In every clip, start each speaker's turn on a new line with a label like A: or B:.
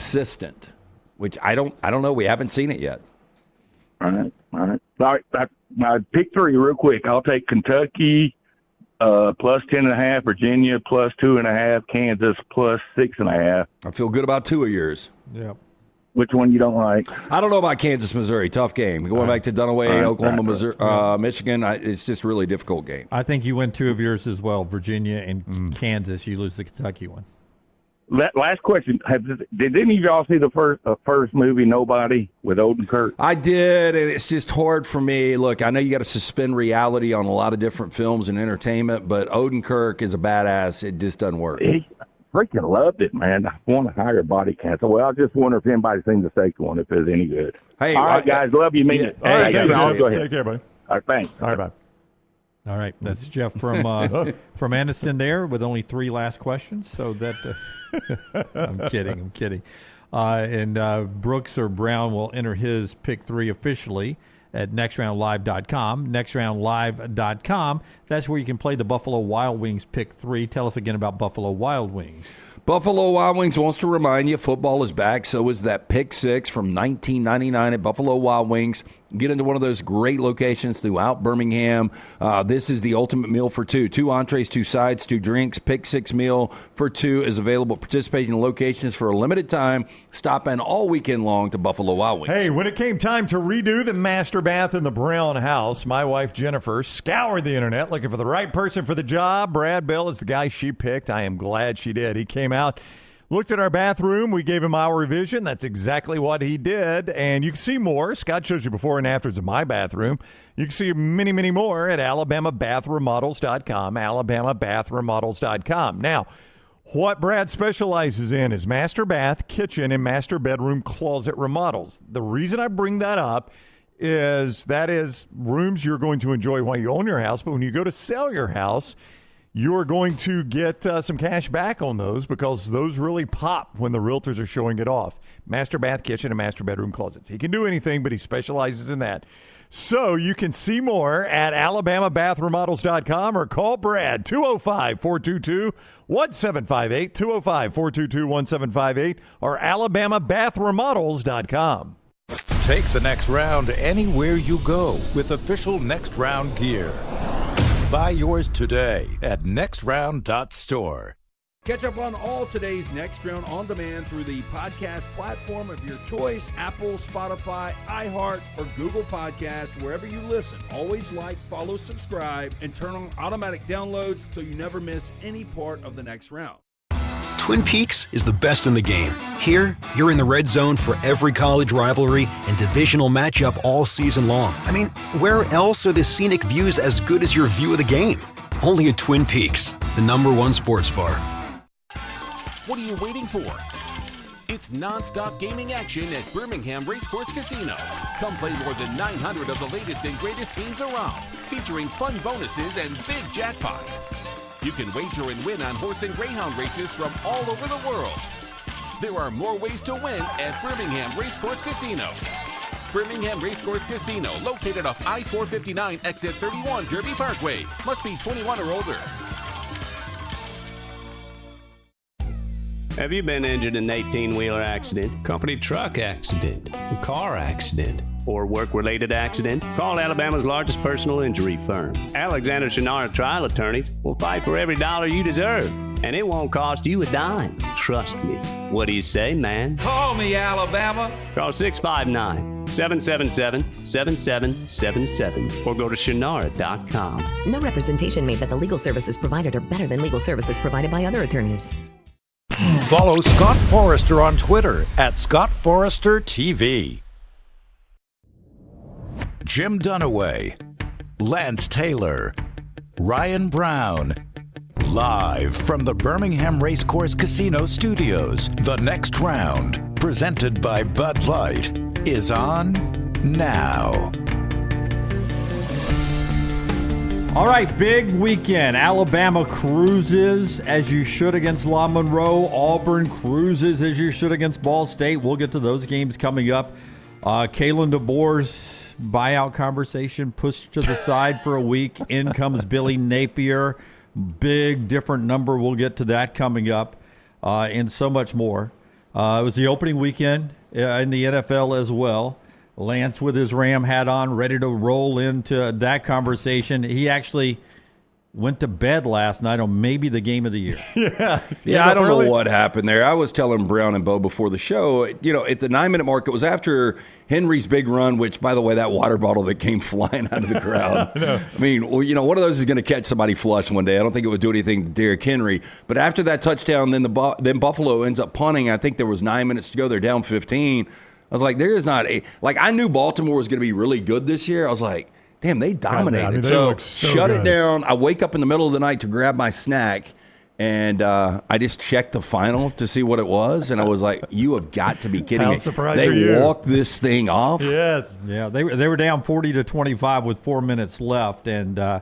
A: consistent, which I don't know. We haven't seen it yet.
B: All right. My pick 3 real quick. I'll take Kentucky plus 10.5, Virginia plus 2.5, Kansas plus 6.5.
A: I feel good about 2 of yours.
C: Yeah.
B: Which one you don't like?
A: I don't know about Kansas, Missouri. Tough game. Going back to Dunaway, Oklahoma, Missouri, Michigan, it's just a really difficult game.
C: I think you win 2 of yours as well, Virginia and Kansas. You lose the Kentucky one.
B: Last question. Did any of y'all see the first movie, Nobody, with Odenkirk?
A: I did, and it's just hard for me. Look, I know you got to suspend reality on a lot of different films and entertainment, but Odenkirk is a badass. It just doesn't work.
B: He freaking loved it, man. I want to hire body cancer. Well, I just wonder if anybody's seen the second one, if it's any good.
A: Hey,
B: all right, guys. Love you. Mean it.
C: All right,
B: guys, go ahead.
C: Take care, buddy.
B: All right, thanks.
C: All right, bye. All right, that's Jeff from Anniston there with only 3 last questions. So that I'm kidding. And Brooks or Brown will enter his pick 3 officially at nextroundlive.com. Nextroundlive.com. That's where you can play the Buffalo Wild Wings pick 3. Tell us again about Buffalo Wild Wings.
A: Buffalo Wild Wings wants to remind you football is back. So is that pick 6 from 1999 at Buffalo Wild Wings. Get into one of those great locations throughout Birmingham. This is the ultimate meal for 2. 2 entrees, 2 sides, 2 drinks. Pick 6 meal for 2 is available at participating locations for a limited time. Stop in all weekend long to Buffalo Wild Wings.
D: Hey, when it came time to redo the master bath in the Brown house, my wife Jennifer scoured the internet looking for the right person for the job. Brad Bell is the guy she picked. I am glad she did. He came out, looked at our bathroom. We gave him our revision. That's exactly what he did. And you can see more. Scott shows you before and afters of my bathroom. You can see many, many more at alabamabathremodels.com, alabamabathremodels.com. Now, what Brad specializes in is master bath, kitchen, and master bedroom closet remodels. The reason I bring that up is that is rooms you're going to enjoy while you own your house, but when you go to sell your house, you're going to get some cash back on those because those really pop when the realtors are showing it off. Master bath, kitchen, and master bedroom closets. He can do anything, but he specializes in that. So you can see more at alabamabathremodels.com or call Brad, 205-422-1758, 205-422-1758, or alabamabathremodels.com.
E: Take the next round anywhere you go with official Next Round gear. Buy yours today at nextround.store.
A: Catch up on all today's Next Round on demand through the podcast platform of your choice, Apple, Spotify, iHeart, or Google Podcast, wherever you listen. Always like, follow, subscribe, and turn on automatic downloads so you never miss any part of the Next Round.
F: Twin Peaks is the best in the game. Here, you're in the red zone for every college rivalry and divisional matchup all season long. I mean, where else are the scenic views as good as your view of the game? Only at Twin Peaks, the #1 sports bar.
G: What are you waiting for? It's non-stop gaming action at Birmingham Racecourse Casino. Come play more than 900 of the latest and greatest games around, featuring fun bonuses and big jackpots. You can wager and win on horse and greyhound races from all over the world. There are more ways to win at Birmingham Racecourse Casino. Birmingham Racecourse Casino, located off I-459, exit 31, Derby Parkway. Must be 21 or older.
H: Have you been injured in an 18-wheeler accident, company truck accident, car accident, or work-related accident? Call Alabama's largest personal injury firm. Alexander Shinara Trial Attorneys will fight for every dollar you deserve, and it won't cost you a dime. Trust me. What do you say, man?
I: Call me, Alabama.
H: Call 659-777-7777 or go to Shinara.com.
J: No representation made that the legal services provided are better than legal services provided by other attorneys.
E: Follow Scott Forrester on Twitter at ScottForresterTV. Jim Dunaway, Lance Taylor, Ryan Brown. Live from the Birmingham Racecourse Casino Studios, the Next Round, presented by Bud Light, is on now.
C: All right, big weekend. Alabama cruises as you should against LA-Monroe. Auburn cruises as you should against Ball State. We'll get to those games coming up. Kalen DeBoer's buyout conversation pushed to the side for a week. In comes Billy Napier. Big different number. We'll get to that coming up and so much more. It was the opening weekend in the NFL as well. Lance with his Ram hat on, ready to roll into that conversation. He actually went to bed last night on maybe the game of the year.
A: Yeah, I don't know what happened there. I was telling Brown and Bo before the show, at the 9-minute mark, it was after Henry's big run, which, by the way, that water bottle that came flying out of the crowd. I mean, one of those is going to catch somebody flush one day. I don't think it would do anything to Derrick Henry. But after that touchdown, then Buffalo ends up punting. I think there was 9 minutes to go. They're down 15. I was like, there is not I knew Baltimore was going to be really good this year. I was like, damn, they dominated.
D: I mean, they
A: so shut
D: good.
A: it down. I wake up in the middle of the night to grab my snack, and I just checked the final to see what it was, and I was like, you have got to be kidding me.
D: How surprised are you?
A: They walked this thing off?
D: Yes.
C: Yeah, they were down 40-25 with 4 minutes left, and the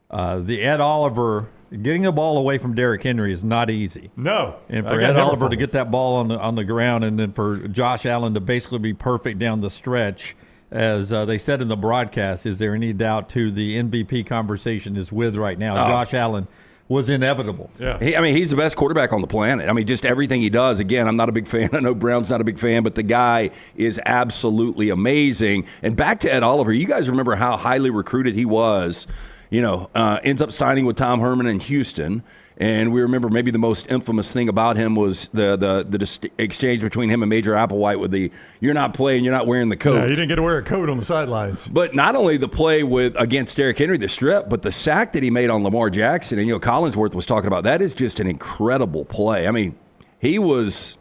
C: Ed Oliver getting the ball away from Derrick Henry is not easy.
D: No.
C: And for Ed Oliver to get that ball on the ground, and then for Josh Allen to basically be perfect down the stretch, as they said in the broadcast, is there any doubt to the MVP conversation is with right now? Josh Allen was inevitable.
D: Yeah.
A: He's the best quarterback on the planet. I mean, just everything he does. Again, I'm not a big fan. I know Brown's not a big fan, but the guy is absolutely amazing. And back to Ed Oliver, you guys remember how highly recruited he was. Ends up signing with Tom Herman in Houston. And we remember maybe the most infamous thing about him was the exchange between him and Major Applewhite with the "you're not playing, you're not wearing the coat."
D: Yeah, he didn't get to wear a coat on the sidelines.
A: But not only the play against Derrick Henry, the strip, but the sack that he made on Lamar Jackson. And Collinsworth was talking about that is just an incredible play. I mean, he was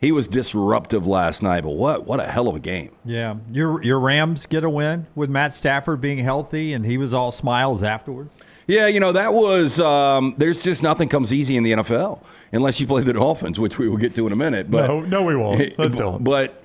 A: disruptive last night, but what a hell of a game.
C: Yeah, your Rams get a win with Matt Stafford being healthy, and he was all smiles afterwards.
A: Yeah, that was there's just nothing comes easy in the NFL unless you play the Dolphins, which we will get to in a minute. But
D: no, we won't. Let's don't.
A: But,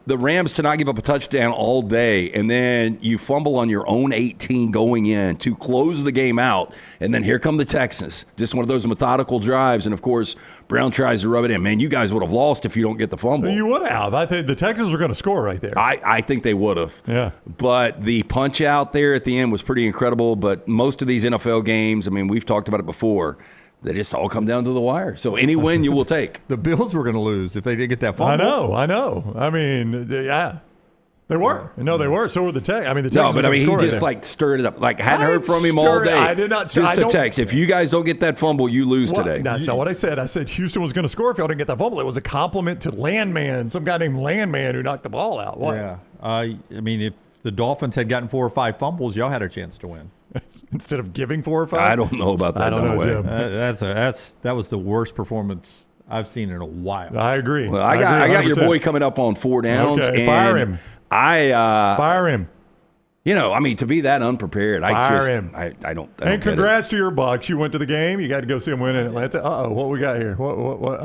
A: the Rams to not give up a touchdown all day, and then you fumble on your own 18 going in to close the game out, and then here come the Texans. Just one of those methodical drives, and, of course, Brown tries to rub it in. Man, you guys would have lost if you don't get the fumble.
D: You would have. I think the Texans were going to score right there.
A: I think they would have.
D: Yeah.
A: But the punch out there at the end was pretty incredible. But most of these NFL games, I mean, we've talked about it before, they just all come down to the wire. So any win you will take.
C: The Bills were going to lose if they didn't get that fumble.
D: I know. I mean, yeah. They were. No, they were. So were the Texans. I mean, the
A: No,
D: Texans.
A: but I mean, he just
D: right
A: stirred it up. Hadn't heard from him all day.
D: I did not.
A: Just a text. If you guys don't get that fumble, you lose today.
D: That's not what I said. I said Houston was going to score if y'all didn't get that fumble. It was a compliment to Landman, some guy named Landman who knocked the ball out. What?
C: Yeah. I mean, if the Dolphins had gotten 4 or 5 fumbles, y'all had a chance to win.
D: Instead of giving 4 or 5?
A: I don't know about that.
D: I don't know, Jim.
C: That was the worst performance I've seen in a while.
D: I agree.
A: Well, I got your boy coming up on 4 downs.
D: Okay,
A: and
D: fire him.
A: Fire
D: him.
A: I mean, to be that unprepared,
D: Fire him.
A: I don't.
D: And congrats to your Bucks. You went to the game. You got to go see them win in Atlanta. What we got here? What?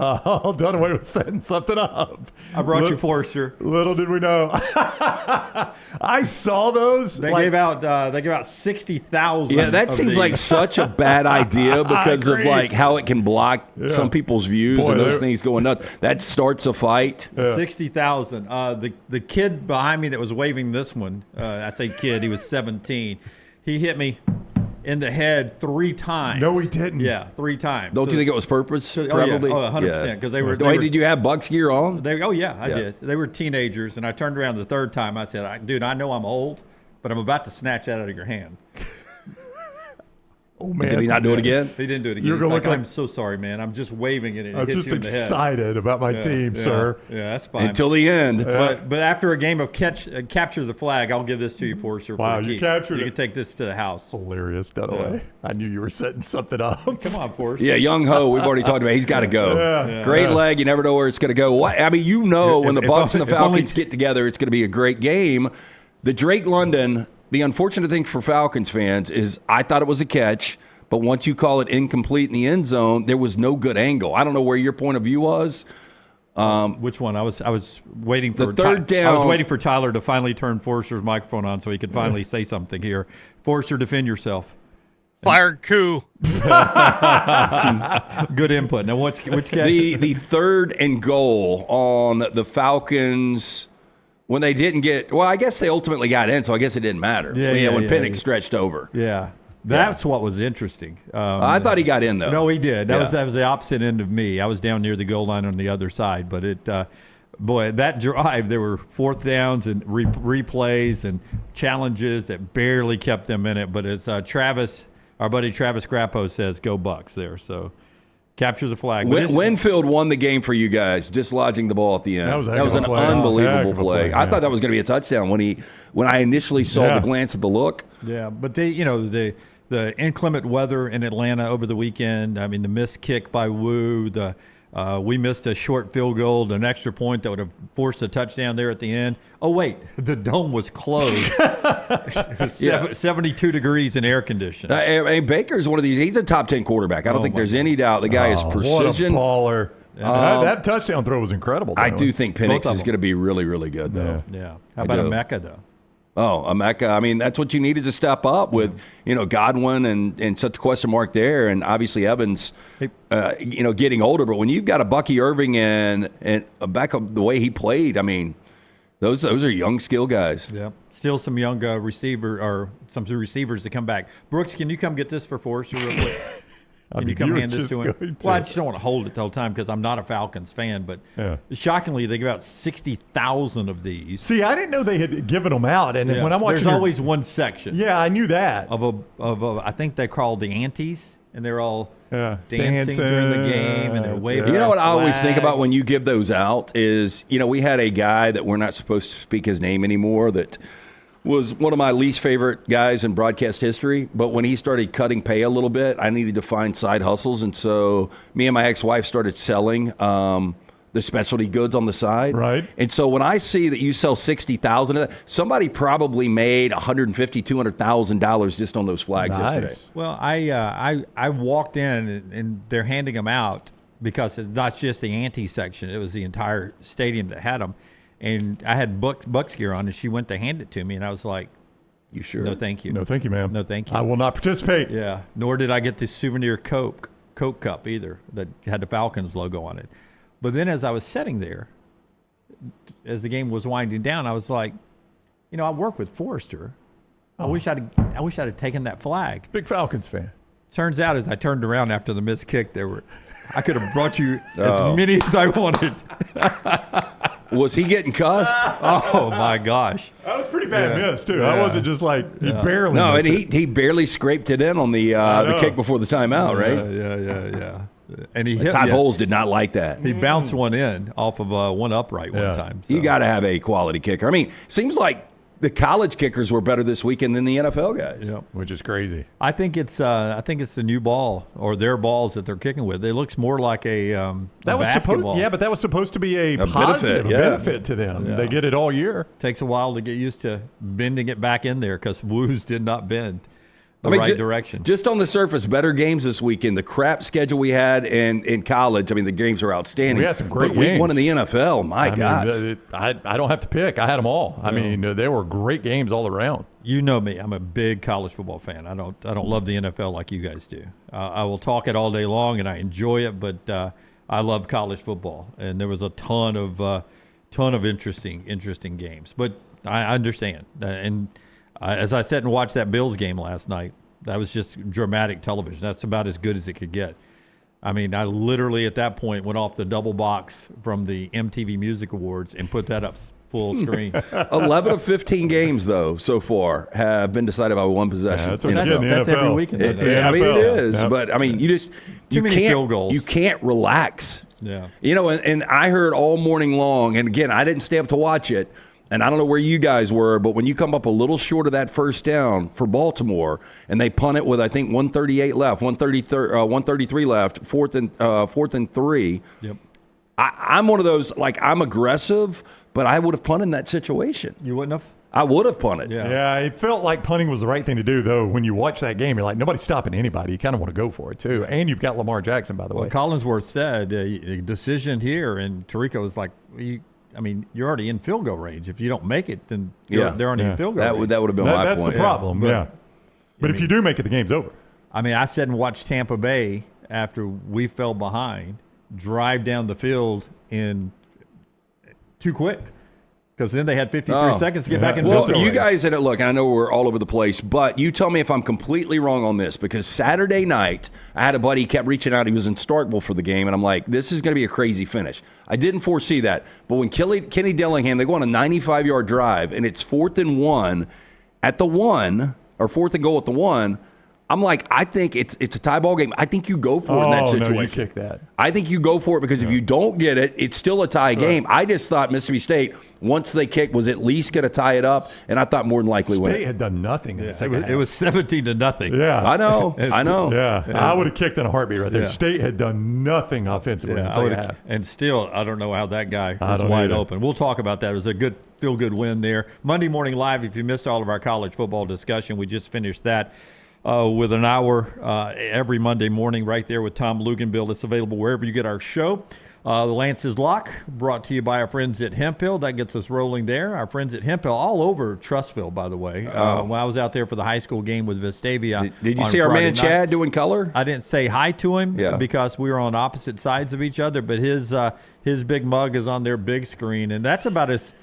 D: Dunaway was setting something up.
C: I brought you Forster.
D: Little did we know. I saw those.
C: They gave out 60,000.
A: Yeah, that seems like such a bad idea because of how it can block some people's views and those things going nuts. That starts a fight.
C: 60,000. The kid behind me that was waving this one, I say kid, he was 17. He hit me in the head 3 times.
D: No, he didn't.
C: Yeah, 3 times.
A: Don't you think it was purpose? Probably.
C: 100%. Because they were.
A: Did you have Bucks gear on?
C: I did. They were teenagers, and I turned around the 3rd time. I said, "Dude, I know I'm old, but I'm about to snatch that out of your hand."
D: Oh, man.
A: Did he not do it again?
C: He didn't do it again.
D: You're
C: like, I'm so sorry, man. I'm just waving it and it hits you in the head.
D: I'm just excited about my team, sir.
C: Yeah, that's fine.
A: Until the end.
C: But after a game of capture the flag, I'll give this to you, Forster.
D: Wow, you captured it.
C: You can take this to the house.
D: Hilarious, Dunaway. I knew you were setting something up.
C: Come on, Forster.
A: Yeah, Young Ho, we've already talked about. He's got to go. Great leg. You never know where it's going to go. I mean, when the Bucks and the Falcons get together, it's going to be a great game. The Drake London, the unfortunate thing for Falcons fans is I thought it was a catch. But once you call it incomplete in the end zone, there was no good angle. I don't know where your point of view was.
C: Which one? I was waiting for
A: the 3rd down.
C: I was waiting for Tyler to finally turn Forster's microphone on so he could finally say something here. Forster, defend yourself.
I: Fired coup.
C: Good input. Now, which catch?
A: The 3rd and goal on the Falcons when they didn't get. Well, I guess they ultimately got in, so I guess it didn't matter. When Penix stretched over.
C: Yeah. That's what was interesting.
A: I thought he got in, though.
C: No, he did. That
A: Yeah.
C: was the opposite end of me. I was down near the goal line on the other side. But that drive, there were fourth downs and replays and challenges that barely kept them in it. But as our buddy Travis Grappo says, go Bucks there. So capture the flag.
A: Winfield won the game for you guys, dislodging the ball at the end.
D: That was
A: an unbelievable play. I thought that was going to be a touchdown when I initially saw the glance at the look.
C: Yeah, but the inclement weather in Atlanta over the weekend. I mean, the missed kick by Wu. We missed a short field goal, an extra point that would have forced a touchdown there at the end. Oh, wait, the dome was closed. It was 72 degrees and air conditioning.
A: Baker's one of these. He's a top 10 quarterback. I don't think there's any doubt. The guy is precision.
D: What a baller. That touchdown throw was incredible.
A: I do think Penix is going to be really, really good, though.
C: Yeah. How about Emeka, though?
A: Oh, Emeka. I mean, that's what you needed to step up with, Godwin and such a question mark there, and obviously Evans, getting older. But when you've got a Bucky Irving and a backup the way he played, I mean, those are young skill guys.
C: Yeah. Still some young some receivers to come back. Brooks, can you come get this for Forrester real quick? Can you come hand this to him? Well, I just don't want to hold it the whole time because I'm not a Falcons fan. But shockingly, they give out 60,000 of these.
D: See, I didn't know they had given them out. And when I'm watching,
C: there's always one section.
D: Yeah, I knew that
C: of I think they're called the Antes, and they're all dancing during the game, and they're waving.
A: You know what I always think about when you give those out is, we had a guy that we're not supposed to speak his name anymore that was one of my least favorite guys in broadcast history. But when he started cutting pay a little bit, I needed to find side hustles. And so me and my ex-wife started selling the specialty goods on the side.
D: Right.
A: And so when I see that you sell 60,000 of that, somebody probably made $150,000, $200,000 just on those flags yesterday.
C: Well, I walked in and they're handing them out because it's not just the ante section. It was the entire stadium that had them. And I had Bucks gear on, and she went to hand it to me, and I was like,
A: "You sure?
C: No, thank you.
D: No, thank you, ma'am.
C: No, thank you.
D: I will not participate."
C: Yeah. Nor did I get the souvenir Coke cup either that had the Falcons logo on it. But then as I was sitting there, as the game was winding down, I was like, I work with Forrester. I wish I'd have taken that flag.
D: Big Falcons fan.
C: Turns out, as I turned around after the missed kick, I could have brought you as many as I wanted.
A: Was he getting cussed?
C: Oh, my gosh.
D: That was pretty bad miss, too. I wasn't just like, he barely
A: No,
D: missed
A: and he barely scraped it in on the kick before the timeout, right?
C: Yeah. And he hit
A: Todd Bowles did not like that.
C: He bounced one in off of one upright one time. So.
A: You got to have a quality kicker. I mean, seems like the college kickers were better this weekend than the NFL guys.
C: Yep.
D: Which is crazy.
C: I think it's the new ball or their balls that they're kicking with. It looks more like a basketball.
D: But that was supposed to be a
A: positive
D: benefit to them. Yeah. They get it all year.
C: Takes a while to get used to bending it back in there because Woos did not bend the right direction.
A: Just on the surface, better games this weekend. The crap schedule we had in college, I mean, the games are outstanding.
D: We had some great
A: games. Week one in the NFL, my God.
D: I don't have to pick. I had them all. I mean, there were great games all around.
C: You know me. I'm a big college football fan. I don't love the NFL like you guys do. I will talk it all day long, and I enjoy it, but I love college football. And there was a ton of interesting games. But I understand. And as I sat and watched that Bills game last night, that was just dramatic television. That's about as good as it could get. I mean, I literally at that point went off the double box from the MTV Music Awards and put that up full screen.
A: 11 of 15 games, though, so far have been decided by one possession.
C: That's every weekend.
A: I mean, it is. Yep. But, I mean, you
C: many field goals.
A: You can't relax.
C: Yeah.
A: And I heard all morning long, and again, I didn't stay up to watch it, and I don't know where you guys were, but when you come up a little short of that first down for Baltimore, and they punt it with, I think, 138 left, 133 left, fourth and 3.
C: Yep.
A: I'm one of those, like, I'm aggressive, but I would have punted in that situation.
C: You wouldn't have?
A: I would have punted.
D: Yeah, it felt like punting was the right thing to do, though. When you watch that game, you're like, nobody's stopping anybody. You kind of want to go for it, too. And you've got Lamar Jackson, by the way.
C: Collinsworth said, a decision here, and Tirico was like, you're already in field goal range. If you don't make it, then they're already in field goal range.
A: That would have been my
D: point. That's the problem, But if you do make it, the game's over.
C: I mean, I sat and watched Tampa Bay after we fell behind drive down the field in too quick. Because then they had 53 seconds to get back in
A: Well,
C: field goal
A: you
C: range.
A: guys, and look, I know we're all over the place, but you tell me if I'm completely wrong on this, because Saturday night, I had a buddy, he kept reaching out. He was in Starkville for the game, and I'm like, this is going to be a crazy finish. I didn't foresee that. But when Kenny Dillingham, they go on a 95-yard drive, and it's 4th and 1 at the 1, or 4th and goal at the 1, I'm like, I think it's a tie ball game. I think you go for it in that situation.
D: No, you kick that.
A: I think you go for it because if you don't get it, it's still a tie game. I just thought Mississippi State, once they kicked, was at least going to tie it up, and I thought more than likely win.
D: State had done nothing in the second half.
C: It was 17-0.
D: Yeah.
A: I know. I know.
D: Yeah. I would have kicked in a heartbeat right there.
C: Yeah.
D: State had done nothing offensively in the second half.
C: And still, I don't know how that guy was wide open. We'll talk about that. It was a good feel-good win there. Monday Morning Live, if you missed all of our college football discussion, we just finished that. With an hour every Monday morning right there with Tom Luganbill. It's available wherever you get our show. The Lance's Lock, brought to you by our friends at Hemp Hill. That gets us rolling there. Our friends at Hemp Hill, all over Trustville, by the way. When I was out there for the high school game with Vestavia.
A: Did you see our man Chad doing color?
C: I didn't say hi to him because we were on opposite sides of each other, but his big mug is on their big screen, and that's about as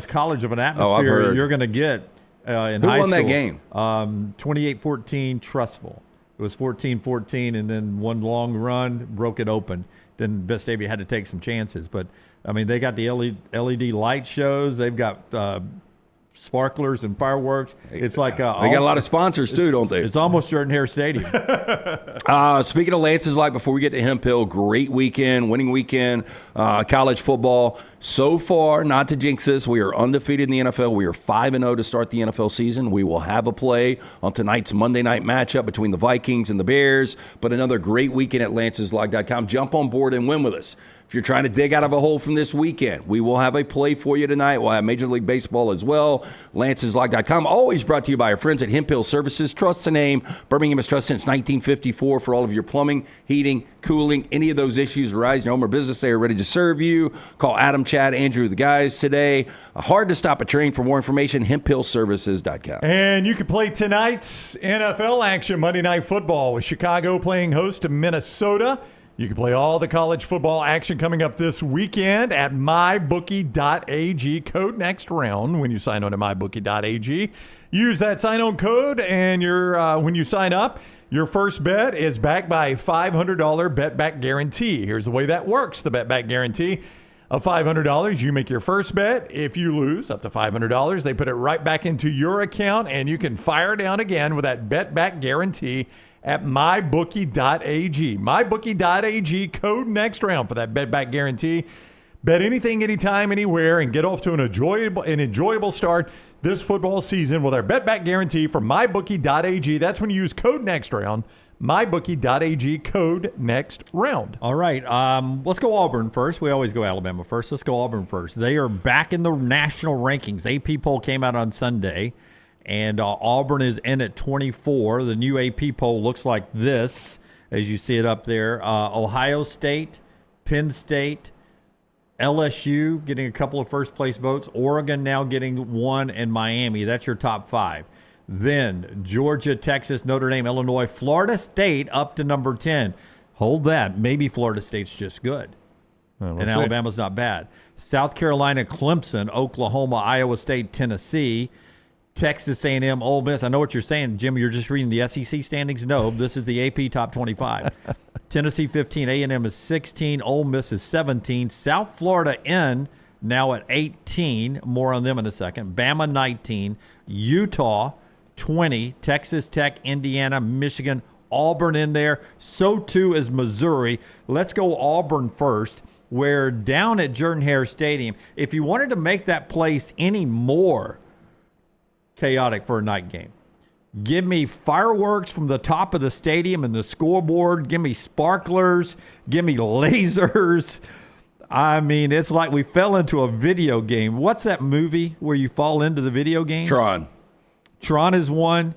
C: college of an atmosphere you're going to get. In
A: Who
C: high
A: won
C: school.
A: that game?
C: 28-14 Trustville. It was 14-14, and then one long run broke it open. Then Vestavia had to take some chances. But, I mean, they got the LED light shows. They've got sparklers and fireworks. It's like
A: they got a lot of sponsors, too, don't they?
C: It's almost Jordan Hare Stadium.
A: Speaking of Lance's Lock, before we get to Hemp Hill, great weekend, winning weekend, college football. So far, not to jinx this, we are undefeated in the NFL. We are 5-0 to start the NFL season. We will have a play on tonight's Monday night matchup between the Vikings and the Bears. But another great weekend at Lance'sLock.com. Jump on board and win with us. If you're trying to dig out of a hole from this weekend, we will have a play for you tonight. We'll have Major League Baseball as well. Lance'sLock.com. Always brought to you by our friends at Hemp Hill Services. Trust the name. Birmingham has trusted since 1954 for all of your plumbing, heating, cooling, any of those issues arise in your home or business. They are ready to serve you. Call Adam, Chad, Andrew, the guys today. Hard to stop a train. For more information, hemphillservices.com.
D: And you can play tonight's NFL action, Monday Night Football, with Chicago playing host to Minnesota. You can play all the college football action coming up this weekend at mybookie.ag. Code next round when you sign on to mybookie.ag. Use that sign-on code, and when you sign up, your first bet is backed by a $500 bet-back guarantee. Here's the way that works, the bet-back guarantee. Of $500, you make your first bet. If you lose up to $500, they put it right back into your account, and you can fire down again with that bet-back guarantee at mybookie.ag. Mybookie.ag, code next round for that bet-back guarantee. Bet anything, anytime, anywhere, and get off to an enjoyable start this football season with our bet-back guarantee from mybookie.ag. That's when you use code next round. mybookie.ag, code next round.
C: All right, let's go Auburn first. We always go Alabama first. Let's go Auburn first. They are back in the national rankings. AP poll came out on Sunday, and Auburn is in at 24. The new AP poll looks like this, as you see it up there. Ohio State, Penn State, LSU getting a couple of first-place votes. Oregon now getting one, and Miami. That's your top five. Then Georgia, Texas, Notre Dame, Illinois, Florida State up to number 10. Hold that. Maybe Florida State's just good. And Alabama's not bad. South Carolina, Clemson, Oklahoma, Iowa State, Tennessee, Texas A&M, Ole Miss. I know what you're saying, Jim. You're just reading the SEC standings. No, this is the AP top 25. Tennessee 15, A&M is 16, Ole Miss is 17. South Florida in now at 18. More on them in a second. Bama 19, Utah 20, Texas Tech, Indiana, Michigan, Auburn in there. So too is Missouri. Let's go Auburn first. Where down at Jordan Hare Stadium, if you wanted to make that place any more chaotic for a night game, give me fireworks from the top of the stadium and the scoreboard. Give me sparklers. Give me lasers. I mean, it's like we fell into a video game. What's that movie where you fall into the video game?
A: Tron.
C: Tron is one.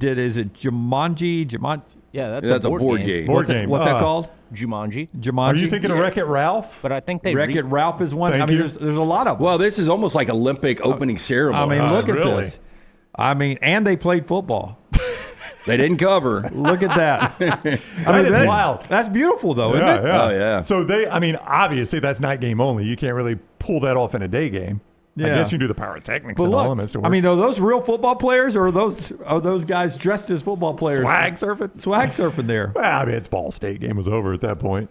C: Is it Jumanji?
K: Yeah, that's a board game.
C: What's that called?
K: Jumanji.
D: Are you thinking of Wreck-It Ralph?
K: But I think they
C: Wreck-It Ralph is one.
D: Thank
C: I mean,
D: you.
C: there's a lot of them.
A: Well, this is almost like Olympic opening ceremony.
C: I mean, look at
D: really?
C: this. I mean, and they played football.
A: They didn't cover.
C: Look at that.
D: That is wild.
C: That's beautiful, though, isn't it?
A: Oh, yeah.
D: So obviously that's night game only. You can't really pull that off in a day game.
C: Yeah.
D: I guess you do the pyrotechnics
C: But
D: and all
C: look,
D: of them.
C: I mean, are those real football players, or are those guys dressed as football players?
D: Swag surfing?
C: Swag surfing there.
D: Well, I mean, it's Ball State. Game was over at that point.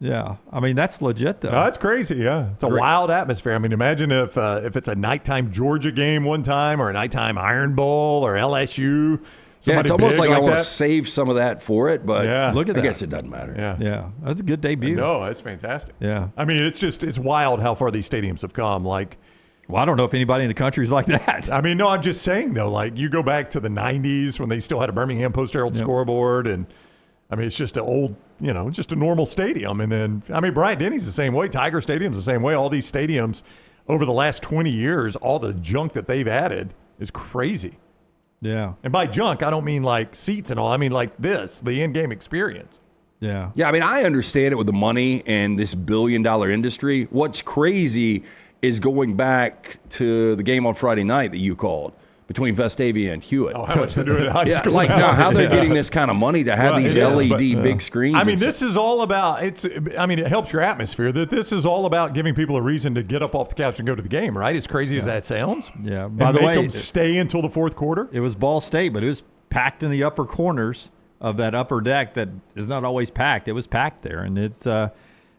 C: Yeah. I mean, that's legit, though.
D: No, that's crazy, yeah. It's a wild atmosphere. I mean, imagine if it's a nighttime Georgia game one time or a nighttime Iron Bowl or LSU.
A: Yeah, it's almost like I want
D: that.
A: to save some of that for it, but
C: Look at that.
A: I guess it doesn't matter.
D: Yeah.
C: That's a good debut.
D: No, that's fantastic.
C: Yeah.
D: I mean, it's wild how far these stadiums have come. Like,
C: well, I don't know if anybody in the country is like that.
D: I mean, no, I'm just saying, though, like, you go back to the 90s when they still had a Birmingham Post-Herald scoreboard, and, I mean, it's just an old, it's just a normal stadium. And then, I mean, Bryant-Denny's the same way. Tiger Stadium's the same way. All these stadiums over the last 20 years, all the junk that they've added is crazy.
C: Yeah.
D: And by junk, I don't mean like seats and all. I mean like the in-game experience.
C: Yeah.
A: Yeah, I mean, I understand it with the money and this billion-dollar industry. What's crazy is going back to the game on Friday night that you called between Vestavia and Hewitt.
D: Oh, how much they're doing at high school.
A: Like, now, how they're getting this kind of money to have these LED big screens.
D: I mean, this is all about, it helps your atmosphere. That this is all about giving people a reason to get up off the couch and go to the game, right? As crazy as that sounds.
C: Yeah.
D: By the way, them stay until the fourth quarter.
C: It was Ball State, but it was packed in the upper corners of that upper deck that is not always packed. It was packed there, and it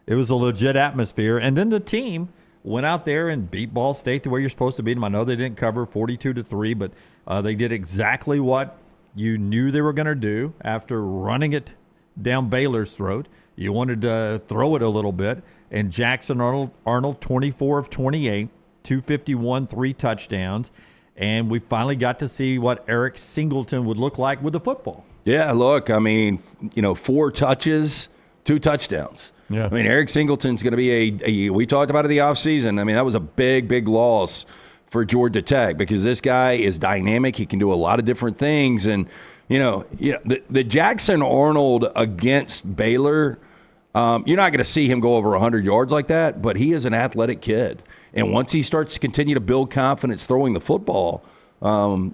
C: was a legit atmosphere. And then the team went out there and beat Ball State the way you're supposed to beat them. I know they didn't cover 42-3, but they did exactly what you knew they were going to do after running it down Baylor's throat. You wanted to throw it a little bit, and Jackson Arnold 24 of 28, 251, 3 touchdowns, and we finally got to see what Eric Singleton would look like with the football.
A: Yeah, look, I mean, 4 touches, 2 touchdowns.
D: Yeah.
A: I mean, Eric Singleton's going to be we talked about it the offseason. I mean, that was a big, big loss for Georgia Tech because this guy is dynamic. He can do a lot of different things. And, the Jackson Arnold against Baylor, you're not going to see him go over 100 yards like that, but he is an athletic kid. And once he starts to continue to build confidence throwing the football,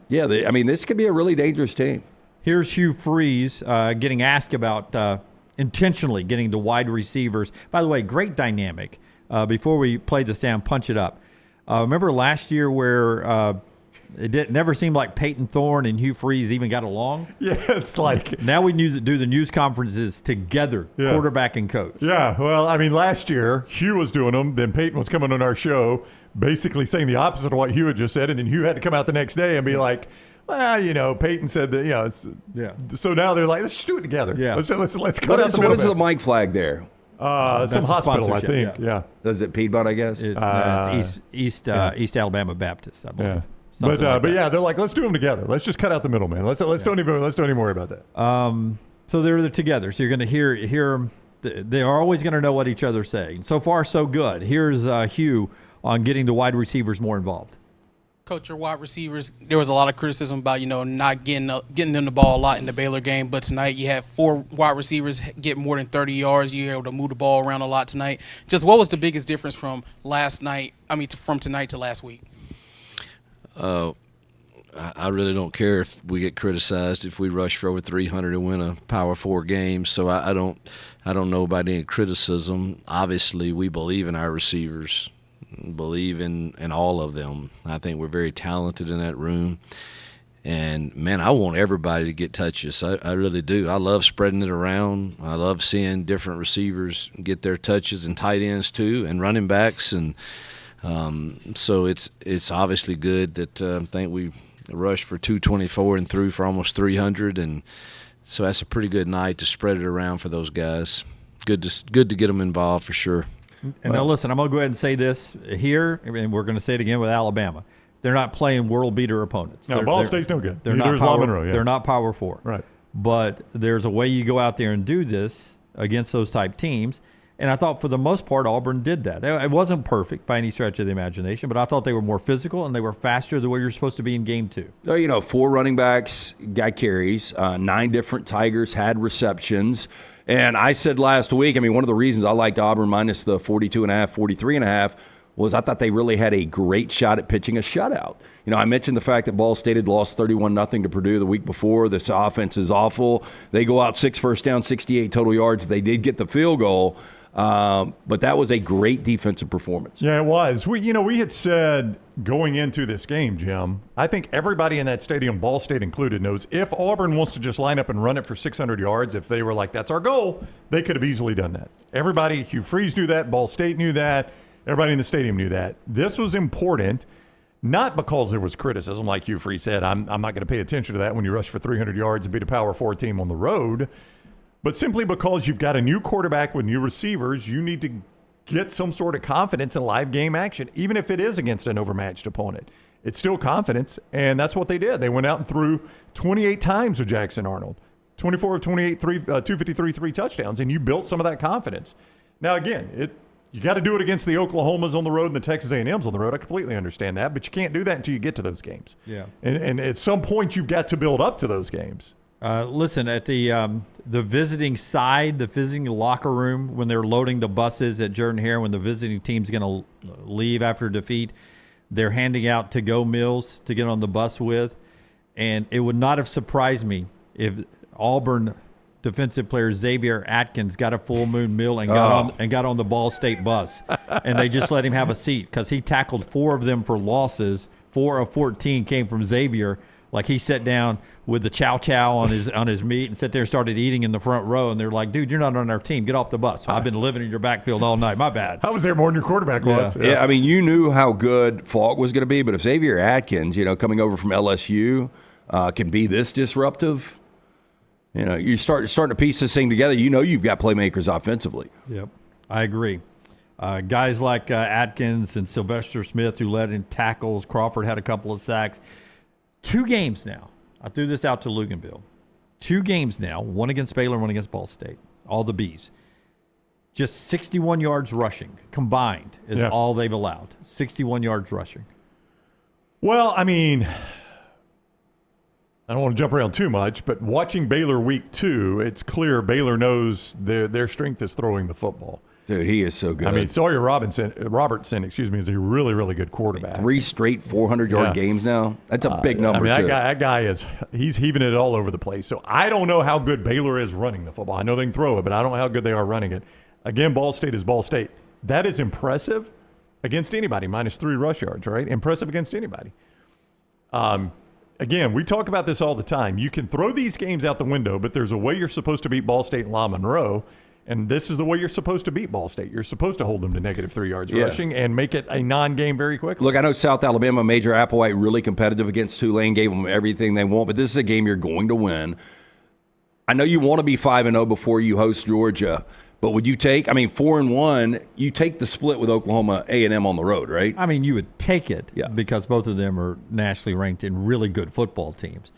A: this could be a really dangerous team.
C: Here's Hugh Freeze getting asked about intentionally getting the wide receivers. By the way, great dynamic. Before we play this down, punch it up. Remember last year where it never seemed like Peyton Thorne and Hugh Freeze even got along?
D: Yeah, it's like...
C: Now we do the news conferences together, quarterback and coach.
D: Yeah, well, I mean, last year, Hugh was doing them, then Peyton was coming on our show basically saying the opposite of what Hugh had just said, and then Hugh had to come out the next day and be like, well, Peyton said that, So now they're like, let's just do it together.
C: Yeah.
D: Let's cut out the
A: What
D: middle
A: is the
D: bit.
A: mic flag there?
D: Some hospital, I think. Yeah.
A: Is it Piedmont, I guess?
C: It's East Alabama Baptist, I believe.
D: Yeah.
C: But
D: they're like, let's do them together. Let's just cut out the middle, man. Let's don't even worry about that.
C: So they're together. So you're going to hear them. They are always going to know what each other's saying. So far, so good. Here's Hugh on getting the wide receivers more involved.
L: Coach, your wide receivers, there was a lot of criticism about, not getting them the ball a lot in the Baylor game. But tonight you had 4 wide receivers get more than 30 yards. You were able to move the ball around a lot tonight. Just what was the biggest difference from from tonight to last week?
M: I really don't care if we get criticized if we rush for over 300 and win a Power 4 game. So I don't know about any criticism. Obviously, we believe in our receivers. Believe in all of them. I think we're very talented in that room. And, man, I want everybody to get touches. I really do. I love spreading it around. I love seeing different receivers get their touches, and tight ends too, and running backs. And so it's obviously good that I think we rushed for 224 and threw for almost 300. And so that's a pretty good night to spread it around for those guys. Good to get them involved for sure.
C: And now listen, I'm going to go ahead and say this here, and we're going to say it again with Alabama. They're not playing world-beater opponents.
D: No, Ball State's no good.
C: They're
D: Neither is LA-Monroe.
C: They're not Power 4.
D: Right.
C: But there's a way you go out there and do this against those type teams. And I thought for the most part Auburn did that. It wasn't perfect by any stretch of the imagination, but I thought they were more physical and they were faster the way you're supposed to be in game 2.
A: 4 running backs got carries. 9 different Tigers had receptions. And I said last week, one of the reasons I liked Auburn minus the 42.5, 43.5 was I thought they really had a great shot at pitching a shutout. I mentioned the fact that Ball State had lost 31-0 to Purdue the week before. This offense is awful. They go out 6 first down, 68 total yards. They did get the field goal. But that was a great defensive performance.
D: Yeah, it was. We had said going into this game, Jim, I think everybody in that stadium, Ball State included, knows if Auburn wants to just line up and run it for 600 yards, if they were like, that's our goal, they could have easily done that. Everybody, Hugh Freeze knew that, Ball State knew that, everybody in the stadium knew that. This was important, not because there was criticism, like Hugh Freeze said, I'm not going to pay attention to that when you rush for 300 yards and beat a Power 4 team on the road, but simply because you've got a new quarterback with new receivers, you need to get some sort of confidence in live game action, even if it is against an overmatched opponent. It's still confidence, and that's what they did. They went out and threw 28 times with Jackson Arnold, 24 of 28, 253, 3 touchdowns, and you built some of that confidence. Now, again, you got to do it against the Oklahomas on the road and the Texas A&M's on the road. I completely understand that, but you can't do that until you get to those games.
C: Yeah.
D: And at some point, you've got to build up to those games.
C: Listen, at the visiting side, the visiting locker room, when they're loading the buses at Jordan Hare, when the visiting team's going to leave after defeat, they're handing out to-go meals to get on the bus with. And it would not have surprised me if Auburn defensive player Xavier Atkins got a full moon meal and got on the Ball State bus. And they just let him have a seat because he tackled 4 of them for losses. 4 of 14 came from Xavier. Like, he sat down with the chow on his meat and sat there and started eating in the front row. And they're like, dude, you're not on our team. Get off the bus. I've been living in your backfield all night. My bad.
D: I was there more than your quarterback was.
A: Yeah, I mean, you knew how good Falk was going to be, but if Xavier Atkins, coming over from LSU, can be this disruptive, you starting to piece this thing together, you've got playmakers offensively.
C: Yep, I agree. Guys like Atkins and Sylvester Smith, who led in tackles. Crawford had a couple of sacks. 2 games now. I threw this out to Luganville. 2 games now, one against Baylor, one against Ball State. All the Bees. Just 61 yards rushing combined is all they've allowed. 61 yards rushing.
D: Well, I mean, I don't want to jump around too much, but watching Baylor week 2, it's clear Baylor knows their strength is throwing the football.
A: Dude, he is so good.
D: I mean, Sawyer Robertson, is a really, really good quarterback.
A: 3 straight 400-yard games now. That's a big number,
D: too.
A: too.
D: That guy he's heaving it all over the place. So I don't know how good Baylor is running the football. I know they can throw it, but I don't know how good they are running it. Again, Ball State is Ball State. That is impressive against anybody, minus 3 rush yards, right? Impressive against anybody. Again, we talk about this all the time. You can throw these games out the window, but there's a way you're supposed to beat Ball State and LA-Monroe. And this is the way you're supposed to beat Ball State. You're supposed to hold them to negative 3 yards rushing and make it a non-game very quickly.
A: Look, I know South Alabama, Major Applewhite, really competitive against Tulane, gave them everything they want, but this is a game you're going to win. I know you want to be 5-0 before you host Georgia, but would you take, 4-1, you take the split with Oklahoma A&M on the road, right?
C: I mean, you would take it because both of them are nationally ranked and really good football teams.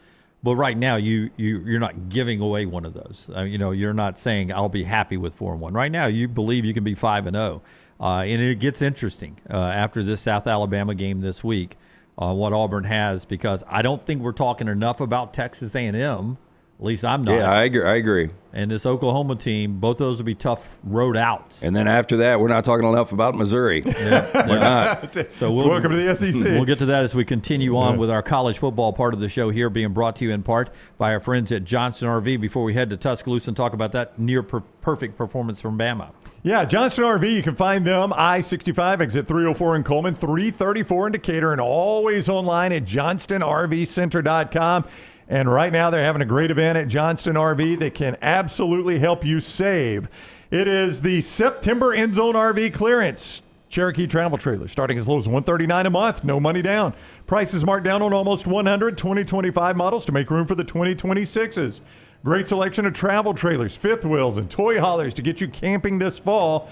C: But right now, you're not giving away one of those. You're not saying I'll be happy with 4-1. Right now, you believe you can be 5-0, and it gets interesting after this South Alabama game this week. What Auburn has, because I don't think we're talking enough about Texas A&M. At least I'm not.
A: Yeah, I agree.
C: And this Oklahoma team, both of those will be tough road outs.
A: And then after that, we're not talking enough about Missouri. We're not.
D: So welcome to the SEC.
C: We'll get to that as we continue on with our college football part of the show here, being brought to you in part by our friends at Johnston RV, before we head to Tuscaloosa and talk about that near-perfect performance from Bama.
D: Yeah, Johnston RV, you can find them I-65, exit 304 in Coleman, 334 in Decatur, and always online at johnstonrvcenter.com. And right now they're having a great event at Johnston RV that can absolutely help you save. It is the September End Zone RV clearance. Cherokee travel trailer starting as low as $139 a month, no money down. Prices marked down on almost 100 2025 models to make room for the 2026s. Great selection of travel trailers, fifth wheels, and toy haulers to get you camping this fall.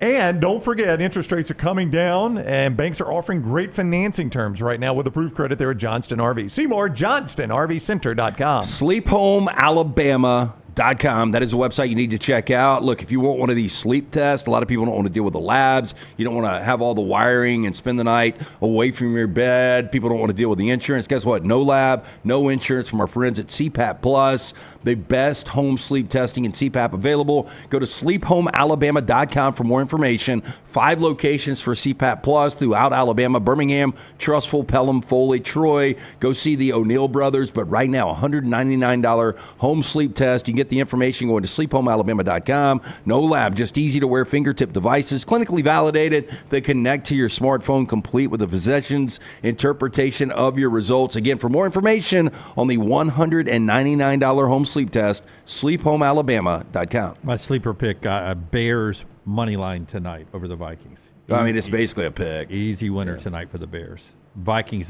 D: And don't forget, interest rates are coming down, and banks are offering great financing terms right now with approved credit there at Johnston RV. See more at johnstonrvcenter.com.
A: SleepHomeAlabama.com. That is a website you need to check out. Look, if you want one of these sleep tests, a lot of people don't want to deal with the labs. You don't want to have all the wiring and spend the night away from your bed. People don't want to deal with the insurance. Guess what? No lab, no insurance from our friends at CPAP Plus. The best home sleep testing and CPAP available. Go to sleephomealabama.com for more information. 5 locations for CPAP Plus throughout Alabama: Birmingham, Trussville, Pelham, Foley, Troy. Go see the O'Neill brothers. But right now, $199 home sleep test. You can get get the information going to sleephomealabama.com. No lab, just easy-to-wear fingertip devices, clinically validated, that connect to your smartphone, complete with a physician's interpretation of your results. Again, for more information on the $199 home sleep test, sleephomealabama.com.
C: My sleeper pick, Bears money line tonight over the Vikings.
A: I mean, it's basically a pick.
C: Easy winner tonight for the Bears. Vikings,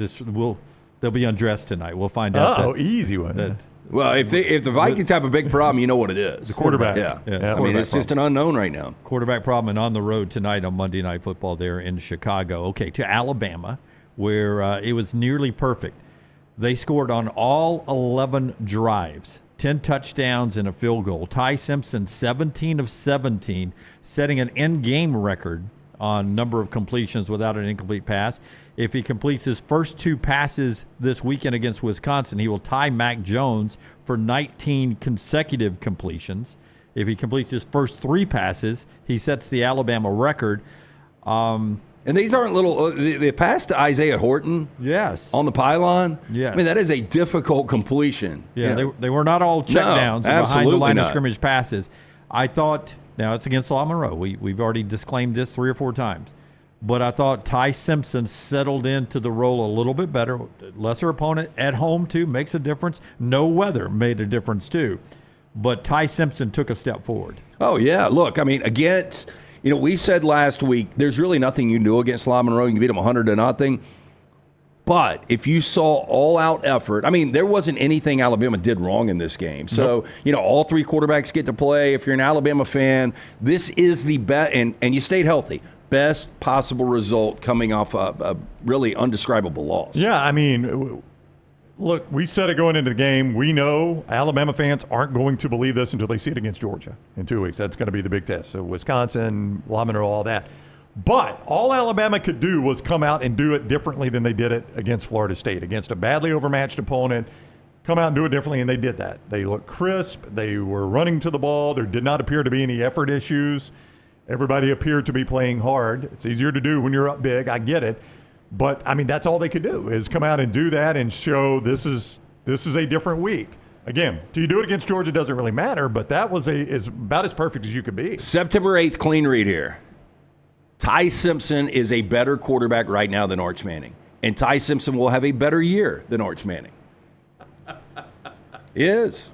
C: they'll be undressed tonight. We'll find out.
D: Easy one.
A: Well, if the Vikings have a big problem, you know what it is.
D: The quarterback.
A: Yeah. I mean, it's just an unknown right now.
C: Quarterback problem, and on the road tonight on Monday Night Football there in Chicago. Okay, to Alabama, where it was nearly perfect. They scored on all 11 drives, 10 touchdowns and a field goal. Ty Simpson, 17 of 17, setting an in-game record on number of completions without an incomplete pass. If he completes his first 2 passes this weekend against Wisconsin, he will tie Mac Jones for 19 consecutive completions. If he completes his first 3 passes, he sets the Alabama record.
A: And these aren't little. The pass to Isaiah Horton,
C: yes,
A: on the pylon.
C: Yes,
A: I mean that is a difficult completion.
C: Yeah, they were not all checkdowns and behind the line of scrimmage passes. I thought. Now, it's against LA-Monroe. We've already disclaimed this 3 or 4 times. But I thought Ty Simpson settled into the role a little bit better. Lesser opponent at home, too, makes a difference. No weather made a difference, too. But Ty Simpson took a step forward.
A: Oh, yeah. Look, I mean, against, we said last week, there's really nothing you can do against LA-Monroe. You can beat them 100-0. But if you saw all-out effort, I mean, there wasn't anything Alabama did wrong in this game. So, all 3 quarterbacks get to play. If you're an Alabama fan, this is the best, and you stayed healthy, best possible result coming off a really undescribable loss.
D: Yeah, I mean, look, we said it going into the game. We know Alabama fans aren't going to believe this until they see it against Georgia in 2 weeks. That's going to be the big test. So Wisconsin, LA-Monroe, all that. But all Alabama could do was come out and do it differently than they did it against Florida State, against a badly overmatched opponent. Come out and do it differently, and they did that. They looked crisp. They were running to the ball. There did not appear to be any effort issues. Everybody appeared to be playing hard. It's easier to do when you're up big. I get it. But, I mean, that's all they could do is come out and do that and show this is a different week. Again, do you do it against Georgia? It doesn't really matter, but that was is about as perfect as you could be.
A: September 8th, clean read here. Ty Simpson is a better quarterback right now than Arch Manning. And Ty Simpson will have a better year than Arch Manning. He is.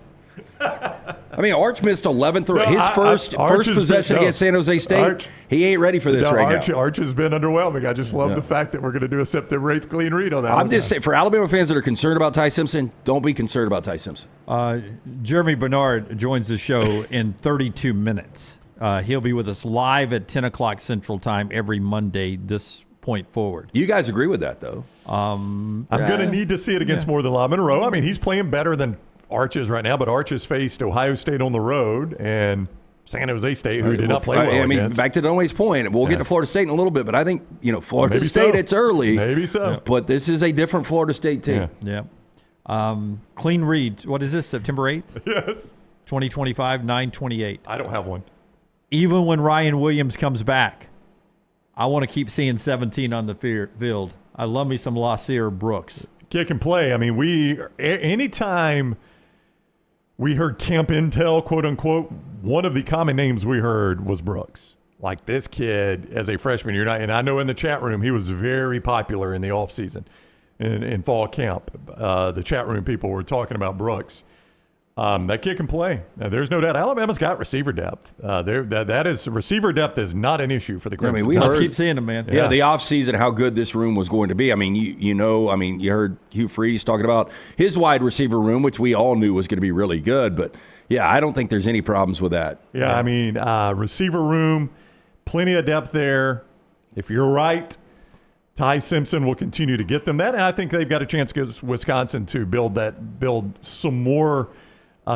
A: I mean, Arch missed 11 through his first possession against San Jose State. He ain't ready for this now.
D: Arch has been underwhelming. I just love the fact that we're going to do a September 8th clean read on that.
A: I'm just saying, for Alabama fans that are concerned about Ty Simpson, don't be concerned about Ty Simpson.
C: Germie Bernard joins the show in 32 minutes. He'll be with us live at 10 o'clock Central Time every Monday this point forward.
A: You guys agree with that, though?
D: I'm going to need to see it against more than LA-Monroe. I mean, he's playing better than Arch is right now, but Arch has faced Ohio State on the road and San Jose State, who did not play well against.
A: Back to Dunaway's point, we'll get to Florida State in a little bit, but I think, Florida State, it's early.
D: Maybe so.
A: But this is a different Florida State team.
C: Yeah. Clean read. What is this, September 8th?
D: Yes.
C: 2025, 9/28.
D: I don't have one.
C: Even when Ryan Williams comes back, I want to keep seeing 17 on the field. I love me some Lasir Brooks.
D: Kick and play. I mean, anytime we heard camp intel, quote unquote, one of the common names we heard was Brooks. Like, this kid as a freshman, and I know in the chat room he was very popular in the offseason in fall camp. The chat room people were talking about Brooks. That kid can play. There's no doubt. Alabama's got receiver depth. Receiver depth is not an issue for the Crimson.
A: I mean,
C: let's keep seeing them, man.
A: Yeah, the offseason, how good this room was going to be. I mean, you heard Hugh Freeze talking about his wide receiver room, which we all knew was going to be really good. But, yeah, I don't think there's any problems with that.
D: Yeah, I mean, receiver room, plenty of depth there. If you're right, Ty Simpson will continue to get them that. And I think they've got a chance against Wisconsin to build some more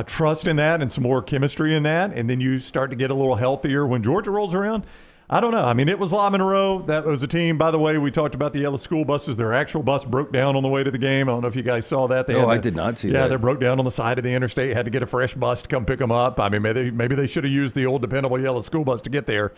D: trust in that and some more chemistry in that, and then you start to get a little healthier when Georgia rolls around. I don't know. I mean, it was LA-Monroe. That was a team. By the way, we talked about the yellow school buses. Their actual bus broke down on the way to the game. I don't know if you guys saw that.
A: I did not see that.
D: Yeah, they broke down on the side of the interstate. Had to get a fresh bus to come pick them up. I mean, maybe they should have used the old dependable yellow school bus to get there.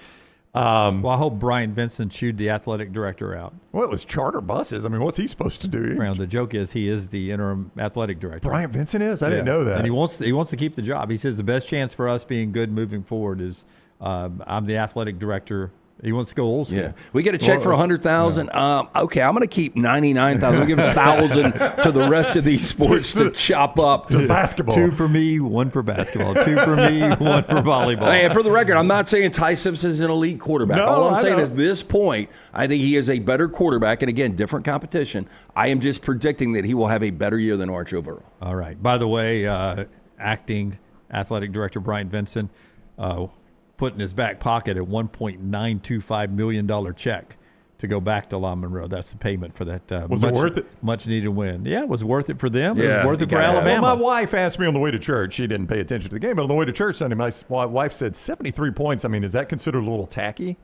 C: Well, I hope Brian Vincent chewed the athletic director out.
D: Well, it was charter buses. I mean, what's he supposed to do?
C: Brown, the joke is he is the interim athletic director.
D: Brian Vincent is? I didn't know that.
C: And he wants to keep the job. He says the best chance for us being good moving forward is I'm the athletic director. He wants to go old school.
A: Yeah, we get a check for $100,000. Okay, I'm going to keep $99,000. I'll give $1,000 to the rest of these sports to chop up.
D: To basketball.
C: 2 for me, 1 for basketball. 2 for me, 1 for volleyball.
A: Hey, and for the record, I'm not saying Ty Simpson is an elite quarterback.
D: No,
A: All I'm saying
D: know.
A: is this point, I think he is a better quarterback. And again, different competition. I am just predicting that he will have a better year than Arch overall.
C: All right. By the way, acting athletic director Brian Vincent put in his back pocket a $1.925 million check to go back to LA-Monroe. That's the payment for that.
D: Was it worth it?
C: Much needed win. Yeah, it was worth it for them.
A: Yeah,
C: it was worth it for Alabama.
D: Well, my wife asked me on the way to church. She didn't pay attention to the game, but on the way to church Sunday, my wife said 73 points. I mean, is that considered a little tacky?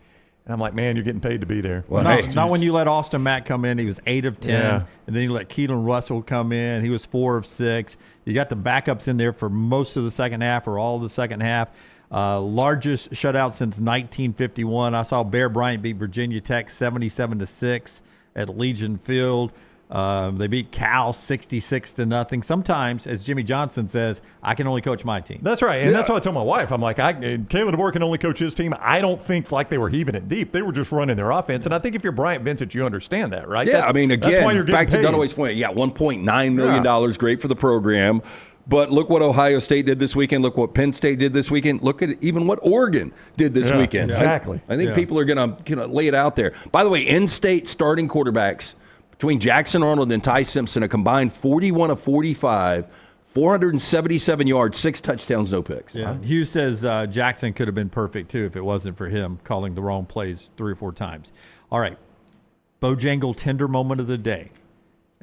D: And I'm like, man, you're getting paid to be there.
C: Well, not when you let Austin Mack come in. He was 8 of 10.
D: Yeah.
C: And then you let Keelan Russell come in. He was 4 of 6. You got the backups in there for most of the second half or all of the second half. Largest shutout since 1951. I saw Bear Bryant beat Virginia Tech 77-6 at Legion Field. They beat Cal 66-0. Sometimes, as Jimmy Johnson says, I can only coach my team.
D: That's right, and that's what I told my wife. I'm like, Kalen DeBoer can only coach his team. I don't think like they were heaving it deep. They were just running their offense, and I think if you're Bryant Vincent, you understand that, right?
A: Yeah, I mean, again,
D: that's why you're
A: back to
D: paid.
A: Dunaway's point. Yeah, $1.9 million, great for the program. But look what Ohio State did this weekend. Look what Penn State did this weekend. Look at even what Oregon did this weekend.
D: Exactly.
A: I think people are going to lay it out there. By the way, in-state starting quarterbacks between Jackson Arnold and Ty Simpson, a combined 41 of 45, 477 yards, 6 touchdowns, no picks.
C: Yeah. Hugh says Jackson could have been perfect, too, if it wasn't for him calling the wrong plays 3 or 4 times. All right. Bojangle tender moment of the day.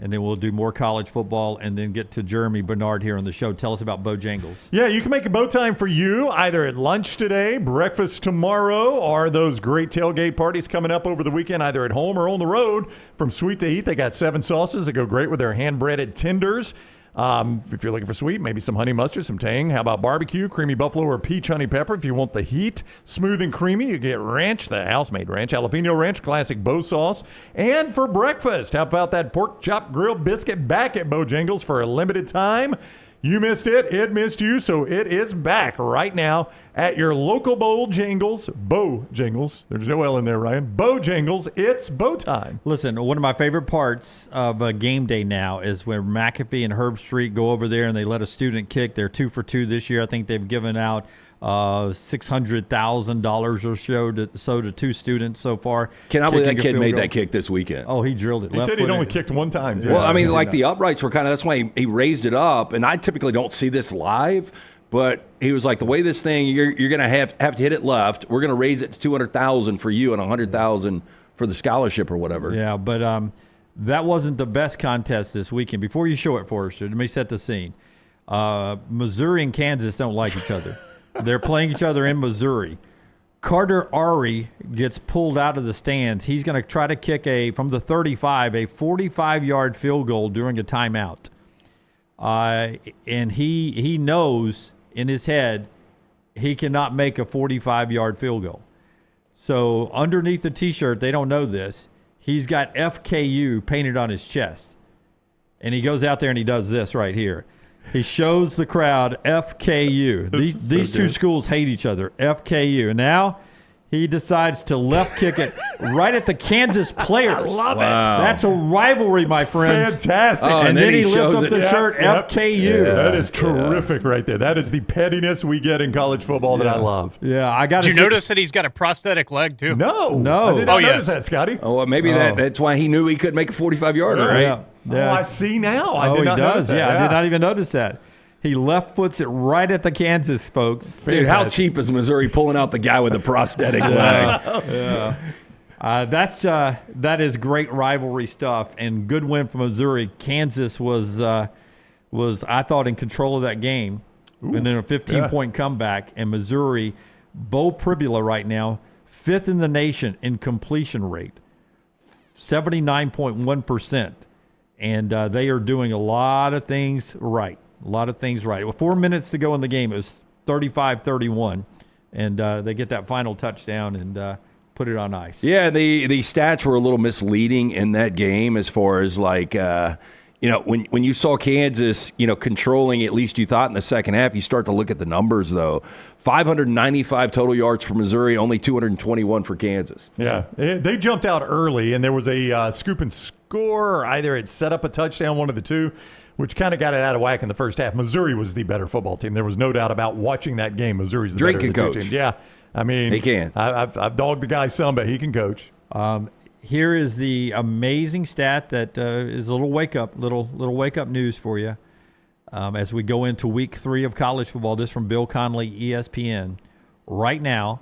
C: And then we'll do more college football and then get to Germie Bernard here on the show. Tell us about Bojangles.
D: Yeah, you can make a bow time for you either at lunch today, breakfast tomorrow, or those great tailgate parties coming up over the weekend, either at home or on the road. From sweet to eat, they got 7 sauces that go great with their hand-breaded tenders. If you're looking for sweet, maybe some honey mustard, some tang. How about barbecue, creamy buffalo, or peach honey pepper? If you want the heat, smooth and creamy, you get ranch, the house-made ranch, jalapeno ranch, classic bow sauce. And for breakfast, how about that pork chop grilled biscuit back at Bojangles for a limited time? You missed it missed you, so it is back right now at your local Bojangles. There's no L in there, Ryan. Bojangles, it's bow time.
C: Listen, one of my favorite parts of game day now is when McAfee and Herb Street go over there and they let a student kick. They're 2 for 2 this year. I think they've given out $600,000 or so to 2 students so far.
A: Cannot believe that kid made that kick this weekend.
C: Oh, he drilled it.
D: He said he'd only kicked 1 time.
A: Well, I mean, like the uprights were that's why he raised it up. And I typically don't see this live, but he was like, the way this thing, you're going to have to hit it left. We're going to raise it to $200,000 for you and $100,000 for the scholarship or whatever.
C: Yeah, but that wasn't the best contest this weekend. Before you show it, Forrester, let me set the scene. Missouri and Kansas don't like each other. They're playing each other in Missouri. Carter Ari gets pulled out of the stands. He's going to try to kick from the 35, a 45-yard field goal during a timeout. And he knows in his head he cannot make a 45-yard field goal. So underneath the T-shirt, they don't know this, he's got FKU painted on his chest. And he goes out there and he does this right here. He shows the crowd FKU. These 2 schools hate each other. FKU. And now he decides to left kick it right at the Kansas players. I
D: love it.
C: That's a rivalry, my friends.
D: Fantastic.
C: And then he lifts up the shirt, FKU.
D: Yeah, that is terrific right there. That is the pettiness we get in college football that I love.
C: Yeah, I got.
I: Did you notice that he's got a prosthetic leg too?
D: No. I did not notice that, Scotty.
A: Oh, well, maybe that's why he knew he couldn't make a 45-yarder, right?
C: Yeah.
D: Oh, I see now. I did not notice that.
C: Yeah, I did not even notice that. He left foots it right at the Kansas folks.
A: Dude, how cheap is Missouri pulling out the guy with the prosthetic leg?
C: Yeah. That is great rivalry stuff and good win for Missouri. Kansas was I thought in control of that game. Ooh, and then a 15-point comeback. And Missouri, Bo Pribula right now, 5th in the nation in completion rate, 79.1%. And they are doing a lot of things right. With 4 minutes to go in the game, it was 35-31. And they get that final touchdown. And put it on ice.
A: Yeah, the stats were a little misleading in that game as far as like when you saw Kansas, controlling, at least you thought in the second half, you start to look at the numbers though. 595 total yards for Missouri, only 221 for Kansas.
D: Yeah, they jumped out early, and there was a scoop and score. Either it set up a touchdown, one of the two, which kind of got it out of whack in the first half. Missouri was the better football team. There was no doubt about watching that game. Missouri's the better of the two teams. Yeah, I mean,
A: he can.
D: I've dogged the guy some, but he can coach.
C: Here is the amazing stat that is a little wake up news for you as we go into week 3 of college football. This from Bill Connolly, ESPN. Right now,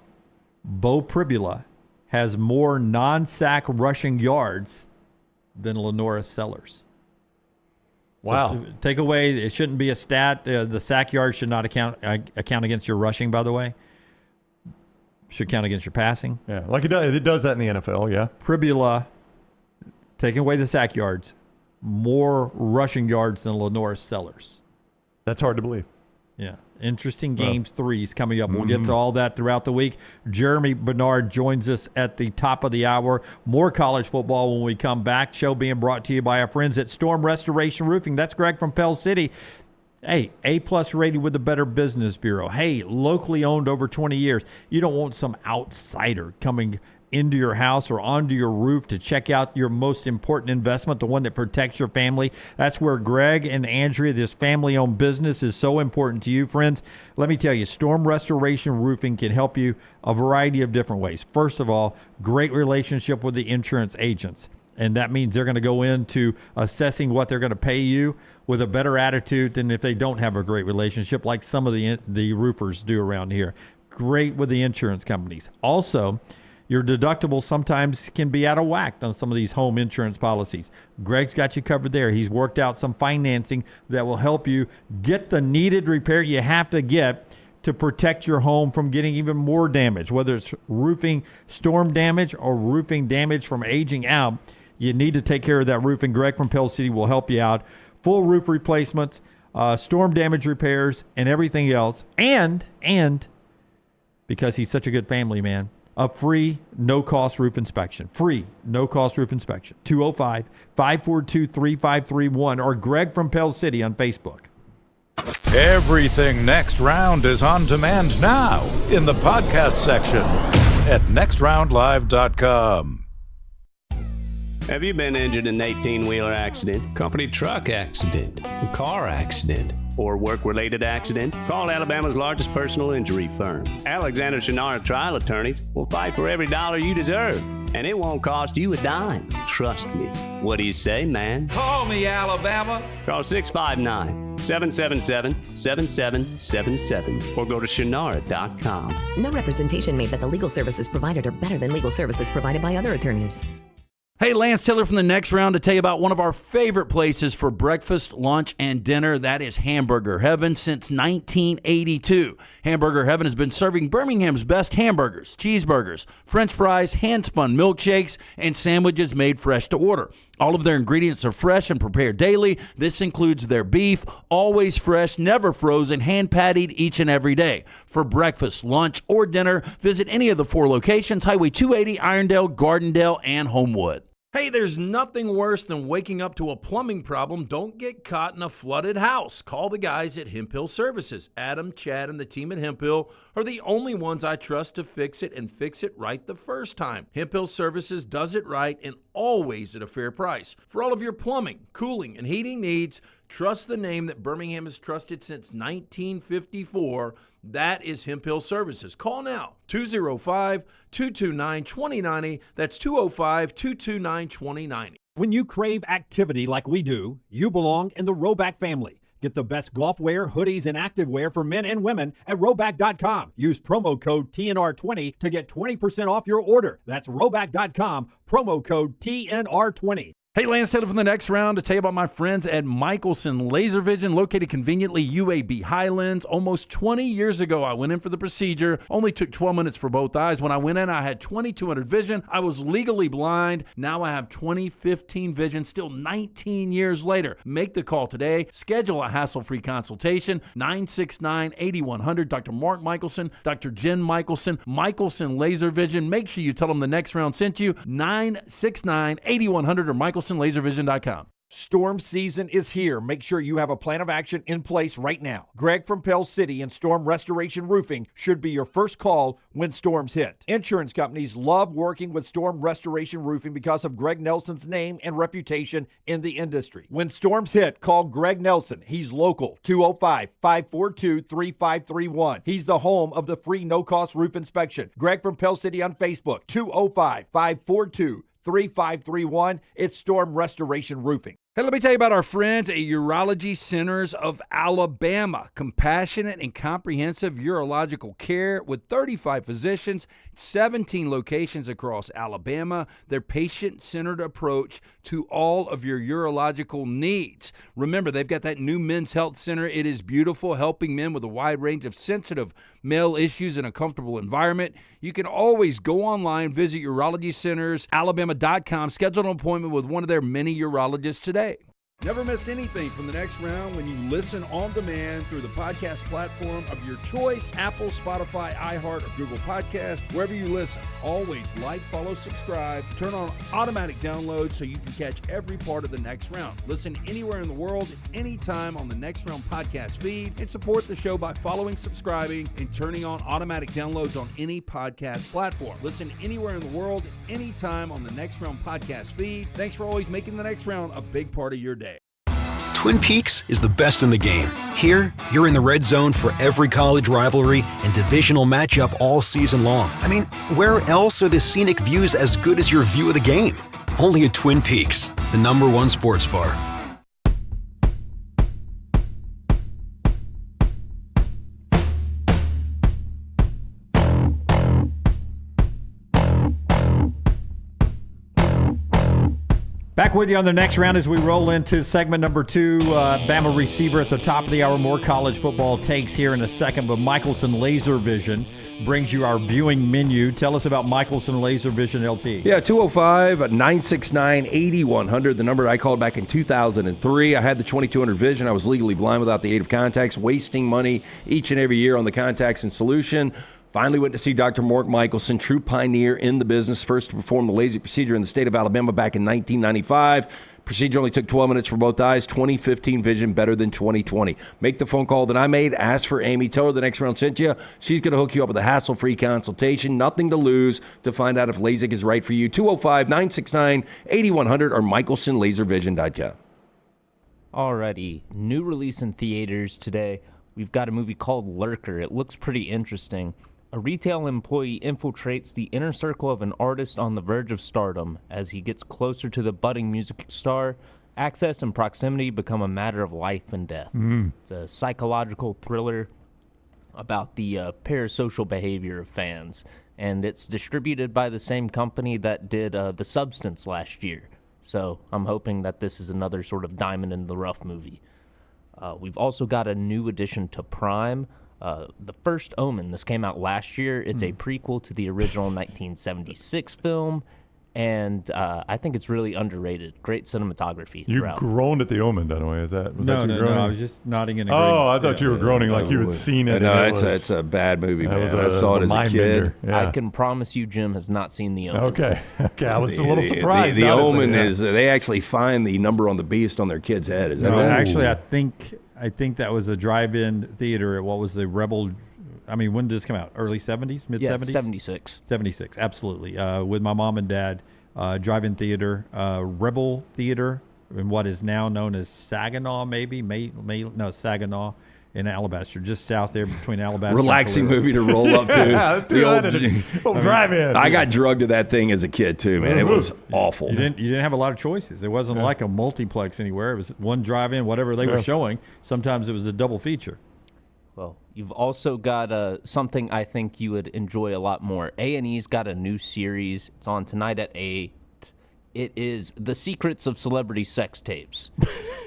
C: Bo Pribula has more non-sack rushing yards than Lenora Sellers.
D: Wow.
C: So take away, it shouldn't be a stat. The sack yards should not account against your rushing, by the way. Should count against your passing.
D: Yeah, like it does that in the NFL, yeah.
C: Pribula, taking away the sack yards, more rushing yards than Lenora Sellers.
D: That's hard to believe.
C: Yeah. Interesting games, threes coming up. We'll get to all that throughout the week. Germie Bernard joins us at the top of the hour. More college football when we come back. Show being brought to you by our friends at Storm Restoration Roofing. That's Greg from Pell City. Hey, A-plus rated with the Better Business Bureau. Hey, locally owned over 20 years. You don't want some outsider coming into your house or onto your roof to check out your most important investment, the one that protects your family. That's where Greg and Andrea, this family-owned business, is so important to you. Friends, let me tell you, Storm Restoration Roofing can help you a variety of different ways. First of all, great relationship with the insurance agents. And that means they're going to go into assessing what they're going to pay you with a better attitude than if they don't have a great relationship, like some of the roofers do around here. Great with the insurance companies. Also, your deductible sometimes can be out of whack on some of these home insurance policies. Greg's got you covered there. He's worked out some financing that will help you get the needed repair you have to get to protect your home from getting even more damage, whether it's roofing storm damage or roofing damage from aging out. You need to take care of that roof, and Greg from Pell City will help you out. Full roof replacements, storm damage repairs, and everything else. And because he's such a good family man, a free, no-cost roof inspection. Free, no-cost roof inspection. 205-542-3531 or Greg from Pell City on Facebook.
E: Everything Next Round is on demand now in the podcast section at nextroundlive.com.
H: Have you been injured in an 18-wheeler accident, company truck accident, car accident, or work-related accident? Call Alabama's largest personal injury firm. Alexander Shinara Trial Attorneys will fight for every dollar you deserve, and it won't cost you a dime. Trust me. What do you say, man?
N: Call me, Alabama.
H: Call 659-777-7777 or go to Shinara.com.
J: No representation made that the legal services provided are better than legal services provided by other attorneys.
A: Hey, Lance Taylor from the Next Round to tell you about one of our favorite places for breakfast, lunch, and dinner. That is Hamburger Heaven since 1982. Hamburger Heaven has been serving Birmingham's best hamburgers, cheeseburgers, French fries, hand-spun milkshakes, and sandwiches made fresh to order. All of their ingredients are fresh and prepared daily. This includes their beef, always fresh, never frozen, hand-pattied each and every day. For breakfast, lunch, or dinner, visit any of the 4 locations, Highway 280, Irondale, Gardendale, and Homewood. Hey, there's nothing worse than waking up to a plumbing problem. Don't get caught in a flooded house. Call the guys at Hemphill Services. Adam, Chad, and the team at Hemphill are the only ones I trust to fix it and fix it right the first time. Hemphill Services does it right and always at a fair price. For all of your plumbing, cooling, and heating needs, trust the name that Birmingham has trusted since 1954. That is Hemphill Services. Call now, 205-229-2090. That's 205-229-2090.
O: When you crave activity like we do, you belong in the Roback family. Get the best golf wear, hoodies, and activewear for men and women at Roback.com. Use promo code TNR20 to get 20% off your order. That's Roback.com, promo code TNR20.
A: Hey, Lance Taylor from the next round to tell you about my friends at Michelson Laser Vision, located conveniently UAB Highlands. Almost 20 years ago, I went in for the procedure. Only took 12 minutes for both eyes. When I went in, I had 2200 vision. I was legally blind. Now I have 20/15 vision, still 19 years later. Make the call today. Schedule a hassle-free consultation. 969-8100. Dr. Mark Michelson, Dr. Jen Michelson, Michelson Laser Vision. Make sure you tell them the next round sent you. 969-8100 or MichelsonLaserVision.com.
O: Storm season is here. Make sure you have a plan of action in place right now. Greg from Pell City and Storm Restoration Roofing should be your first call when storms hit. Insurance companies love working with Storm Restoration Roofing because of Greg Nelson's name and reputation in the industry. When storms hit, call Greg Nelson. He's local, 205-542-3531. He's the home of the free no-cost roof inspection. Greg from Pell City on Facebook, 205-542-3531. It's Storm Restoration Roofing.
A: Hey, let me tell you about our friends at Urology Centers of Alabama. Compassionate and comprehensive urological care with 35 physicians, 17 locations across Alabama. Their patient-centered approach to all of your urological needs. Remember, they've got that new men's health center. It is beautiful, helping men with a wide range of sensitive male issues in a comfortable environment. You can always go online, visit urologycentersalabama.com, schedule an appointment with one of their many urologists today. Never miss anything from the next round when you listen on demand through the podcast platform of your choice, Apple, Spotify, iHeart, or Google Podcast, wherever you listen. Always like, follow, subscribe, turn on automatic download so you can catch every part of the next round. Listen anywhere in the world, anytime on the Next Round podcast feed, and support the show by following, subscribing, and turning on automatic downloads on any podcast platform. Listen anywhere in the world, anytime on the Next Round podcast feed. Thanks for always making the next round a big part of your day.
F: Twin Peaks is the best in the game. Here, you're in the red zone for every college rivalry and divisional matchup all season long. I mean, where else are the scenic views as good as your view of the game? Only at Twin Peaks, the #1 sports bar.
O: Back with you on the next round as we roll into segment number 2. Bama receiver at the top of the hour. More college football takes here in a second, but Michelson Laser Vision brings you our viewing menu. Tell us about Michelson Laser Vision LT.
A: Yeah, 205-969-8100, the number I called back in 2003. I had the 2200 vision. I was legally blind without the aid of contacts, wasting money each and every year on the contacts and solution. Finally went to see Dr. Mark Michelson, true pioneer in the business, first to perform the LASIK procedure in the state of Alabama back in 1995. Procedure only took 12 minutes for both eyes, 20/15 vision, better than 20/20. Make the phone call that I made. Ask for Amy. Tell her the next round sent you. She's going to hook you up with a hassle-free consultation. Nothing to lose to find out if LASIK is right for you. 205-969-8100 or MichelsonLaserVision.com.
K: Alrighty, new release in theaters today. We've got a movie called Lurker. It looks pretty interesting. A retail employee infiltrates the inner circle of an artist on the verge of stardom. As he gets closer to the budding music star, access and proximity become a matter of life and death. It's a psychological thriller about the parasocial behavior of fans, and it's distributed by the same company that did The Substance last year. So I'm hoping that this is another sort of diamond in the rough movie. We've also got a new addition to Prime. The First Omen. This came out last year. It's a prequel to the original 1976 film, and I think it's really underrated. Great cinematography throughout.
D: You groaned at the Omen, by the way. Was that you groaning?
C: No, I was just nodding in agreement.
D: Oh, I thought you were groaning like you had seen it.
A: No, it's a bad movie, man. I saw it as a kid.
K: Yeah. I can promise you Jim has not seen The Omen.
D: Okay, I was a little surprised.
A: The Omen is, they actually find the number on the beast on their kid's head. Is that right?
C: Actually, I think that was a drive-in theater at what was the Rebel. I mean, when did this come out? Early 70s, mid 70s?
K: Yeah, 76.
C: 76, absolutely. With my mom and dad, drive-in theater, Rebel Theater, in what is now known as Saginaw, maybe? Saginaw in Alabaster, just south there between Alabaster.
A: Relaxing movie to roll up to.
D: Yeah, let's do that. Drive-in.
A: I got drugged to that thing as a kid too, man. It was awful.
C: You didn't have a lot of choices. It wasn't like a multiplex anywhere. It was one drive-in, whatever they were showing. Sometimes it was a double feature.
K: Well, you've also got something I think you would enjoy a lot more. A&E's got a new series. It's on tonight at 8. It is The Secrets of Celebrity Sex Tapes.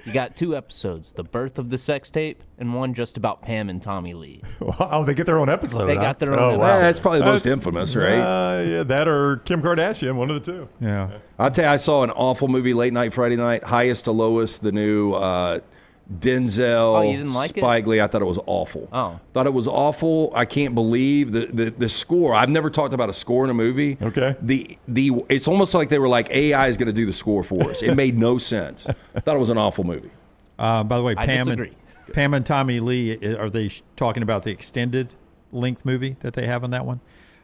K: You got 2 episodes, The Birth of the Sex Tape and one just about Pam and Tommy Lee.
D: Oh, they get their own episode.
K: They got their own episode.
A: Wow. That's probably the most infamous, right?
D: Yeah, that or Kim Kardashian, one of the two.
C: Yeah.
A: I'll tell you, I saw an awful movie late night Friday night, Highest to Lowest, the new Denzel,
K: Oh, you didn't like it?
A: Spike Lee. I thought it was awful.
K: Oh.
A: Thought it was awful. I can't believe the score. I've never talked about a score in a movie.
D: Okay.
A: It's almost like they were like, AI is going to do the score for us. It made no sense. Thought it was an awful movie.
C: By the way,
K: I disagree.
C: Pam and Tommy Lee, are they talking about the extended length movie that they have on that one?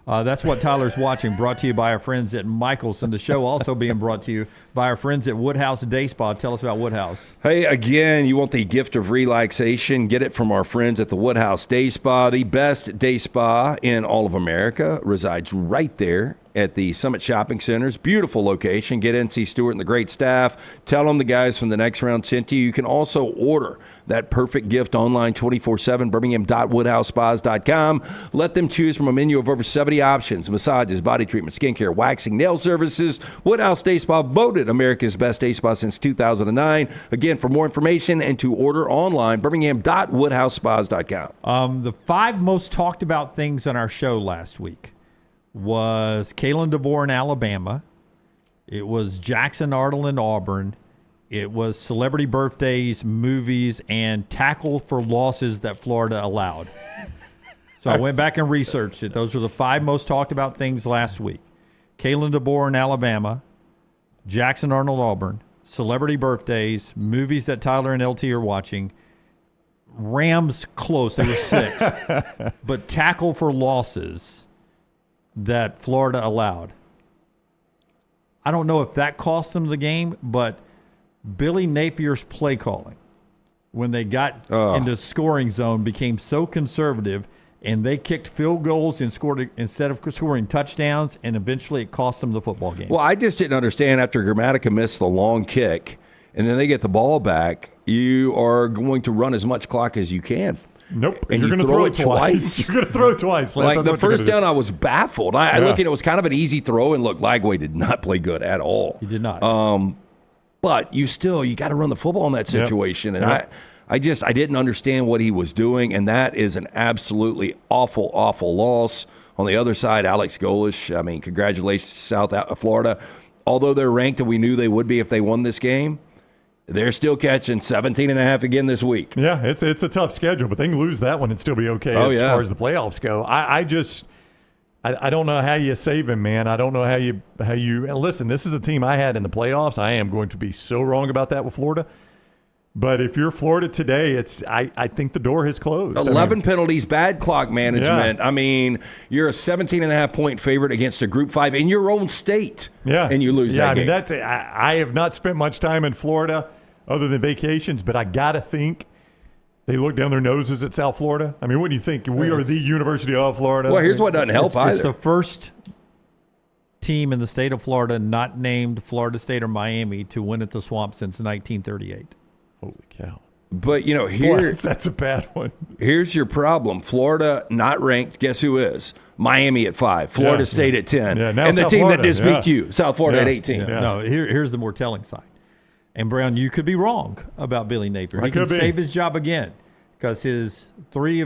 C: That's what Tyler's watching, brought to you by our friends at Michelson. The show also being brought to you by our friends at Woodhouse Day Spa. Tell us about Woodhouse.
A: Hey, again, you want the gift of relaxation? Get it from our friends at the Woodhouse Day Spa. The best day spa in all of America resides right there at the Summit Shopping Centers. Beautiful location. Get NC Stewart and the great staff. Tell them the guys from the Next Round sent you. You can also order that perfect gift online 24/7, birmingham.woodhousespas.com. Let them choose from a menu of over 70 options: massages, body treatment, skincare, waxing, nail services. Woodhouse Day Spa, voted America's best day spa since 2009. Again, for more information and to order online, birmingham.woodhousespas.com.
C: The 5 most talked about things on our show last week was Kalen DeBoer in Alabama. It was Jackson Arnold in Auburn. It was celebrity birthdays, movies, and tackle for losses that Florida allowed. So I went back and researched it. Those were the 5 most talked about things last week. Kalen DeBoer in Alabama, Jackson Arnold Auburn, celebrity birthdays, movies that Tyler and LT are watching, Rams close, they were 6, but tackle for losses that Florida allowed. I don't know if that cost them the game, but Billy Napier's play calling, when they got into the scoring zone, became so conservative, and they kicked field goals and scored instead of scoring touchdowns, and eventually it cost them the football game.
A: Well, I just didn't understand after Grammatica missed the long kick, and then they get the ball back, you are going to run as much clock as you can.
D: Nope.
A: And
D: you're going to throw it twice. You're going to throw it twice.
A: Like the first down, I was baffled. I look at it was kind of an easy throw, and look, Lagway did not play good at all.
C: He did not.
A: But you got to run the football in that situation. And I didn't understand what he was doing, and that is an absolutely awful, awful loss. On the other side, Alex Golish, I mean, congratulations to South Florida. Although they're ranked, and we knew they would be if they won this game, they're still catching 17.5 again this week.
D: Yeah, it's a tough schedule, but they can lose that one and still be okay as far as the playoffs go. I don't know how you save him, man. I don't know how you and listen, this is a team I had in the playoffs. I am going to be so wrong about that with Florida. But if you're Florida today, I think the door has closed.
A: 11 penalties, bad clock management. Yeah. I mean, you're a 17.5 point favorite against a Group 5 in your own state.
D: Yeah.
A: And you lose that game.
D: I mean, I have not spent much time in Florida other than vacations, but I got to think they look down their noses at South Florida. I mean, what do you think? We are the University of Florida.
A: Well, here's what doesn't help either.
C: It's the first team in the state of Florida not named Florida State or Miami to win at the Swamp since 1938.
D: Holy cow.
A: But,
D: that's a bad one.
A: Here's your problem. Florida not ranked. Guess who is? Miami at 5. Florida State at 10.
D: Yeah, now
A: and the
D: South
A: team
D: Florida,
A: that just beat you, South Florida at 18.
C: Yeah. No, here's the more telling side. And, Brown, you could be wrong about Billy Napier. He can save his job again because his 3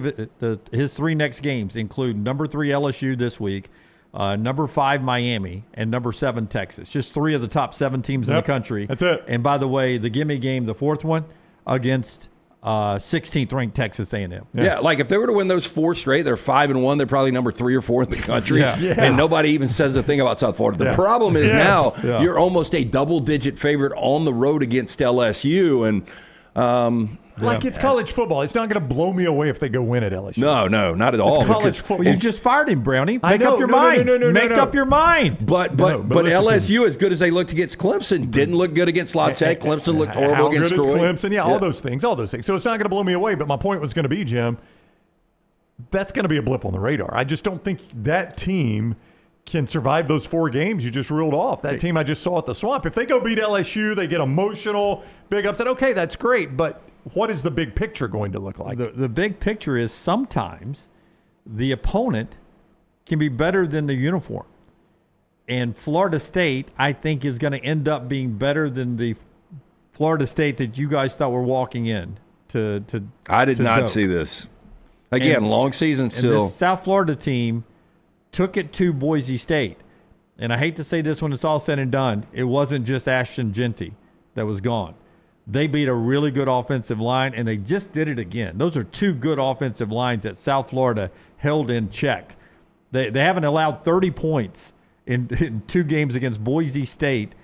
C: next games include number 3 LSU this week, number 5 Miami, and number 7 Texas. Just 3 of the top 7 teams in the country.
D: That's it.
C: And, by the way, the gimme game, the 4th one, against 16th ranked Texas A&M.
A: Yeah, like if they were to win those 4 straight, they're 5-1. They're probably number 3 or 4 in the country, and nobody even says a thing about South Florida. The problem is now you're almost a double-digit favorite on the road against LSU, and
D: it's college football. It's not going to blow me away if they go win at LSU.
A: No, not at all.
D: It's college football.
C: You just fired him, Brownie. Make up your mind. Make up your mind.
A: But LSU, as good as they looked against Clemson, didn't look good against La Tech. Clemson looked horrible against Troy.
D: Clemson, all those things. So it's not going to blow me away. But my point was going to be, Jim, that's going to be a blip on the radar. I just don't think that team can survive those 4 games you just reeled off. That team I just saw at the Swamp. If they go beat LSU, they get emotional, big upset. Okay, that's great, but what is the big picture going to look like?
C: The big picture is sometimes the opponent can be better than the uniform. And Florida State, I think, is going to end up being better than the Florida State that you guys thought were walking in.
A: I did not see this. Again, long season still.
C: And this South Florida team took it to Boise State. And I hate to say this when it's all said and done, it wasn't just Ashton Genty that was gone. They beat a really good offensive line, and they just did it again. Those are two good offensive lines that South Florida held in check. They haven't allowed 30 points in 2 games against Boise State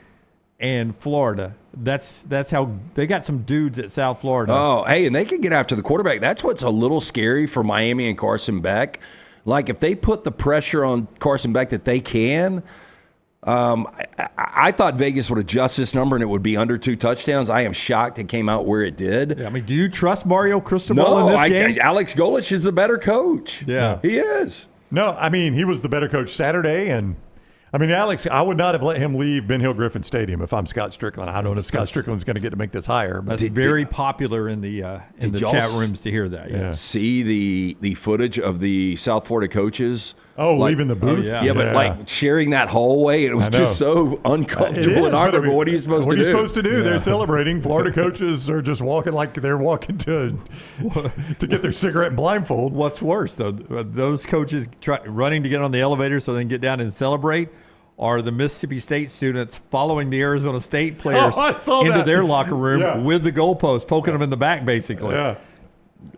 C: and Florida. That's how they got some dudes at South Florida.
A: Oh, hey, and they can get after the quarterback. That's what's a little scary for Miami and Carson Beck. Like, if they put the pressure on Carson Beck that they can, I thought Vegas would adjust this number and it would be under 2 touchdowns. I am shocked it came out where it did.
C: Yeah, I mean, do you trust Mario Cristobal in this game?
A: Alex Golesh is the better coach.
C: Yeah.
A: He is.
D: No, I mean, he was the better coach Saturday, and I mean, Alex, I would not have let him leave Ben Hill Griffin Stadium if I'm Scott Strickland. I don't know if Scott Strickland's going to get to make this hire.
C: That's very popular in the chat rooms to hear that.
D: Yeah.
A: See the footage of the South Florida coaches.
D: Leaving the booth.
A: Yeah, but like sharing that hallway, and it was just so uncomfortable and awkward. But what are you supposed to do?
D: What are you supposed to do? Yeah. They're celebrating. Florida coaches are just walking like they're walking to get their cigarette and blindfold.
C: What's worse, though, those coaches running to get on the elevator so they can get down and celebrate, are the Mississippi State students following the Arizona State players into their locker room with the goalpost, poking them in the back, basically.
D: Yeah,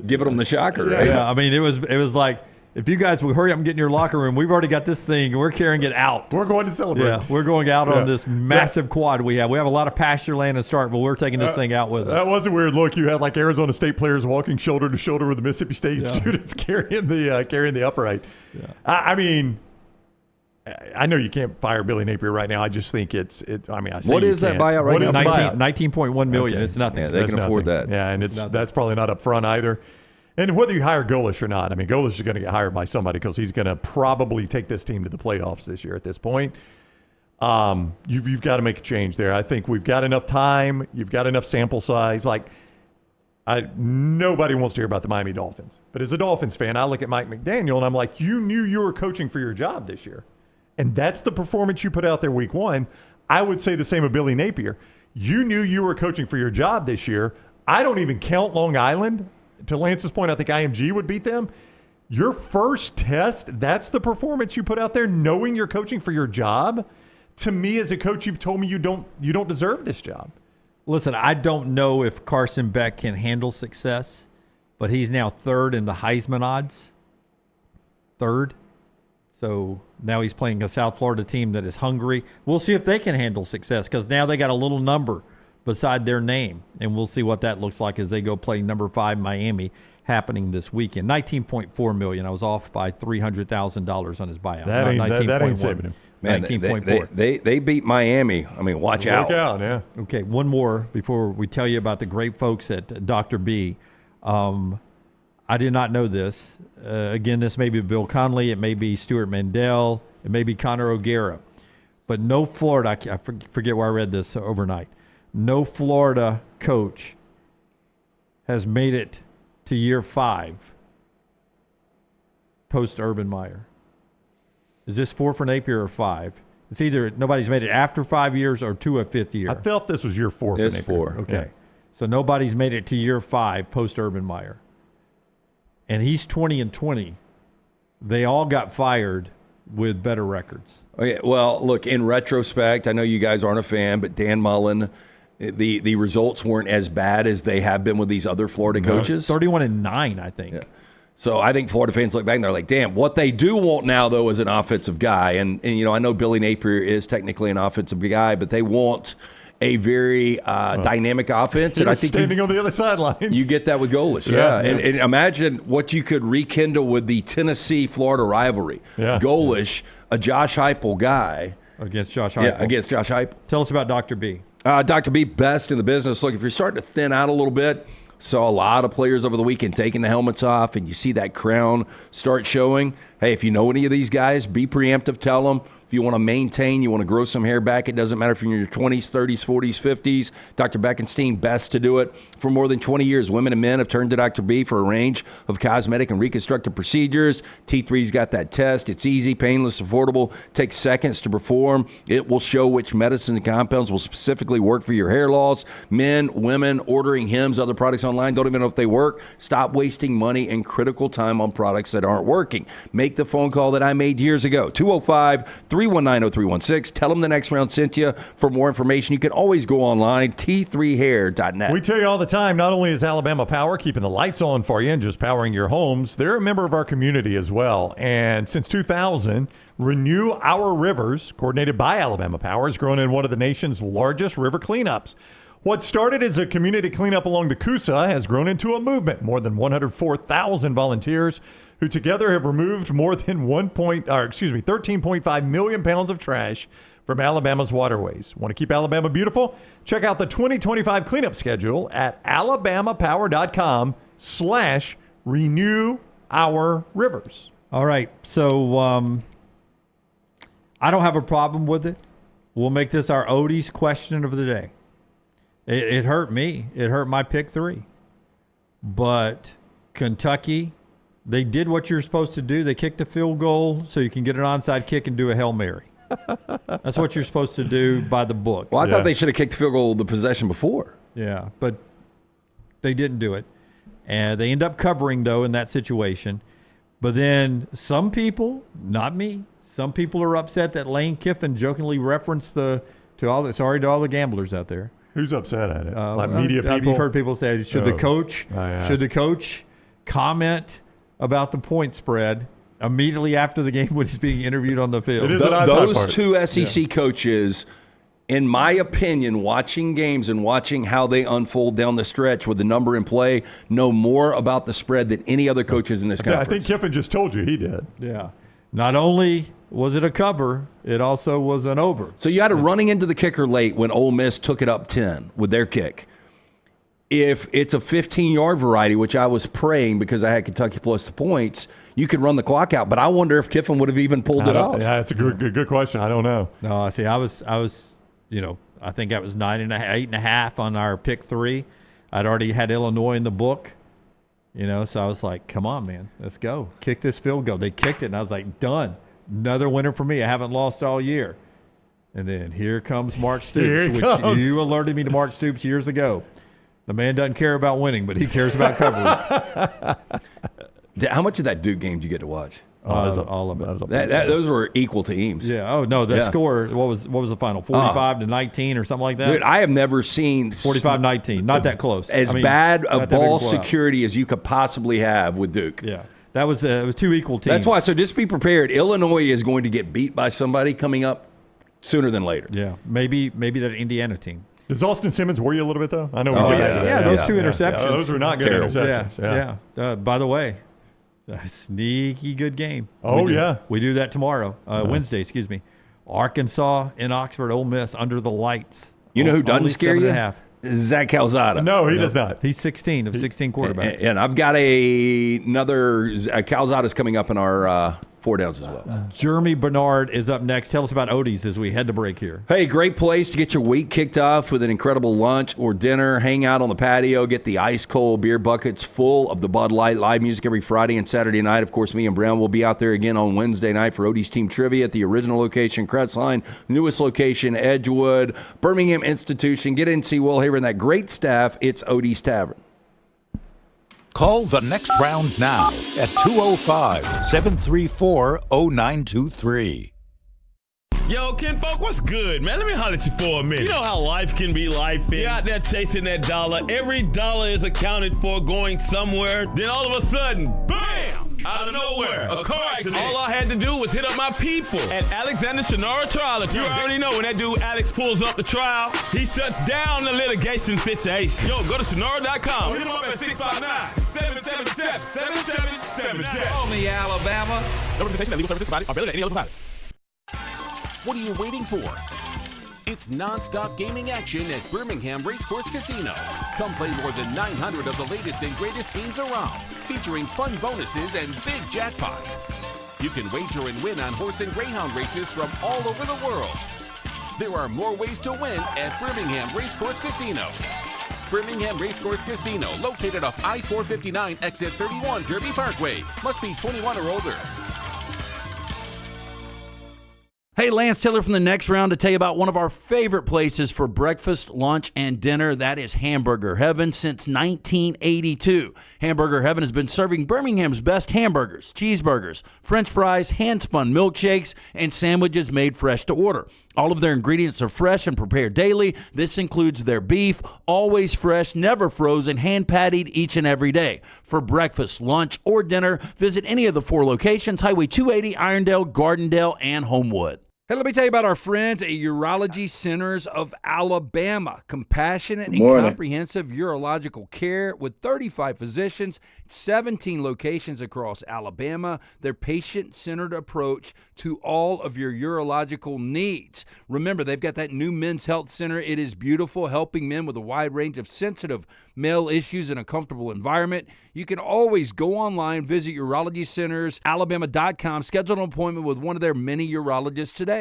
A: giving them the shocker. Right?
C: Yeah, I mean, it was like, if you guys will hurry up and get in your locker room, we've already got this thing, and we're carrying it out.
D: We're going to celebrate.
C: Yeah, we're going out on this massive quad we have. We have a lot of pasture land in Starkville. We're taking this thing out with us.
D: That was a weird look. You had like Arizona State players walking shoulder to shoulder with the Mississippi State students carrying the upright. Yeah. I mean, I know you can't fire Billy Napier right now. I just think it's. I mean, I say
A: what is that buyout right now?
C: $19.1 million. Okay. It's nothing.
A: Yeah, they can afford that.
D: Yeah, and that's probably not up front either. And whether you hire Golesh or not, I mean, Golesh is going to get hired by somebody because he's going to probably take this team to the playoffs this year at this point. You've got to make a change there. I think we've got enough time. You've got enough sample size. Nobody wants to hear about the Miami Dolphins. But as a Dolphins fan, I look at Mike McDaniel, and I'm like, you knew you were coaching for your job this year. And that's the performance you put out there week 1. I would say the same of Billy Napier. You knew you were coaching for your job this year. I don't even count Long Island. To Lance's point, I think IMG would beat them. Your first test, that's the performance you put out there, knowing you're coaching for your job. To me, as a coach, you've told me you don't deserve this job.
C: Listen, I don't know if Carson Beck can handle success, but he's now 3rd in the Heisman odds. 3rd. So now he's playing a South Florida team that is hungry. We'll see if they can handle success because now they got a little number beside their name, and we'll see what that looks like as they go play number 5 Miami happening this weekend. $19.4 million. I was off by $300,000 on his buyout.
D: That ain't saving him.
A: Man, 19.4. They beat Miami. I mean, watch out.
D: Look out, yeah.
C: Okay, one more before we tell you about the great folks at Dr. B. I did not know this. Again, this may be Bill Conley. It may be Stuart Mandel. It may be Connor O'Gara. But no Florida, I forget where I read this overnight. No Florida coach has made it to year 5 post Urban Meyer. Is this 4 for Napier or 5? It's either nobody's made it after 5 years or to a 5th year.
D: I felt this was year 4 for Napier.
A: It's 4.
C: Okay.
D: Yeah.
C: So nobody's made it to year 5 post Urban Meyer. And he's 20-20. They all got fired with better records.
A: Okay, well, look, in retrospect, I know you guys aren't a fan, but Dan Mullen, the results weren't as bad as they have been with these other Florida coaches.
C: 31-9, I think.
A: Yeah. So I think Florida fans look back and they're like, damn, what they do want now, though, is an offensive guy. And you know, I know Billy Napier is technically an offensive guy, but they want a very dynamic offense.
D: And I think standing on the other sidelines.
A: You get that with Golesh, yeah. And imagine what you could rekindle with the Tennessee-Florida rivalry.
D: Yeah.
A: Golesh, a Josh Heupel guy.
C: Against Josh Heupel.
A: Yeah, against Josh Heupel.
C: Tell us about Dr. B.
A: Dr. B, best in the business. Look, if you're starting to thin out a little bit, saw a lot of players over the weekend taking the helmets off, and you see that crown start showing. Hey, if you know any of these guys, be preemptive, tell them. If you want to maintain, you want to grow some hair back, it doesn't matter if you're in your 20s, 30s, 40s, 50s. Dr. Beckenstein, best to do it. For more than 20 years, women and men have turned to Dr. B for a range of cosmetic and reconstructive procedures. T3's got that test. It's easy, painless, affordable, takes seconds to perform. It will show which medicines and compounds will specifically work for your hair loss. Men, women ordering Hims, other products online, don't even know if they work. Stop wasting money and critical time on products that aren't working. Make the phone call that I made years ago, 205-319-0316. Tell them the next round sent you. For more information, you can always go online, t3hair.net.
D: We tell you all the time, not only is Alabama Power keeping the lights on for you and just powering your homes, they're a member of our community as well. And since 2000, Renew Our Rivers, coordinated by Alabama Power, has grown in one of the nation's largest river cleanups. What started as a community cleanup along the Coosa has grown into a movement. More than 104,000 volunteers who together have removed more than 13.5 million pounds of trash from Alabama's waterways. Want to keep Alabama beautiful? Check out the 2025 cleanup schedule at alabamapower.com/renew our rivers.
C: All right. So I don't have a problem with it. We'll make this our Odie's question of the day. It hurt me. It hurt my pick 3. But Kentucky, they did what you're supposed to do. They kicked a field goal so you can get an onside kick and do a Hail Mary. That's what you're supposed to do by the book.
A: Well, I thought they should have kicked the field goal the possession before.
C: Yeah, but they didn't do it. And they end up covering, though, in that situation. But then some people, not me, some people are upset that Lane Kiffin jokingly referenced sorry to all the gamblers out there.
D: Who's upset at it? Like media people?
C: You've heard people say, should the coach comment about the point spread immediately after the game when he's being interviewed on the field?
A: Those two SEC coaches, in my opinion, watching games and watching how they unfold down the stretch with the number in play, know more about the spread than any other coaches in this conference.
D: I think Kiffin just told you he did.
C: Yeah. Not only was it a cover, it also was an over.
A: So you had a running into the kicker late when Ole Miss took it up 10 with their kick. If it's a 15-yard variety, which I was praying because I had Kentucky plus the points, you could run the clock out. But I wonder if Kiffin would have even pulled it off.
D: Yeah, that's a good question. I don't know.
C: No, I see. I was, I think that was 8.5 on our pick 3. I'd already had Illinois in the book, so I was like, come on, man, let's go. Kick this field goal. They kicked it, and I was like, done. Another winner for me. I haven't lost all year. And then here comes Mark Stoops, which you alerted me to Mark Stoops years ago. The man doesn't care about winning, but he cares about covering.
A: How much of that Duke game did you get to watch?
C: All of it.
A: Those were equal teams.
C: Yeah. Oh no, the score. What was the final? 45-19 or something like that.
A: Dude, I have never seen
C: 45-19. Not that close.
A: As bad a ball security as you could possibly have with Duke.
C: Yeah. That was it was 2 equal teams.
A: That's why. So just be prepared. Illinois is going to get beat by somebody coming up sooner than later.
C: Yeah. Maybe that Indiana team.
D: Does Austin Simmons worry you a little bit though? I know.
C: Those two interceptions.
D: Yeah, those were not good interceptions.
C: Yeah. By the way, a sneaky good game. We do that tomorrow, Wednesday. Excuse me. Arkansas in Oxford, Ole Miss under the lights.
A: You know who doesn't scare you?
C: 7.5.
A: Zach Calzada.
D: No, he does not.
C: He's 16 of 16 quarterbacks.
A: And I've got another Calzada's coming up in our 4 downs as well.
C: Germie Bernard is up next. Tell us about Odie's as we head to break here.
A: Hey, great place to get your week kicked off with an incredible lunch or dinner. Hang out on the patio. Get the ice-cold beer buckets full of the Bud Light. Live music every Friday and Saturday night. Of course, me and Brown will be out there again on Wednesday night for Odie's Team Trivia at the original location, Kretzline. Newest location, Edgewood. Birmingham Institution. Get in and see Will Haver and that great staff. It's Odie's Tavern.
E: Call the next round now at 205-734-0923.
N: Yo, kinfolk, what's good, man? Let me holler at you for a minute. You know how life can be life. You're out there chasing that dollar. Every dollar is accounted for going somewhere. Then all of a sudden, bam! Out of nowhere, a car accident. All I had to do was hit up my people at Alexander Shinara Trial Attorney. You already know when that dude Alex pulls up the trial, he shuts down the litigation situation. Yo, go to Shinara.com. Hit him up at 659-777-7777.
G: Call me, Alabama.
N: No representation that legal services provided are better than any other provider.
G: What are you waiting for? It's non-stop gaming action at Birmingham Racecourse Casino. Come play more than 900 of the latest and greatest games around, featuring fun bonuses and big jackpots. You can wager and win on horse and greyhound races from all over the world. There are more ways to win at Birmingham Racecourse Casino. Birmingham Racecourse Casino, located off I-459, exit 31, Derby Parkway. Must be 21 or older.
A: Hey, Lance Taylor from the Next Round to tell you about one of our favorite places for breakfast, lunch, and dinner. That is Hamburger Heaven since 1982. Hamburger Heaven has been serving Birmingham's best hamburgers, cheeseburgers, French fries, hand-spun milkshakes, and sandwiches made fresh to order. All of their ingredients are fresh and prepared daily. This includes their beef, always fresh, never frozen, hand-pattied each and every day. For breakfast, lunch, or dinner, visit any of the 4 locations, Highway 280, Irondale, Gardendale, and Homewood. Hey, let me tell you about our friends at Urology Centers of Alabama. Compassionate and comprehensive urological care with 35 physicians, 17 locations across Alabama. Their patient-centered approach to all of your urological needs. Remember, they've got that new men's health center. It is beautiful, helping men with a wide range of sensitive male issues in a comfortable environment. You can always go online, visit urologycentersalabama.com, schedule an appointment with one of their many urologists today.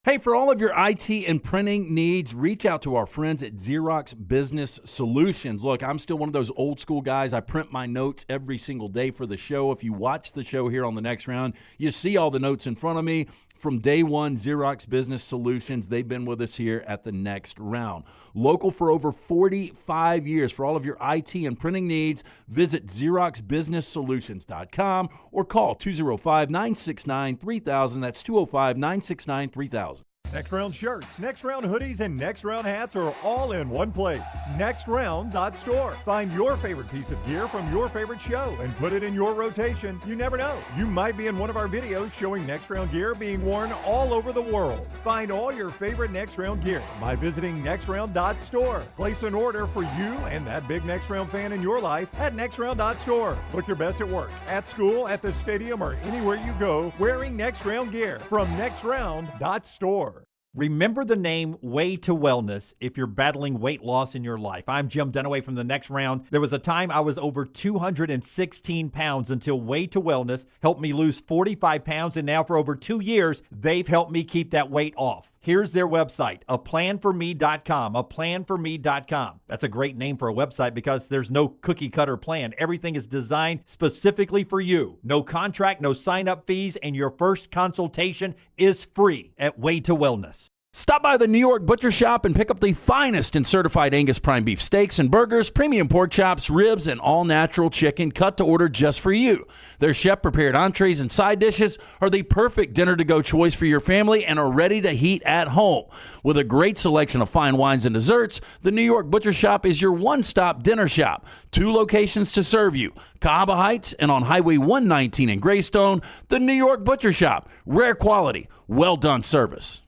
A: Hey, for all of your IT and printing needs, reach out to our friends at Xerox Business Solutions. Look, I'm still one of those old school guys. I print my notes every single day for the show. If you watch the show here on the Next Round, you see all the notes in front of me. From day one, Xerox Business Solutions, they've been with us here at the Next Round. Local for over 45 years. For all of your IT and printing needs, visit XeroxBusinessSolutions.com or call 205-969-3000. That's 205-969-3000.
D: Next Round shirts, Next Round hoodies, and Next Round hats are all in one place. NextRound.store. Find your favorite piece of gear from your favorite show and put it in your rotation. You never know. You might be in one of our videos showing Next Round gear being worn all over the world. Find all your favorite Next Round gear by visiting NextRound.store. Place an order for you and that big Next Round fan in your life at NextRound.store. Look your best at work, at school, at the stadium, or anywhere you go wearing Next Round gear from NextRound.store.
O: Remember the name Way to Wellness if you're battling weight loss in your life. I'm Jim Dunaway from the Next Round. There was a time I was over 216 pounds until Way to Wellness helped me lose 45 pounds, and now for over 2 years, they've helped me keep that weight off. Here's their website, aplanforme.com, aplanforme.com. That's a great name for a website because there's no cookie-cutter plan. Everything is designed specifically for you. No contract, no sign-up fees, and your first consultation is free at Way to Wellness.
A: Stop by the New York Butcher Shop and pick up the finest in certified Angus prime beef steaks and burgers, premium pork chops, ribs, and all-natural chicken cut to order just for you. Their chef-prepared entrees and side dishes are the perfect dinner-to-go choice for your family and are ready to heat at home. With a great selection of fine wines and desserts, the New York Butcher Shop is your one-stop dinner shop. 2 locations to serve you, Cahaba Heights and on Highway 119 in Greystone. The New York Butcher Shop, rare quality, well-done service.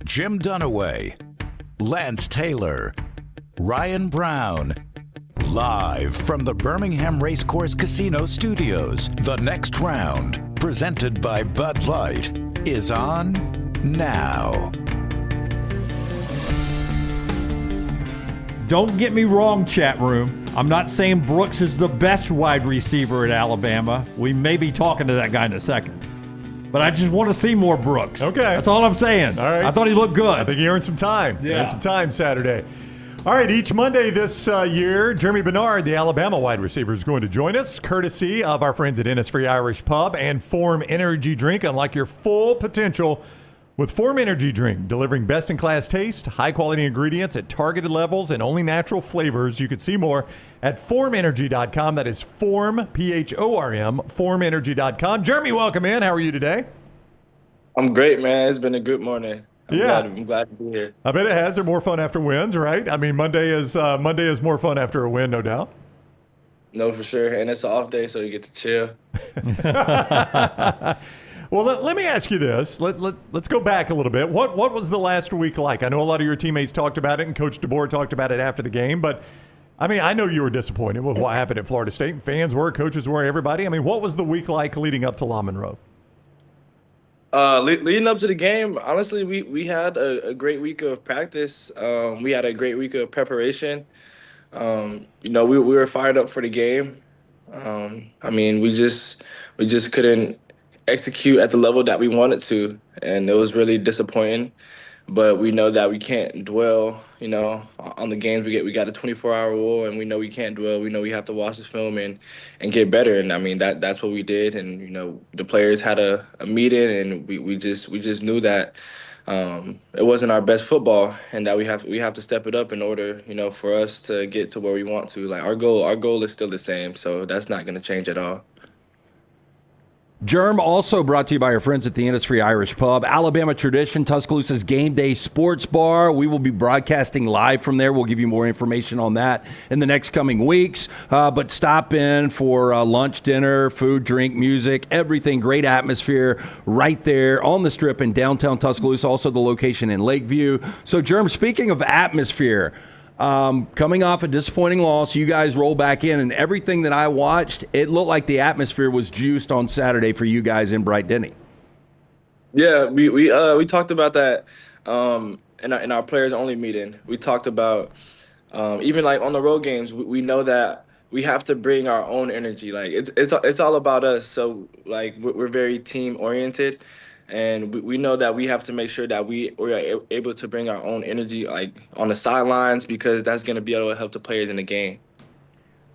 E: Jim Dunaway, Lance Taylor, Ryan Brown. Live from the Birmingham Racecourse Casino Studios, the Next Round, presented by Bud Light, is on now.
O: Don't get me wrong, chat room. I'm not saying Brooks is the best wide receiver at Alabama. We may be talking to that guy in a second. But I just want to see more Brooks.
D: Okay.
O: That's all I'm saying.
D: All right.
O: I thought he looked good.
D: I think he earned some time.
O: Yeah.
D: Earned some time Saturday. All right, each Monday this year, Germie Bernard, the Alabama wide receiver, is going to join us, courtesy of our friends at Innisfree Irish Pub and Form Energy Drink. Unlock your full potential with Form Energy Drink, delivering best-in-class taste, high-quality ingredients at targeted levels, and only natural flavors. You can see more at formenergy.com. That is Form, P-H-O-R-M, formenergy.com. Germie, welcome in. How are you today?
P: I'm great, man. It's been a good morning. I'm glad to be here.
D: I bet it has. They're more fun after wins, right? I mean, Monday is more fun after a win, no doubt.
P: No, for sure. And it's an off day, so you get to chill.
D: Well, let me ask you this. Let's go back a little bit. What was the last week like? I know a lot of your teammates talked about it, and Coach DeBoer talked about it after the game. But, I mean, I know you were disappointed with what happened at Florida State. And fans were, coaches were, everybody. I mean, what was the week like leading up to LA-Monroe?
P: Leading up to the game, honestly, we had a great week of practice. We had a great week of preparation. We were fired up for the game. I mean, we just couldn't execute at the level that we wanted to, and it was really disappointing. But we know that we can't dwell, on the games. We got a 24-hour rule, and we know we can't dwell. We know we have to watch the film and get better. And I mean that's what we did. And the players had a meeting, and we just knew that it wasn't our best football, and that we have to step it up in order, for us to get to where we want to. Like our goal is still the same, so that's not going to change at all.
A: Germ also brought to you by our friends at the Innisfree Irish Pub, Alabama Tradition, Tuscaloosa's Game Day Sports Bar. We will be broadcasting live from there. We'll give you more information on that in the next coming weeks. But stop in for lunch, dinner, food, drink, music, everything. Great atmosphere right there on the Strip in downtown Tuscaloosa, also the location in Lakeview. So, Germ, speaking of atmosphere, coming off a disappointing loss, you guys roll back in, and everything that I watched, it looked like the atmosphere was juiced on Saturday for you guys in Bright Denny.
P: Yeah, we talked about that in our players only meeting. We talked about even like on the road games, we know that we have to bring our own energy. Like it's all about us. So like we're very team oriented. And we know that we have to make sure that we are able to bring our own energy, like on the sidelines, because that's going to be able to help the players in the game.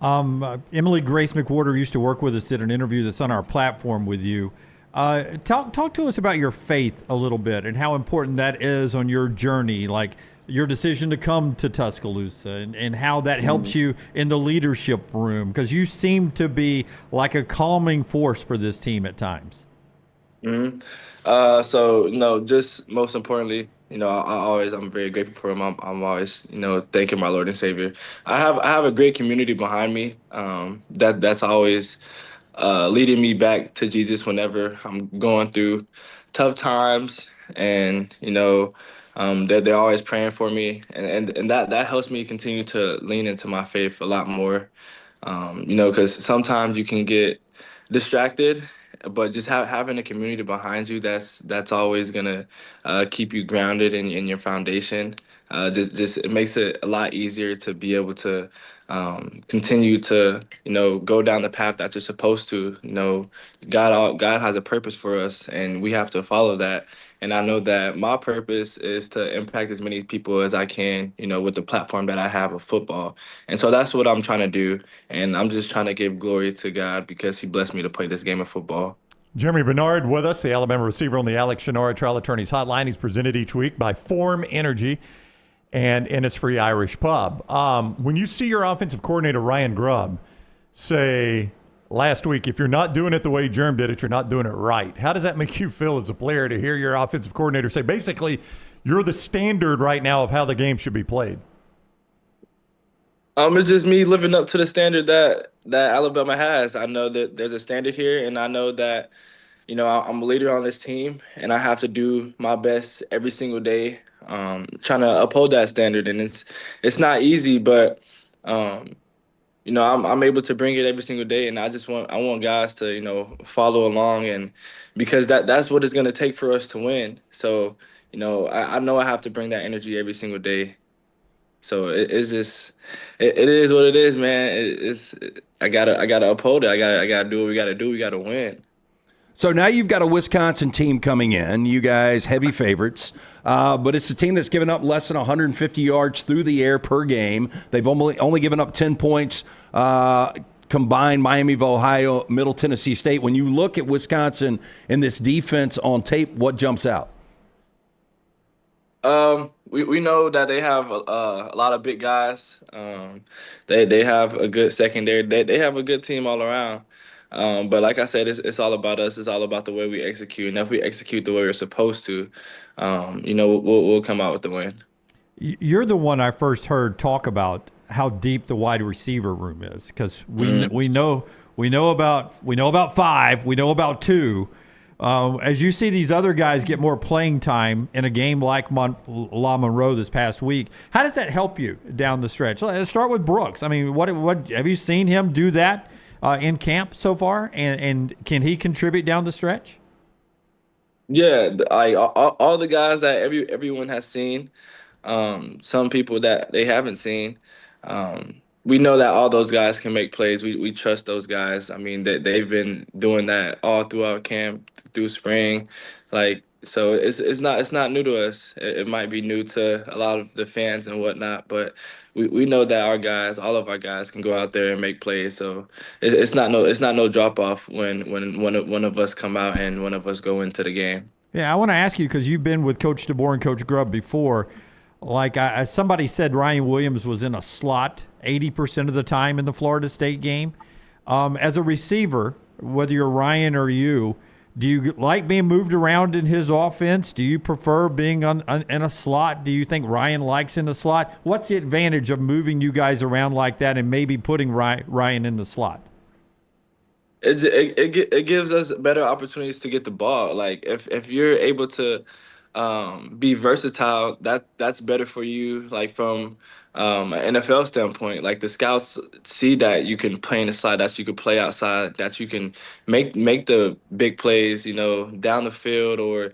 C: Emily Grace McWhorter used to work with us, did an interview that's on our platform with you. Talk to us about your faith a little bit and how important that is on your journey, like your decision to come to Tuscaloosa and how that helps you in the leadership room, because you seem to be like a calming force for this team at times.
P: Mm-hmm. Just most importantly, I'm very grateful for him. I'm always, thanking my Lord and Savior. I have a great community behind me. That's always leading me back to Jesus whenever I'm going through tough times, and they're always praying for me, and that helps me continue to lean into my faith a lot more. Because sometimes you can get distracted, but just having a community behind you, that's always gonna keep you grounded in your foundation. Just it makes it a lot easier to be able to continue to go down the path that you're supposed to. God has a purpose for us, and we have to follow that. And I know that my purpose is to impact as many people as I can, with the platform that I have of football. And so that's what I'm trying to do. And I'm just trying to give glory to God because he blessed me to play this game of football.
D: Germie Bernard with us, the Alabama receiver on the Alex Shinara Trial Attorneys Hotline. He's presented each week by Form Energy and Innisfree Irish Pub. When you see your offensive coordinator, Ryan Grubb, say last week, if you're not doing it the way Germ did it, you're not doing it right. How does that make you feel as a player to hear your offensive coordinator say, basically, you're the standard right now of how the game should be played?
P: It's just me living up to the standard that Alabama has. I know that there's a standard here, and I know that, I'm a leader on this team, and I have to do my best every single day, trying to uphold that standard. And it's not easy, but I'm able to bring it every single day, and I want guys to follow along, and because that's what it's going to take for us to win. So I know I have to bring that energy every single day. So it's just it is what it is, man. I gotta uphold it. I gotta do what we gotta do. We gotta win.
A: So now you've got a Wisconsin team coming in. You guys heavy favorites, but it's a team that's given up less than 150 yards through the air per game. They've only given up 10 points combined. Miami of Ohio, Middle Tennessee State. When you look at Wisconsin in this defense on tape, what jumps out?
P: We know that they have a lot of big guys. They have a good secondary. They have a good team all around. But like I said, it's all about us. It's all about the way we execute. And if we execute the way we're supposed to, we'll come out with the win.
C: You're the one I first heard talk about how deep the wide receiver room is, because we know about 5, we know about 2. As you see these other guys get more playing time in a game like LA-Monroe this past week, how does that help you down the stretch? Let's start with Brooks. I mean, what have you seen him do that in camp so far, and can he contribute down the stretch?
P: Yeah, all the guys that everyone has seen, some people that they haven't seen. we know that all those guys can make plays. We trust those guys. I mean, they've been doing that all throughout camp, through spring, like. So it's not new to us. It might be new to a lot of the fans and whatnot, but we know that our guys, all of our guys, can go out there and make plays. So it's not no drop off when one of us come out and one of us go into the game.
C: Yeah, I want to ask you, because you've been with Coach DeBoer and Coach Grubb before. Like somebody said, Ryan Williams was in a slot 80% of the time in the Florida State game. As a receiver, whether you're Ryan or you, do you like being moved around in his offense? Do you prefer being in a slot? Do you think Ryan likes in the slot? What's the advantage of moving you guys around like that and maybe putting Ryan in the slot?
P: It gives us better opportunities to get the ball. Like if you're able to be versatile, that's better for you. Like from an NFL standpoint, like the scouts see that you can play in the slot, that you can play outside, that you can make the big plays, down the field, or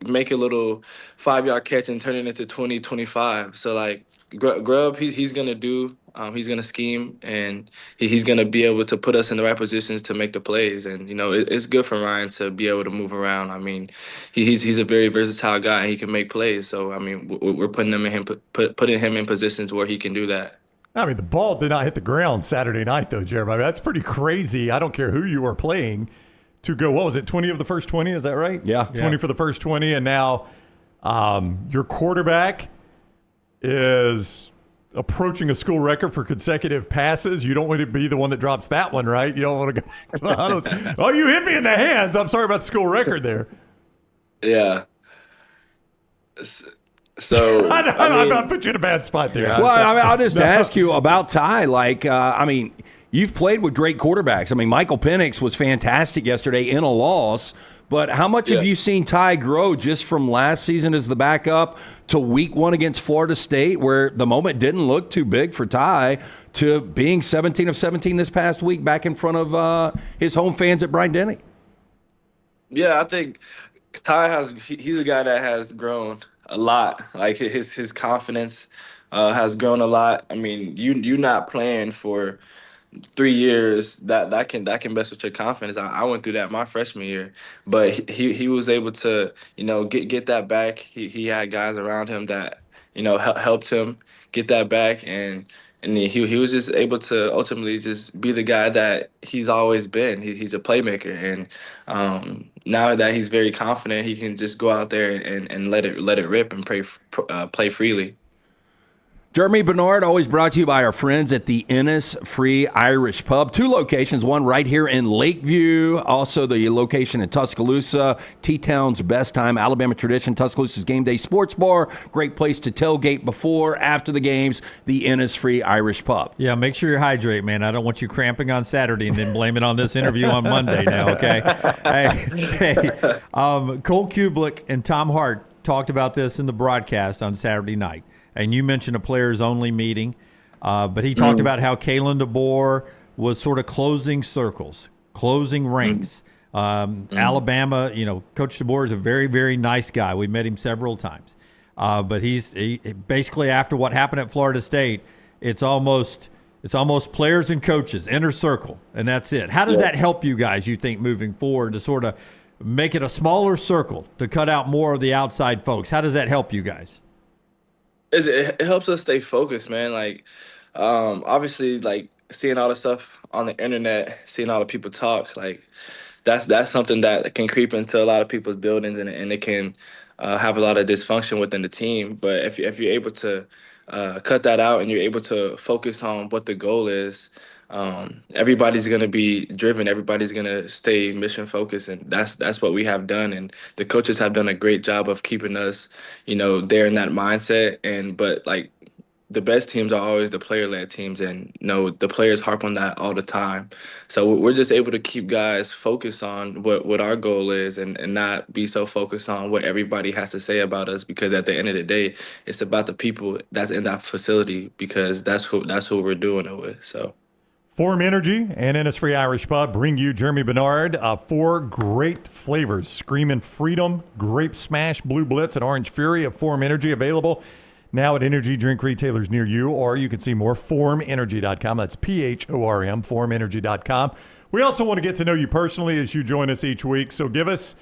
P: make a little 5-yard catch and turn it into 20, 25. So like Grubb, he's gonna do. He's going to scheme, and he's going to be able to put us in the right positions to make the plays. And, it's good for Ryan to be able to move around. I mean, he's a very versatile guy, and he can make plays. So, I mean, we're putting him in positions where he can do that.
D: I mean, the ball did not hit the ground Saturday night, though, Jeremy. I mean, that's pretty crazy. I don't care who you are playing to go, what was it, 20 of the first 20? Is that right?
A: Yeah.
D: 20 for the first 20. And now your quarterback is approaching a school record for consecutive passes. You don't want to be the one that drops that one, right? You don't want to go back to the huddles. Oh, you hit me in the hands. I'm sorry about the school record there.
P: Yeah. So
D: I put you in a bad spot there.
A: Well, I'll just ask you about Ty. Like, you've played with great quarterbacks. I mean, Michael Penix was fantastic yesterday in a loss. But how much have you seen Ty grow just from last season as the backup to week 1 against Florida State, where the moment didn't look too big for Ty, to being 17 of 17 this past week back in front of his home fans at Bryant-Denny?
P: Yeah, I think Ty he's a guy that has grown a lot. Like his confidence has grown a lot. I mean, you're not playing for 3 years, that can mess with your confidence. I went through that my freshman year, but he was able to get that back. He had guys around him that helped him get that back, and he was just able to ultimately just be the guy that he's always been. He's a playmaker, and now that he's very confident, he can just go out there and let it rip and play freely.
A: Germie Bernard, always brought to you by our friends at the Innisfree Irish Pub. 2 locations, one right here in Lakeview, also the location in Tuscaloosa, T-Town's best time, Alabama tradition, Tuscaloosa's game day sports bar. Great place to tailgate before, after the games, the Innisfree Irish Pub.
C: Yeah, make sure you hydrate, man. I don't want you cramping on Saturday and then blame it on this interview on Monday now, okay? Cole Kublik and Tom Hart talked about this in the broadcast on Saturday night. And you mentioned a players-only meeting, but he talked about how Kalen DeBoer was sort of closing circles, closing ranks. Alabama, Coach DeBoer is a very, very nice guy. We met him several times. But he basically, after what happened at Florida State, it's almost players and coaches, inner circle, and that's it. How does that help you guys, you think, moving forward to sort of make it a smaller circle, to cut out more of the outside folks? How does that help you guys?
P: It helps us stay focused, man. Like, obviously, like seeing all the stuff on the internet, seeing all the people talk, like that's something that can creep into a lot of people's buildings, and it can have a lot of dysfunction within the team. But if you're able to cut that out and you're able to focus on what the goal is, everybody's going to be driven. Everybody's going to stay mission focused. And that's what we have done. And the coaches have done a great job of keeping us, there in that mindset. But like the best teams are always the player led teams. And, the players harp on that all the time. So we're just able to keep guys focused on what our goal is and not be so focused on what everybody has to say about us, because at the end of the day, it's about the people that's in that facility, because that's who we're doing it with. So.
D: Form Energy and Innisfree Irish Pub bring you Germie Bernard. 4 great flavors: Screamin' Freedom, Grape Smash, Blue Blitz, and Orange Fury of Form Energy, available now at energy drink retailers near you, or you can see more formenergy.com. That's PHORM, formenergy.com. We also want to get to know you personally as you join us each week. So give us,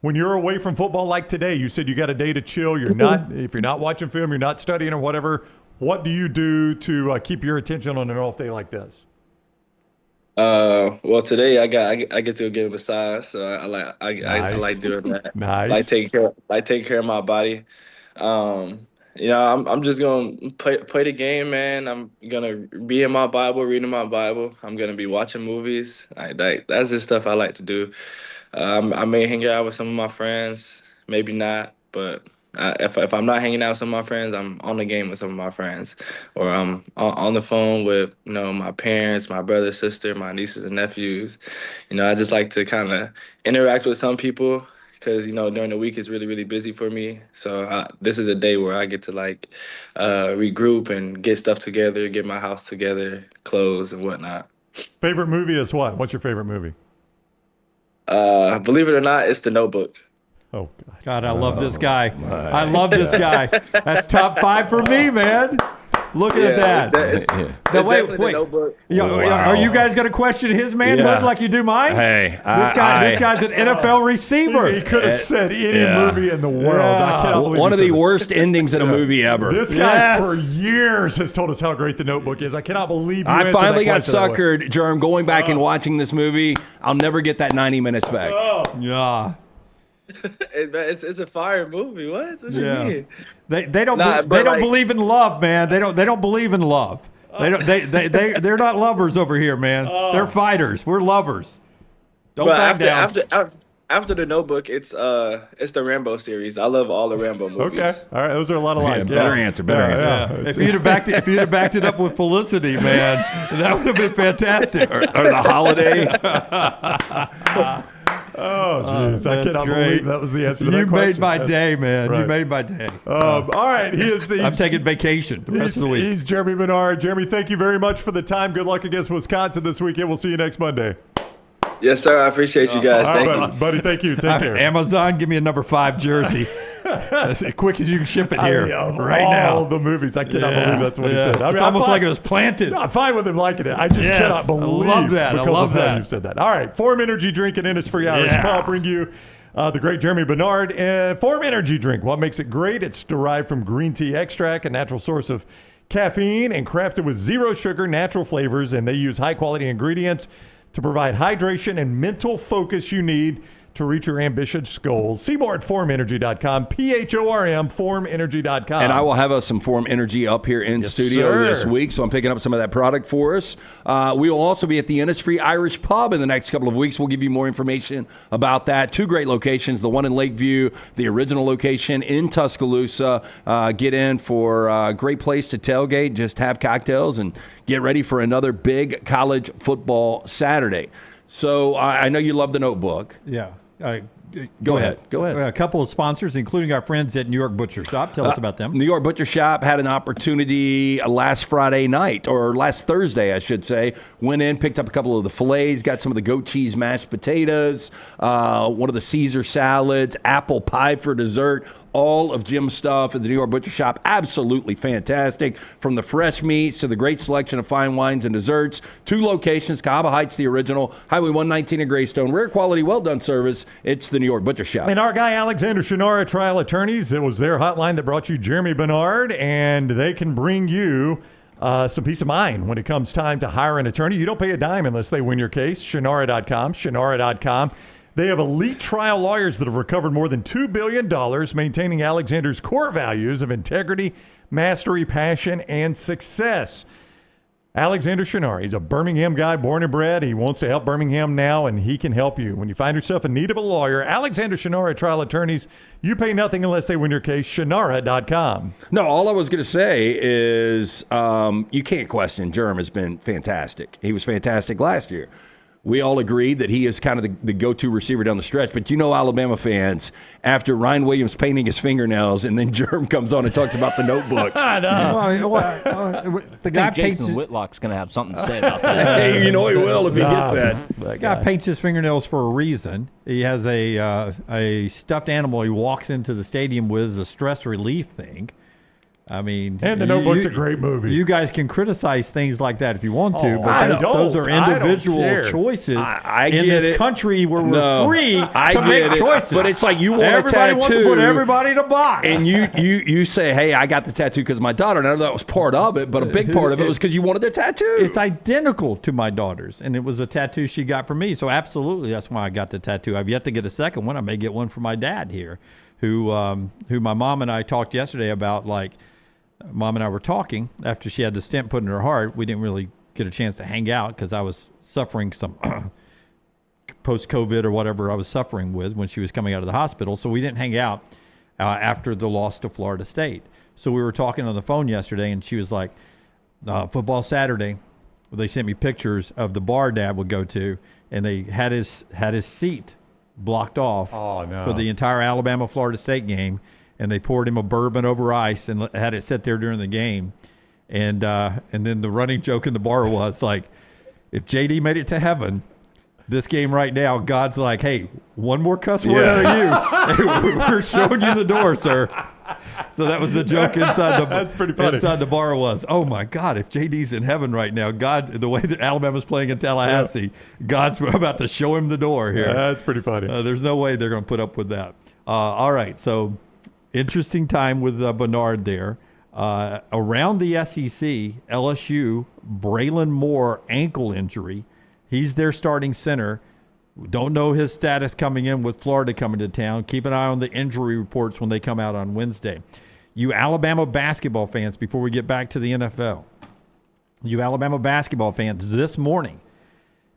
D: when you're away from football like today, you said you got a day to chill. If you're not watching film, you're not studying or whatever, what do you do to keep your attention on an off day like this?
P: Well, today I get to go get a massage, so I like doing that.
D: Nice.
P: Like take care of my body. I'm just gonna play the game, man. I'm gonna be in my Bible, reading my Bible. I'm gonna be watching movies. That's just stuff I like to do. I may hang out with some of my friends, maybe not, but if I'm not hanging out with some of my friends, I'm on the game with some of my friends, or I'm on the phone with my parents, my brother, sister, my nieces and nephews. I just like to kind of interact with some people because during the week it's really, really busy for me. So this is a day where I get to regroup and get stuff together, get my house together, clothes and whatnot.
D: Favorite movie is what? What's your favorite movie?
P: Believe it or not, it's The Notebook.
D: Oh,
C: God, I love this guy. I love this guy. That's top 5 for me, man. Look at that.
P: It's definitely The Notebook.
C: Are you guys going to question his manhood like you do mine?
A: Hey,
C: this guy's an NFL receiver.
D: He could have said any movie in the world. I cannot believe
A: one of the worst endings in a movie ever.
D: This guy for years has told us how great The Notebook is. I cannot believe you
A: I finally got
D: answered that question
A: suckered, Germ, going back and watching this movie. I'll never get that 90 minutes back.
C: Yeah.
P: It's a fire movie. What you mean?
C: They don't believe in love, man. They don't believe in love. They're not lovers over here, man. They're fighters. We're lovers. Don't back down.
P: After The Notebook, it's the Rambo series. I love all the Rambo movies.
D: Okay, all right, those are a lot alike.
A: Better answer.
C: If you'd have backed it up with Felicity, man, that would have been fantastic.
A: or The Holiday.
D: Oh, jeez. I cannot believe that was the answer to that question.
C: You made my day, man. Right. You made my day.
D: All right. I'm
C: taking vacation the rest of the week.
D: He's Germie Bernard. Germie, thank you very much for the time. Good luck against Wisconsin this weekend. We'll see you next Monday.
P: Yes, sir. I appreciate you guys. Thank you.
D: Buddy, thank you. Take care.
C: Amazon, give me a number 5 jersey. As quick as you can ship it here right now.
D: All the movies. I cannot believe that's what he said.
C: It's almost like it was planted.
D: I'm fine with him liking it. I just cannot believe
C: I love that.
D: You said that. All right. Form Energy Drink and Innisfree Irish Pub bring you the great Germie Bernard. Form Energy Drink. What makes it great? It's derived from green tea extract, a natural source of caffeine, and crafted with zero sugar, natural flavors, and they use high-quality ingredients to provide hydration and mental focus you need to reach your ambitious goals. See more at formenergy.com, PHORM, formenergy.com.
A: And I will have us some Form Energy up here in studio this week, so I'm picking up some of that product for us. We will also be at the Innisfree Irish Pub in the next couple of weeks. We'll give you more information about that. 2 great locations, the one in Lakeview, the original location in Tuscaloosa. Get in for a great place to tailgate, just have cocktails, and get ready for another big college football Saturday. So I know you love The Notebook.
C: Yeah.
A: Go ahead.
C: A couple of sponsors, including our friends at New York Butcher Shop. Tell us about them.
A: New York Butcher Shop had an opportunity last Friday night, or last Thursday, I should say. Went in, picked up a couple of the fillets, got some of the goat cheese mashed potatoes, one of the Caesar salads, apple pie for dessert. All of Jim's stuff at the New York Butcher Shop, absolutely fantastic. From the fresh meats to the great selection of fine wines and desserts. 2 locations, Cahaba Heights, the original, Highway 119 in Greystone. Rare quality, well-done service. It's the New York Butcher Shop.
D: And our guy, Alexander Shinara Trial Attorneys, it was their hotline that brought you Germie Bernard, and they can bring you some peace of mind when it comes time to hire an attorney. You don't pay a dime unless they win your case. Shinara.com. They have elite trial lawyers that have recovered more than $2 billion, maintaining Alexander's core values of integrity, mastery, passion, and success. Alexander Shinara, he's a Birmingham guy, born and bred. He wants to help Birmingham now, and he can help you. When you find yourself in need of a lawyer, Alexander Shinara Trial Attorneys, you pay nothing unless they win your case. Shinara.com.
A: No, all I was going to say is you can't question Germ has been fantastic. He was fantastic last year. We all agreed that he is kind of the go-to receiver down the stretch. But Alabama fans, after Ryan Williams painting his fingernails and then Germ comes on and talks about the Notebook.
C: I know.
K: The guy Jason Whitlock's going to have something to say about that.
A: He will if he gets that.
C: The guy paints his fingernails for a reason. He has a stuffed animal he walks into the stadium with as a stress relief thing. I mean,
D: and The Notebook's a great movie.
C: You guys can criticize things like that if you want to,
D: Oh,
C: but those are individual choices
A: I
C: in
A: get
C: this
A: it.
C: country where
A: No,
C: we're free
A: I
C: to
A: get
C: make
A: it.
C: choices.
A: But it's like you want
C: everybody
A: a tattoo.
C: wants to put everybody in a box.
A: And you say, hey, I got the tattoo because of my daughter. And I know that was part of it, but a big part of it was because you wanted the tattoo.
C: It's identical to my daughter's, and it was a tattoo she got for me. So absolutely, that's why I got the tattoo. I've yet to get a second one. I may get one for my dad here, who my mom and I talked yesterday about. Like, Mom and I were talking after she had the stent put in her heart. We didn't really get a chance to hang out because I was suffering some post-COVID or whatever I was suffering with when she was coming out of the hospital. So we didn't hang out after the loss to Florida State. So we were talking on the phone yesterday, and she was like, football Saturday, they sent me pictures of the bar Dad would go to, and they had his seat blocked off for the entire Alabama-Florida State game. And they poured him a bourbon over ice and had it sit there during the game. And then the running joke in the bar was like, if JD made it to heaven, this game right now, God's like, hey, one more cuss word out of you. Hey, we're showing you the door, sir. So that was the joke inside the
D: That's pretty funny.
C: Inside the bar was, oh my God, if JD's in heaven right now, God, the way that Alabama's playing in Tallahassee, God's about to show him the door here.
D: That's pretty funny.
C: There's no way they're going to put up with that. All right, so interesting time with Bernard there. Around the SEC, LSU, Braylon Moore ankle injury. He's their starting center. Don't know his status coming in with Florida coming to town. Keep an eye on the injury reports when they come out on Wednesday. You Alabama basketball fans, before we get back to the NFL, you Alabama basketball fans, this morning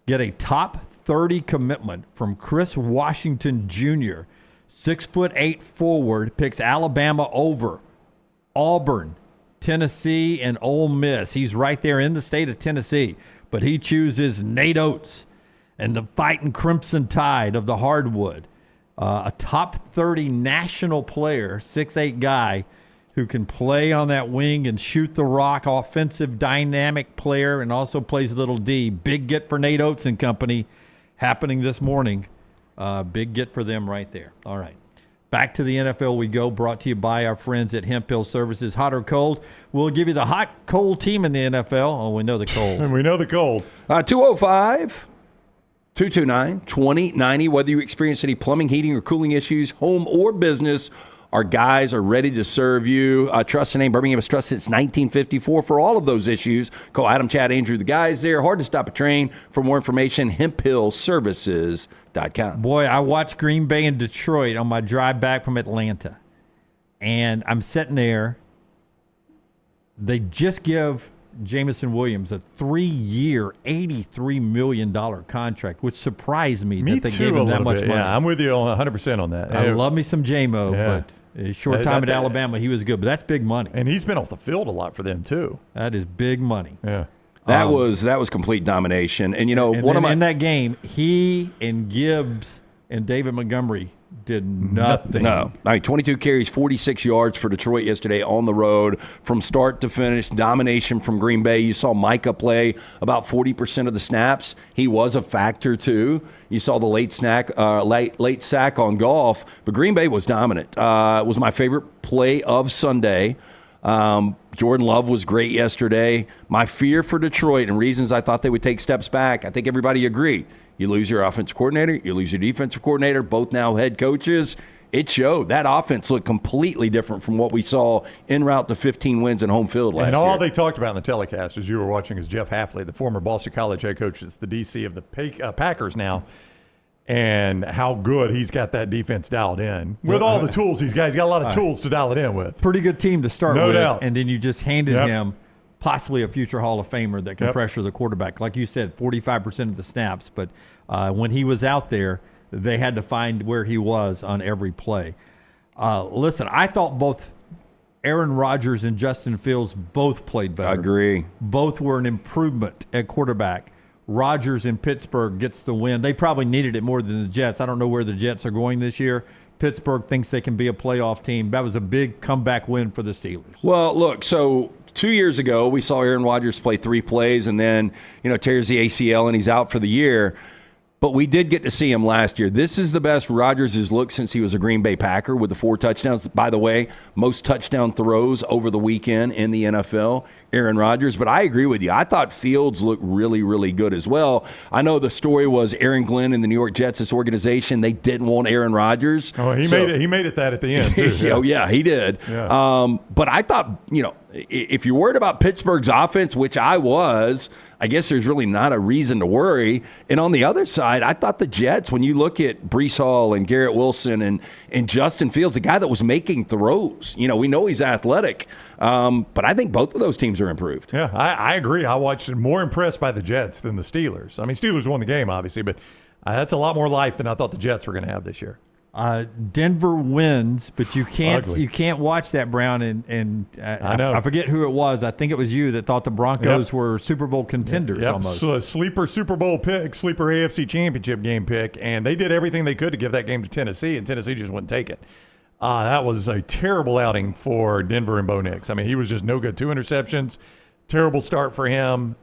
C: get a top 30 commitment from Chris Washington Jr., 6'8" forward, picks Alabama over Auburn, Tennessee, and Ole Miss. He's right there in the state of Tennessee, but he chooses Nate Oates and the Fighting Crimson Tide of the hardwood. A top 30 national player, 6'8" guy who can play on that wing and shoot the rock, offensive, dynamic player, and also plays little D. Big get for Nate Oates and company happening this morning. Big get for them right there. All right. Back to the NFL we go, brought to you by our friends at Hemp Hill Services. Hot or cold? We'll give you the hot, cold team in the NFL. Oh, we know the cold.
D: And we know the cold.
A: 205-229-2090. Whether you experience any plumbing, heating, or cooling issues, home or business, our guys are ready to serve you. Trust the name Birmingham has trusted since 1954 for all of those issues. Call Adam, Chad, Andrew, the guys there. Hard to stop a train. For more information, hemphillservices.com.
C: Boy, I watched Green Bay and Detroit on my drive back from Atlanta. And I'm sitting there. They just give Jamison Williams a 3-year, $83 million contract, which surprised me that they gave him that much money.
D: Yeah, I'm with you 100% on that.
C: I love me some J-Mo, but his short time at Alabama, he was good. But that's big money.
D: And he's been off the field a lot for them, too.
C: That is big money.
D: Yeah.
A: That was complete domination. And, in
C: that game, he and Gibbs and David Montgomery did nothing.
A: No. 22 carries, 46 yards for Detroit yesterday on the road from start to finish. Domination from Green Bay. You saw Micah play about 40% of the snaps. He was a factor, too. You saw the late sack on Goff. But Green Bay was dominant. It was my favorite play of Sunday. Jordan Love was great yesterday. My fear for Detroit and reasons I thought they would take steps back, I think everybody agreed. You lose your offensive coordinator, you lose your defensive coordinator, both now head coaches. It showed. That offense looked completely different from what we saw en route to 15 wins in home field last year.
D: And all they talked about in the telecast, as you were watching, is Jeff Hafley, the former Boston College head coach, is the DC of the Packers now, and how good he's got that defense dialed in. With all the tools he's got a a lot of tools to dial it in with.
C: Pretty good team to start with.
D: No doubt.
C: And then you just handed him possibly a future Hall of Famer that can pressure the quarterback. Like you said, 45% of the snaps. But when he was out there, they had to find where he was on every play. Listen, I thought both Aaron Rodgers and Justin Fields both played better.
A: I agree.
C: Both were an improvement at quarterback. Rodgers in Pittsburgh gets the win. They probably needed it more than the Jets. I don't know where the Jets are going this year. Pittsburgh thinks they can be a playoff team. That was a big comeback win for the Steelers.
A: Well, look, so 2 years ago, we saw Aaron Rodgers play 3 plays and then, tears the ACL and he's out for the year. But we did get to see him last year. This is the best Rodgers has looked since he was a Green Bay Packer with the 4 touchdowns. By the way, most touchdown throws over the weekend in the NFL, Aaron Rodgers. But I agree with you. I thought Fields looked really, really good as well. I know the story was Aaron Glenn and the New York Jets, this organization, they didn't want Aaron Rodgers.
D: Oh, he made it that at the end, too.
A: Yeah. Oh, yeah, he did.
D: Yeah.
A: But I thought, if you're worried about Pittsburgh's offense, which I was, I guess there's really not a reason to worry. And on the other side, I thought the Jets, when you look at Breece Hall and Garrett Wilson and Justin Fields, a guy that was making throws, we know he's athletic. But I think both of those teams are improved.
D: Yeah, I agree. I watched more impressed by the Jets than the Steelers. I mean, Steelers won the game, obviously, but that's a lot more life than I thought the Jets were going to have this year.
C: Denver wins, but you can't watch that, Brown. And
D: I know.
C: I forget who it was. I think it was you that thought the Broncos were Super Bowl contenders almost.
D: So a sleeper Super Bowl pick, sleeper AFC Championship game pick, and they did everything they could to give that game to Tennessee, and Tennessee just wouldn't take it. That was a terrible outing for Denver and Bo Nix. I mean, he was just no good. 2 interceptions, terrible start for him.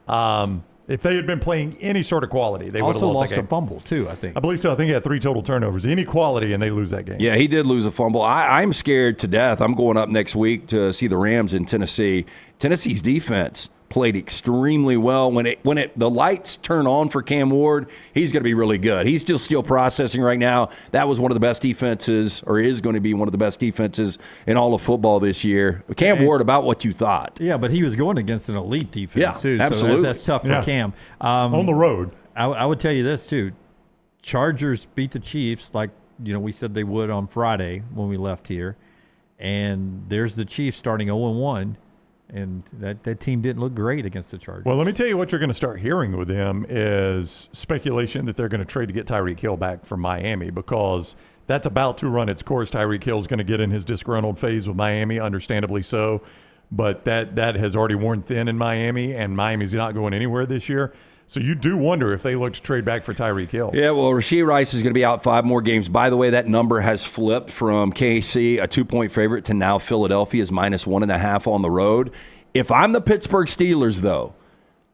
D: If they had been playing any sort of quality, they would have lost that game.
C: A fumble, too, I think.
D: I believe so. I think he had 3 total turnovers. Any quality, and they lose that game.
A: Yeah, he did lose a fumble. I'm scared to death. I'm going up next week to see the Rams in Tennessee. Tennessee's defense played extremely well. When the lights turn on for Cam Ward, he's going to be really good. He's still processing right now. That was one of the best defenses, or is going to be one of the best defenses in all of football this year. Cam Ward, about what you thought.
C: Yeah, but he was going against an elite defense, too.
A: Absolutely.
C: So that's tough for Cam.
D: On the road.
C: I would tell you this, too. Chargers beat the Chiefs like we said they would on Friday when we left here. And there's the Chiefs starting 0-1. And that team didn't look great against the Chargers.
D: Well, let me tell you what you're going to start hearing with them is speculation that they're going to trade to get Tyreek Hill back from Miami, because that's about to run its course. Tyreek Hill is going to get in his disgruntled phase with Miami, understandably so. But that has already worn thin in Miami, and Miami's not going anywhere this year. So you do wonder if they look to trade back for Tyreek Hill.
A: Yeah, well, Rashee Rice is going to be out 5 more games. By the way, that number has flipped from KC, a 2-point favorite, to now Philadelphia is -1.5 on the road. If I'm the Pittsburgh Steelers, though,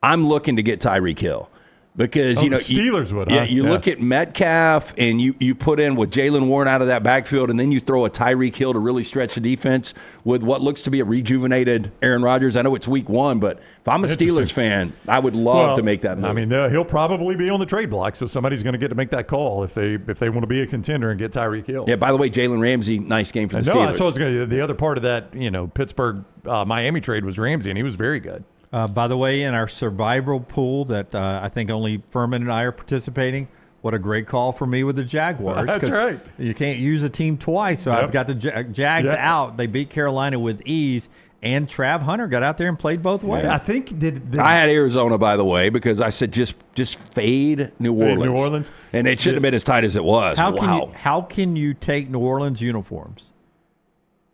A: I'm looking to get Tyreek Hill. Because,
D: the Steelers would, huh?
A: Yeah, you look at Metcalf and you put in with Jaylen Warren out of that backfield, and then you throw a Tyreek Hill to really stretch the defense with what looks to be a rejuvenated Aaron Rodgers. I know it's week 1, but if I'm a Steelers fan, I would love to make that move.
D: I mean, he'll probably be on the trade block, so somebody's going to get to make that call if they want to be a contender and get Tyreek Hill.
A: Yeah, by the way, Jalen Ramsey, nice game for the Steelers.
D: So the other part of that, Pittsburgh Miami trade was Ramsey, and he was very good.
C: By the way, in our survival pool that I think only Furman and I are participating, what a great call for me with the Jaguars.
D: That's right.
C: You can't use a team twice, so I've got the Jags out. They beat Carolina with ease, and Trav Hunter got out there and played both ways.
D: I think
A: I had Arizona, by the way, because I said just fade New Orleans.
D: New Orleans.
A: And it shouldn't have been as tight as it was.
C: How can you take New Orleans uniforms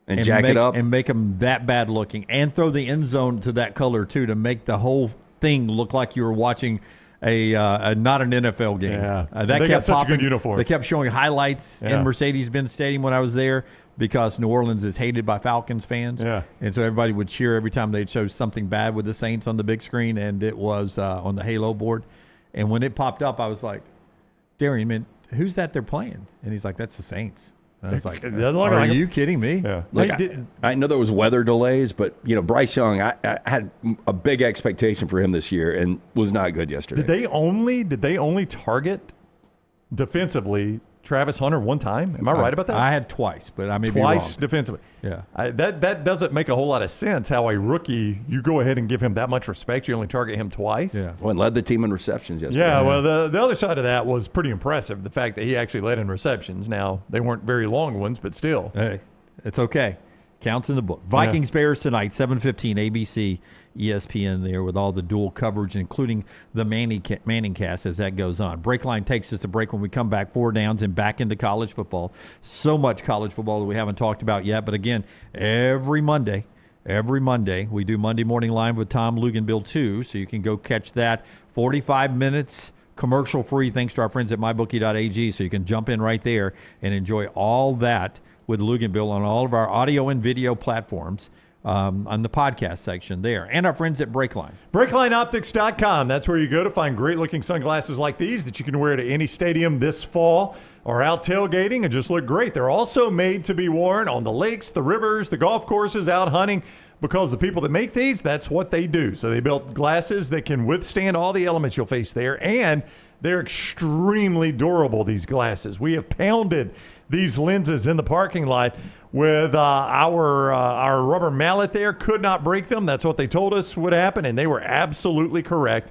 A: and jack it up
C: and make them that bad looking, and throw the end zone to that color too, to make the whole thing look like you were watching a not an NFL game?
D: Yeah,
C: that
D: they
C: kept
D: got such
C: popping.
D: a good uniform.
C: They kept showing highlights in Mercedes-Benz Stadium when I was there, because New Orleans is hated by Falcons fans.
D: Yeah.
C: And so everybody would cheer every time they'd show something bad with the Saints on the big screen, and it was on the Halo board. And when it popped up, I was like, Darian, man, who's that they're playing? And he's like, that's the Saints. And I was like, are you kidding me?
D: Yeah.
A: Look, I know there was weather delays, but Bryce Young, I had a big expectation for him this year and was not good yesterday.
D: Did they only target defensively Travis Hunter one time? Am I right about that?
C: I had twice, but I may be
D: twice
C: wrong.
D: defensively.
C: Yeah,
D: that doesn't make a whole lot of sense. How a rookie, you go ahead and give him that much respect, you only target him twice.
C: Yeah,
A: well, and led the team in receptions yesterday.
D: Yeah, well, the other side of that was pretty impressive. The fact that he actually led in receptions. Now they weren't very long ones, but still,
C: hey, it's okay. Counts in the book. Vikings Bears tonight, 7:15 ABC, ESPN there with all the dual coverage, including the Manning cast as that goes on. Breakline takes us a break. When we come back, 4 downs and back into college football. So much college football that we haven't talked about yet. But again, every Monday, we do Monday Morning Live with Tom Luganbill too, so you can go catch that. 45 minutes commercial free thanks to our friends at mybookie.ag, so you can jump in right there and enjoy all that with Luganbill on all of our audio and video platforms. on the podcast section there. And our friends at Breakline.
D: BreaklineOptics.com. That's where you go to find great-looking sunglasses like these that you can wear to any stadium this fall or out tailgating and just look great. They're also made to be worn on the lakes, the rivers, the golf courses, out hunting, because the people that make these, that's what they do. So they built glasses that can withstand all the elements you'll face there, and they're extremely durable, these glasses. We have pounded these lenses in the parking lot with our rubber mallet there. Could not break them. That's what they told us would happen, and they were absolutely correct.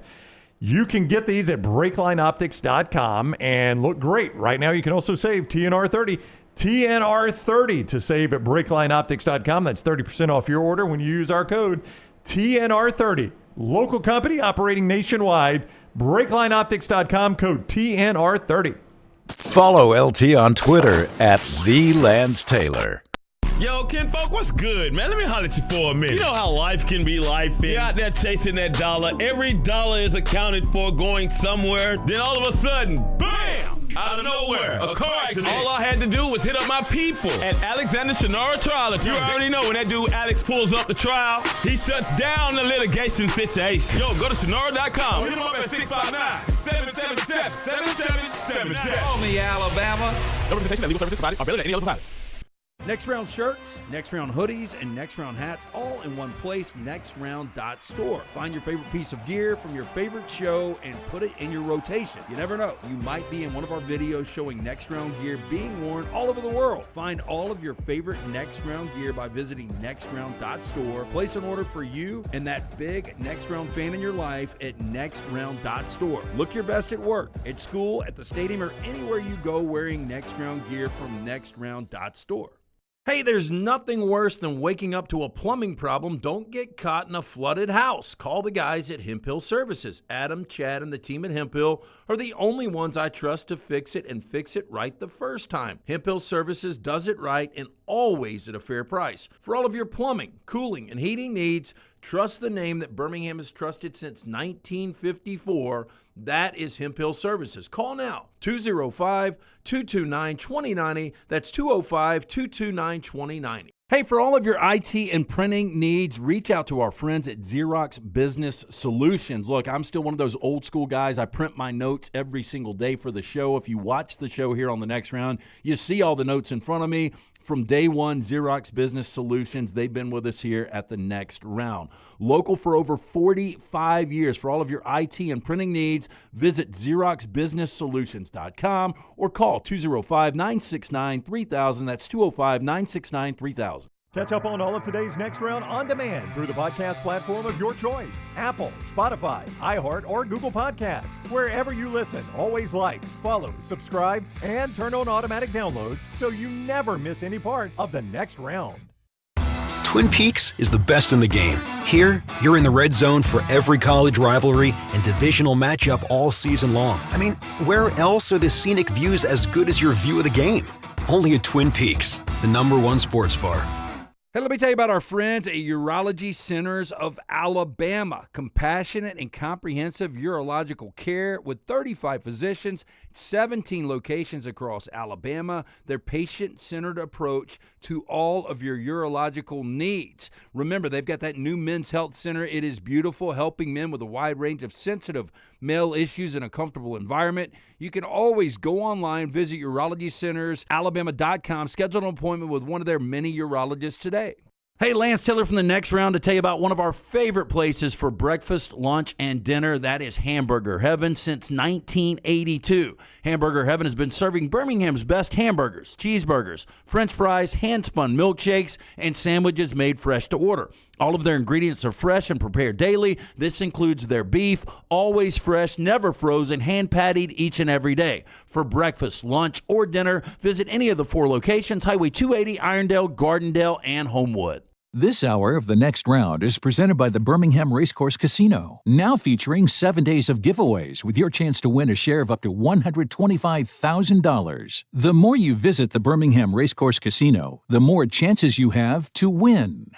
D: You can get these at BreaklineOptics.com and look great. Right now, you can also save TNR 30. TNR 30 to save at BreaklineOptics.com. That's 30% off your order when you use our code TNR 30. Local company operating nationwide. BreaklineOptics.com, code TNR 30.
E: Follow LT on Twitter at @TheLanceTaylor.
N: Yo, kinfolk, what's good, man? Let me holler at you for a minute. You know how life can be life. You're out there chasing that dollar. Every dollar is accounted for going somewhere. Then all of a sudden, bam! Out of nowhere, a car accident. All I had to do was hit up my people at Alexander Shinara Trial Attorney. You already know when that dude Alex pulls up the trial, he shuts down the litigation situation. Yo, go to Shinara.com. Hit him up at 659-777-7777.
A: Call me, Alabama.
N: No representation that legal services provided are billed at any other provider.
A: Next Round shirts, Next Round hoodies, and Next Round hats all in one place, nextround.store. Find your favorite piece of gear from your favorite show and put it in your rotation. You never know, you might be in one of our videos showing Next Round gear being worn all over the world. Find all of your favorite Next Round gear by visiting nextround.store. Place an order for you and that big Next Round fan in your life at nextround.store. Look your best at work, at school, at the stadium, or anywhere you go wearing Next Round gear from nextround.store. Hey, there's nothing worse than waking up to a plumbing problem. Don't get caught in a flooded house. Call the guys at Hemp Hill Services. Adam, Chad, and the team at Hemp Hill are the only ones I trust to fix it and fix it right the first time. Hemp Hill Services does it right and always at a fair price. For all of your plumbing, cooling, and heating needs, trust the name that Birmingham has trusted since 1954. That is Hemp Hill Services. Call now, 205-229-2090. That's 205-229-2090. Hey, for all of your IT and printing needs, reach out to our friends at Xerox Business Solutions. Look, I'm still one of those old school guys. I print my notes every single day for the show. If you watch the show here on the Next Round, you see all the notes in front of me. From day one, Xerox Business Solutions, they've been with us here at the Next Round. Local for over 45 years. For all of your IT and printing needs, visit XeroxBusinessSolutions.com or call 205-969-3000. That's 205-969-3000.
D: Catch up on all of today's Next Round on demand through the podcast platform of your choice. Apple, Spotify, iHeart, or Google Podcasts. Wherever you listen, always like, follow, subscribe, and turn on automatic downloads so you never miss any part of the Next Round.
F: Twin Peaks is the best in the game. Here, you're in the red zone for every college rivalry and divisional matchup all season long. I mean, where else are the scenic views as good as your view of the game? Only at Twin Peaks, the #1 sports bar.
A: Hey, let me tell you about our friends at Urology Centers of Alabama. Compassionate and comprehensive urological care with 35 physicians, 17 locations across Alabama. Their patient-centered approach to all of your urological needs. Remember, they've got that new men's health center. It is beautiful, helping men with a wide range of sensitive male issues in a comfortable environment. You can always go online, visit urologycentersalabama.com, schedule an appointment with one of their many urologists today. Hey, Lance Taylor from the Next Round to tell you about one of our favorite places for breakfast, lunch, and dinner. That is Hamburger Heaven since 1982. Hamburger Heaven has been serving Birmingham's best hamburgers, cheeseburgers, French fries, hand-spun milkshakes, and sandwiches made fresh to order. All of their ingredients are fresh and prepared daily. This includes their beef, always fresh, never frozen, hand-pattied each and every day. For breakfast, lunch, or dinner, visit any of the 4 locations, Highway 280, Irondale, Gardendale, and Homewood.
Q: This hour of the Next Round is presented by the Birmingham Racecourse Casino, now featuring 7 days of giveaways with your chance to win a share of up to $125,000. The more you visit the Birmingham Racecourse Casino, the more chances you have to win.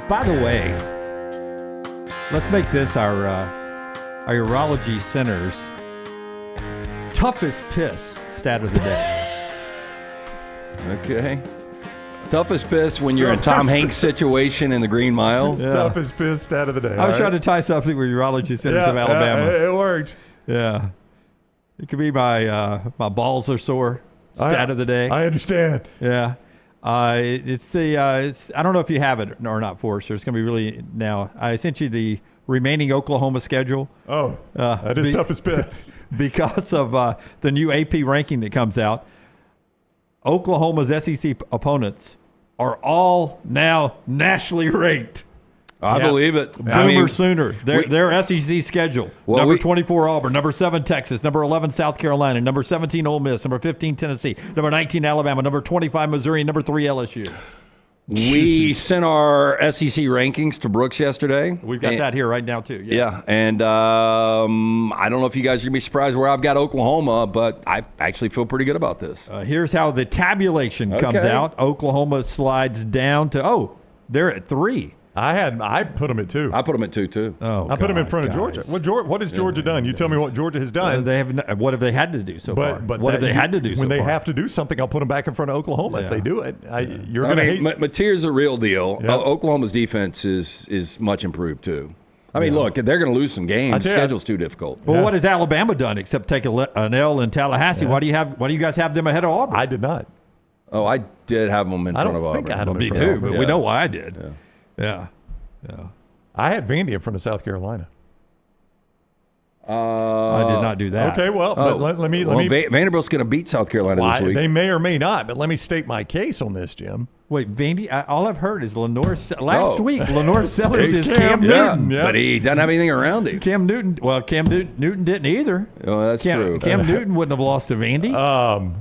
C: By the way, let's make this our urology centers toughest piss stat of the day.
A: Okay. Toughest piss when you're in Tom Hanks' situation in the Green Mile.
D: Yeah. Toughest piss stat of the day.
C: I was trying to tie something with Urology Centers of Alabama.
D: It worked.
C: Yeah. It could be my balls are sore stat of the day.
D: I understand.
C: Yeah. It's I don't know if you have it or not, Forrester. It's going to be really now. I sent you the remaining Oklahoma schedule.
D: Oh, that is toughest piss.
C: Because of the new AP ranking that comes out, Oklahoma's SEC opponents are all now nationally ranked.
A: I believe it.
C: Boomer Sooner. Their SEC schedule. Number 24, Auburn. Number 7, Texas. Number 11, South Carolina. Number 17, Ole Miss. Number 15, Tennessee. Number 19, Alabama. Number 25, Missouri. And number 3, LSU.
A: We sent our SEC rankings to Brooks yesterday.
C: We've got that here right now, too. Yes.
A: Yeah, and I don't know if you guys are going to be surprised where I've got Oklahoma, but I actually feel pretty good about this.
C: Here's how the tabulation comes out. Oklahoma slides down to, they're at 3.
D: I put them at 2.
A: I put them at 2 too.
C: Oh,
D: I put them in front of Georgia. What has Georgia done? You tell me what Georgia has done.
C: What have they had to do so far?
D: But
C: what have they had to do so far?
D: When they have to do something, I'll put them back in front of Oklahoma if they do it. You're going to hate.
A: Mateer's a real deal.
D: Yep.
A: Oklahoma's defense is much improved too. I mean, look, they're going to lose some games. Schedule's too difficult.
C: Well, what has Alabama done except take an L in Tallahassee? Why do you guys have them ahead of Auburn?
D: I did not.
A: Oh, I did have them in front of Auburn.
D: I think I had them
C: Me too, but we know why I did. Yeah.
D: I had Vandy in front of South Carolina.
C: I did not do that.
D: Okay, well, but let me.
A: Vanderbilt's going to beat South Carolina this week.
D: They may or may not, but let me state my case on this, Jim.
C: Wait, Vandy? All I've heard is Lenore. Last week, Lenore Sellers is Cam Newton.
A: Yeah, but he doesn't have anything around him.
C: Cam Newton. Well, Cam Newton didn't either.
A: Oh, that's true.
C: Cam Newton wouldn't have lost to Vandy.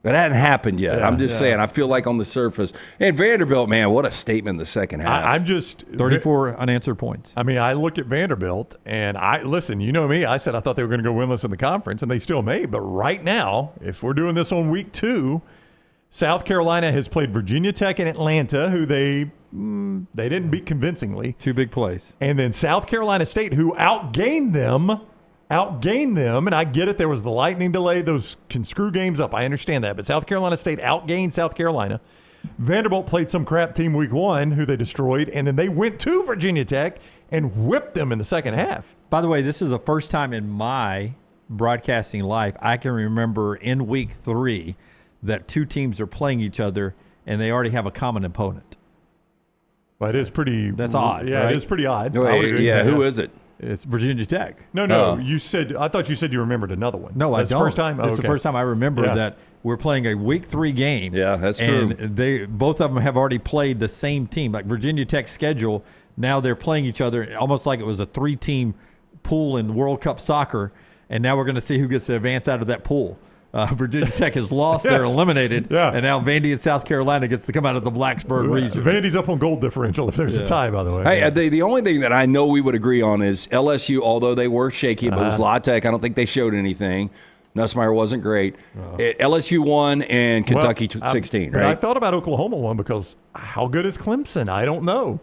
A: That hadn't happened yet. I'm just saying. I feel like on the surface. And Vanderbilt, man, what a statement in the second half.
D: I'm just
C: 34 unanswered points.
D: I mean, I look at Vanderbilt, and listen. You know me. I said I thought they were going to go winless in the conference, and they still may. But right now, if we're doing this on week 2, South Carolina has played Virginia Tech and Atlanta, who they didn't beat convincingly.
C: 2 big plays.
D: And then South Carolina State, who outgained them, and I get it. There was the lightning delay. Those can screw games up. I understand that. But South Carolina State outgained South Carolina. Vanderbilt played some crap team week 1 who they destroyed, and then they went to Virginia Tech and whipped them in the second half.
C: By the way, this is the first time in my broadcasting life I can remember in week 3 that 2 teams are playing each other and they already have a common opponent.
D: Well, it is pretty.
C: That's odd.
D: Yeah,
C: right?
D: It is pretty odd.
A: Who is it?
C: It's Virginia Tech.
D: No. You said. I thought you said you remembered another one.
C: No,
D: that's
C: I don't.
D: The first time.
C: It's the first time I remember that we're playing a week 3 game.
A: Yeah, that's true.
C: And both of them have already played the same team. Like Virginia Tech's schedule, now they're playing each other almost like it was a 3-team pool in World Cup soccer. And now we're going to see who gets to advance out of that pool. Virginia Tech has lost; they're eliminated, and now Vandy and South Carolina gets to come out of the Blacksburg region.
D: Vandy's up on goal differential if there's a tie, by the way.
A: Hey, the only thing that I know we would agree on is LSU, although they were shaky, but it was La Tech. I don't think they showed anything. Nussmeier wasn't great. LSU won and Kentucky 16, right?
D: I thought about Oklahoma won because how good is Clemson? I don't know.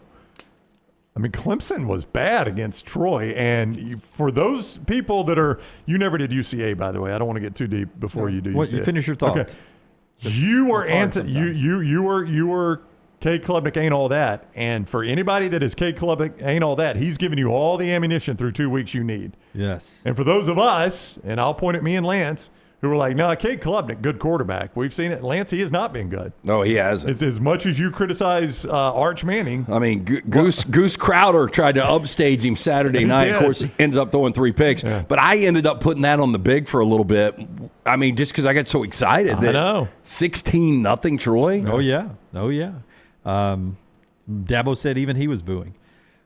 D: I mean, Clemson was bad against Troy, and for those people that are, you never did UCA, by the way. I don't want to get too deep before you do UCA.
C: You finish your thought.
D: Okay. You were you were Cade Klubnik ain't all that, and for anybody that is Cade Klubnik ain't all that, he's giving you all the ammunition through 2 weeks you need.
C: Yes.
D: And for those of us, and I'll point at me and Lance, who were like, no, Cade Klubnik, good quarterback. We've seen it. Lance, he has not been good.
A: No, he hasn't.
D: It's as much as you criticize Arch Manning.
A: I mean, Goose Crowder tried to upstage him Saturday night. Of course, he ends up throwing 3 picks. Yeah. But I ended up putting that on the big for a little bit. I mean, just because I got so excited. I
D: know.
A: 16-0 Troy.
C: Oh, yeah. Dabo said even he was booing.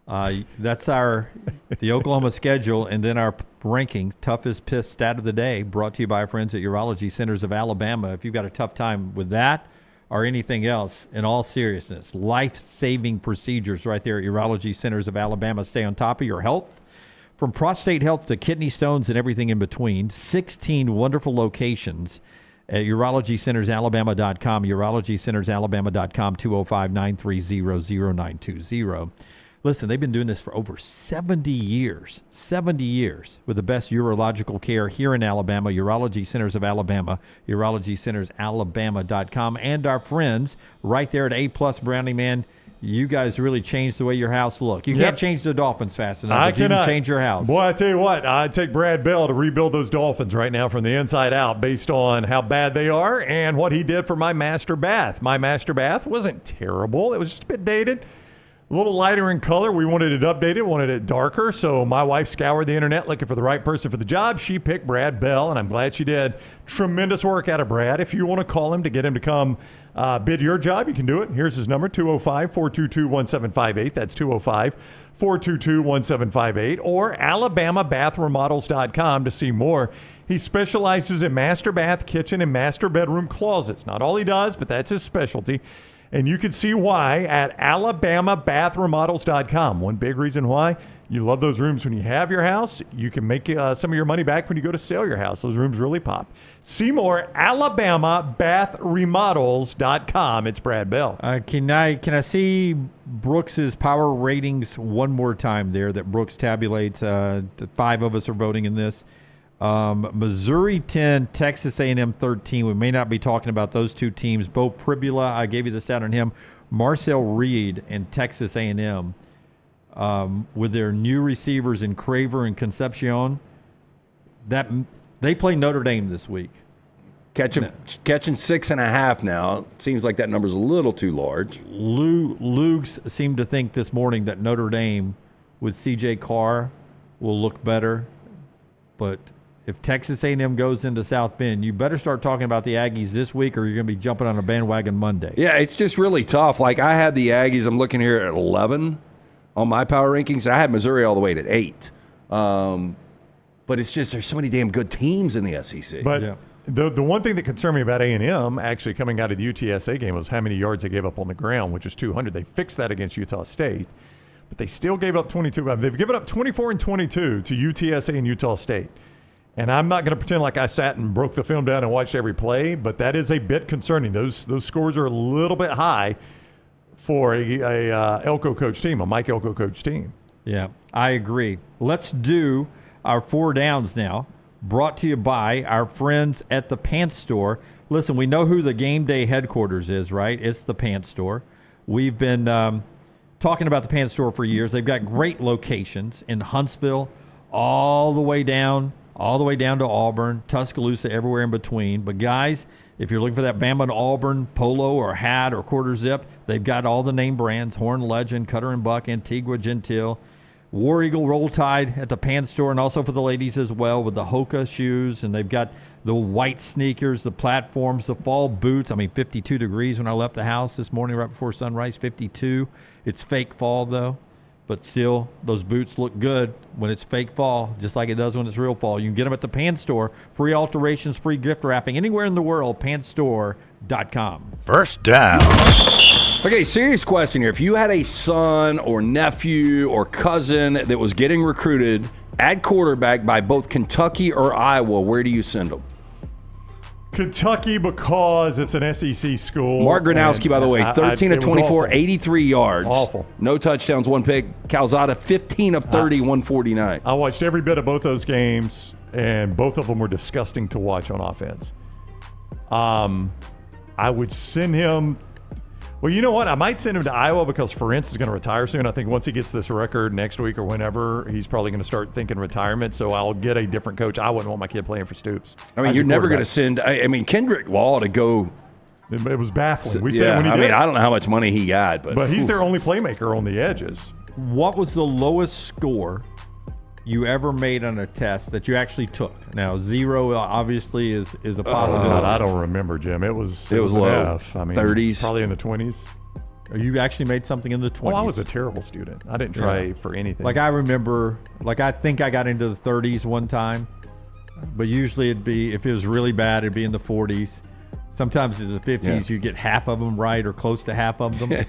C: That's the Oklahoma schedule, and then our rankings, toughest piss stat of the day, brought to you by our friends at Urology Centers of Alabama. If you've got a tough time with that or anything else, in all seriousness, life-saving procedures right there at Urology Centers of Alabama. Stay on top of your health. From prostate health to kidney stones and everything in between, 16 wonderful locations at UrologyCentersAlabama.com, UrologyCentersAlabama.com, 205-930-0920. Listen, they've been doing this for over 70 years. 70 years with the best urological care here in Alabama. Urology Centers of Alabama, urologycentersalabama.com, and our friends right there at A+ Brownie Man. You guys really changed the way your house look. You can't change the Dolphins fast enough, but you can change your house.
D: Boy, I tell you what, I'd take Brad Bell to rebuild those Dolphins right now from the inside out based on how bad they are and what he did for my master bath. My master bath wasn't terrible. It was just a bit dated. A little lighter in color. We wanted it updated, wanted it darker. So my wife scoured the internet looking for the right person for the job. She picked Brad Bell, and I'm glad she did. Tremendous work out of Brad. If you want to call him to get him to come bid your job, you can do it. Here's his number, 205-422-1758. That's 205-422-1758. Or AlabamaBathRemodels.com to see more. He specializes in master bath, kitchen, and master bedroom closets. Not all he does, but that's his specialty. And you can see why at AlabamaBathRemodels.com. One big reason why you love those rooms when you have your house. You can make some of your money back when you go to sell your house. Those rooms really pop. See more, AlabamaBathRemodels.com. It's Brad Bell.
C: Can I see Brooks's power ratings one more time there that Brooks tabulates? The 5 of us are voting in this. Missouri 10, Texas A&M 13. We may not be talking about those two teams. Bo Pribula, I gave you the stat on him. Marcel Reed and Texas A&M with their new receivers in Craver and Concepcion. That they play Notre Dame this week.
A: Catching 6.5 now. Seems like that number's a little too large.
C: Lugs seemed to think this morning that Notre Dame with C.J. Carr will look better, but if Texas A&M goes into South Bend, you better start talking about the Aggies this week or you're going to be jumping on a bandwagon Monday.
A: Yeah, it's just really tough. Like, I had the Aggies, I'm looking here at 11 on my power rankings. I had Missouri all the way at 8. But it's just there's so many damn good teams in the SEC.
D: But the one thing that concerned me about A&M actually coming out of the UTSA game was how many yards they gave up on the ground, which was 200. They fixed that against Utah State, but they still gave up 22. They've given up 24 and 22 to UTSA and Utah State. And I'm not going to pretend like I sat and broke the film down and watched every play, but that is a bit concerning. Those scores are a little bit high for a Elko coach team, a Mike Elko coach team.
C: Yeah, I agree. Let's do our 4 downs now, brought to you by our friends at the Pants Store. Listen, we know who the game day headquarters is, right? It's the Pants Store. We've been talking about the Pants Store for years. They've got great locations in Huntsville, all the way down to Auburn, Tuscaloosa, everywhere in between. But guys, if you're looking for that Bama and Auburn polo or hat or quarter zip, they've got all the name brands: Horn Legend, Cutter and Buck, Antigua, Gentile, War Eagle, Roll Tide at the Pants Store, and also for the ladies as well with the Hoka shoes. And they've got the white sneakers, the platforms, the fall boots. 52 degrees when I left the house this morning right before sunrise, 52. It's fake fall though. But still, those boots look good when it's fake fall, just like it does when it's real fall. You can get them at the Pants Store. Free alterations, free gift wrapping, anywhere in the world, pantstore.com.
E: First down.
A: Okay, serious question here. If you had a son or nephew or cousin that was getting recruited at quarterback by both Kentucky or Iowa, where do you send them?
D: Kentucky, because it's an SEC school.
A: Mark Gronowski, by the way, 13 of 24, 83 yards.
D: Awful.
A: No touchdowns, 1 pick. Calzada, 15 of 30, 149.
D: I watched every bit of both those games, and both of them were disgusting to watch on offense. I would send him – well, you know what? I might send him to Iowa because Ferentz is going to retire soon. I think once he gets this record next week or whenever, he's probably going to start thinking retirement. So I'll get a different coach. I wouldn't want my kid playing for Stoops.
A: You're never going to send – Kendrick Law to go –
D: It was baffling. We said when he did.
A: I don't know how much money he got.
D: But he's their only playmaker on the edges.
C: What was the lowest score you ever made on a test that you actually took? Now, 0 obviously is a possibility.
D: I don't remember, Jim. It was
A: low.
D: F. 30s. Probably in the 20s.
C: You actually made something in the 20s?
D: Well, I was a terrible student. I didn't try for anything.
C: Like, I remember, I think I got into the 30s one time. But usually it'd be, if it was really bad, it'd be in the 40s. Sometimes it's the 50s. You get half of them right or close to half of them.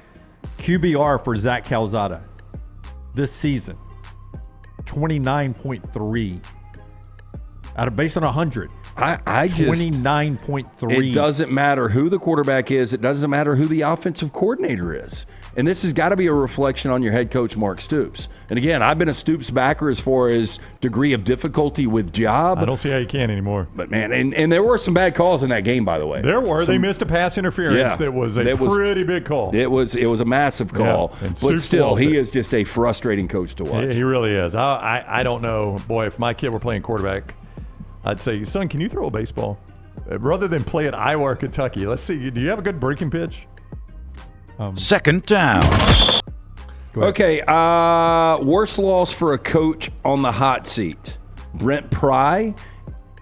C: QBR for Zach Calzada this season, 29.3 based on 100.
A: I just
C: 29.3.
A: It doesn't matter who the quarterback is. It doesn't matter who the offensive coordinator is. And this has got to be a reflection on your head coach, Mark Stoops. And again, I've been a Stoops backer as far as degree of difficulty with job.
D: I don't see how you can anymore.
A: But, man, and there were some bad calls in that game, by the way.
D: There were. They missed a pass interference that was a pretty big call.
A: It was a massive call.
D: Yeah,
A: but still, he is just a frustrating coach to watch.
D: He really is. I don't know. Boy, if my kid were playing quarterback, I'd say, son, can you throw a baseball? Rather than play at Iowa or Kentucky, let's see. Do you have a good breaking pitch?
E: Second down.
A: Okay, worst loss for a coach on the hot seat. Brent Pry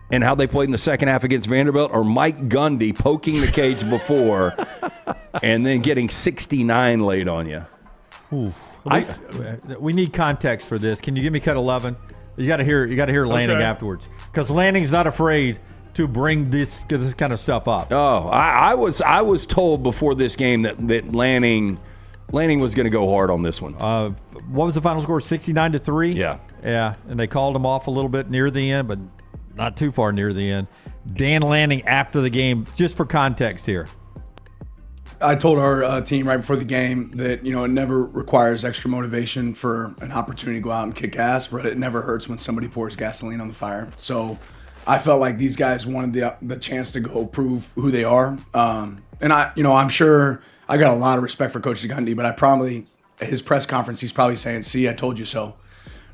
A: and how they played in the second half against Vanderbilt, or Mike Gundy poking the cage before and then getting 69 laid on you.
C: Ooh. We need context for this. Can you give me cut 11? You got to hear Lanning afterwards, because Lanning's not afraid to bring this kind of stuff up.
A: Oh, I was told before this game that Lanning was going to go hard on this one.
C: What was the final score? 69-3. Yeah, and they called him off a little bit near the end, but not too far near the end. Dan Lanning after the game, just for context here.
R: I told our team right before the game that, it never requires extra motivation for an opportunity to go out and kick ass, but it never hurts when somebody pours gasoline on the fire. So I felt like these guys wanted the chance to go prove who they are. And I'm sure I got a lot of respect for Coach Gundy, but at his press conference, he's probably saying, "See, I told you so."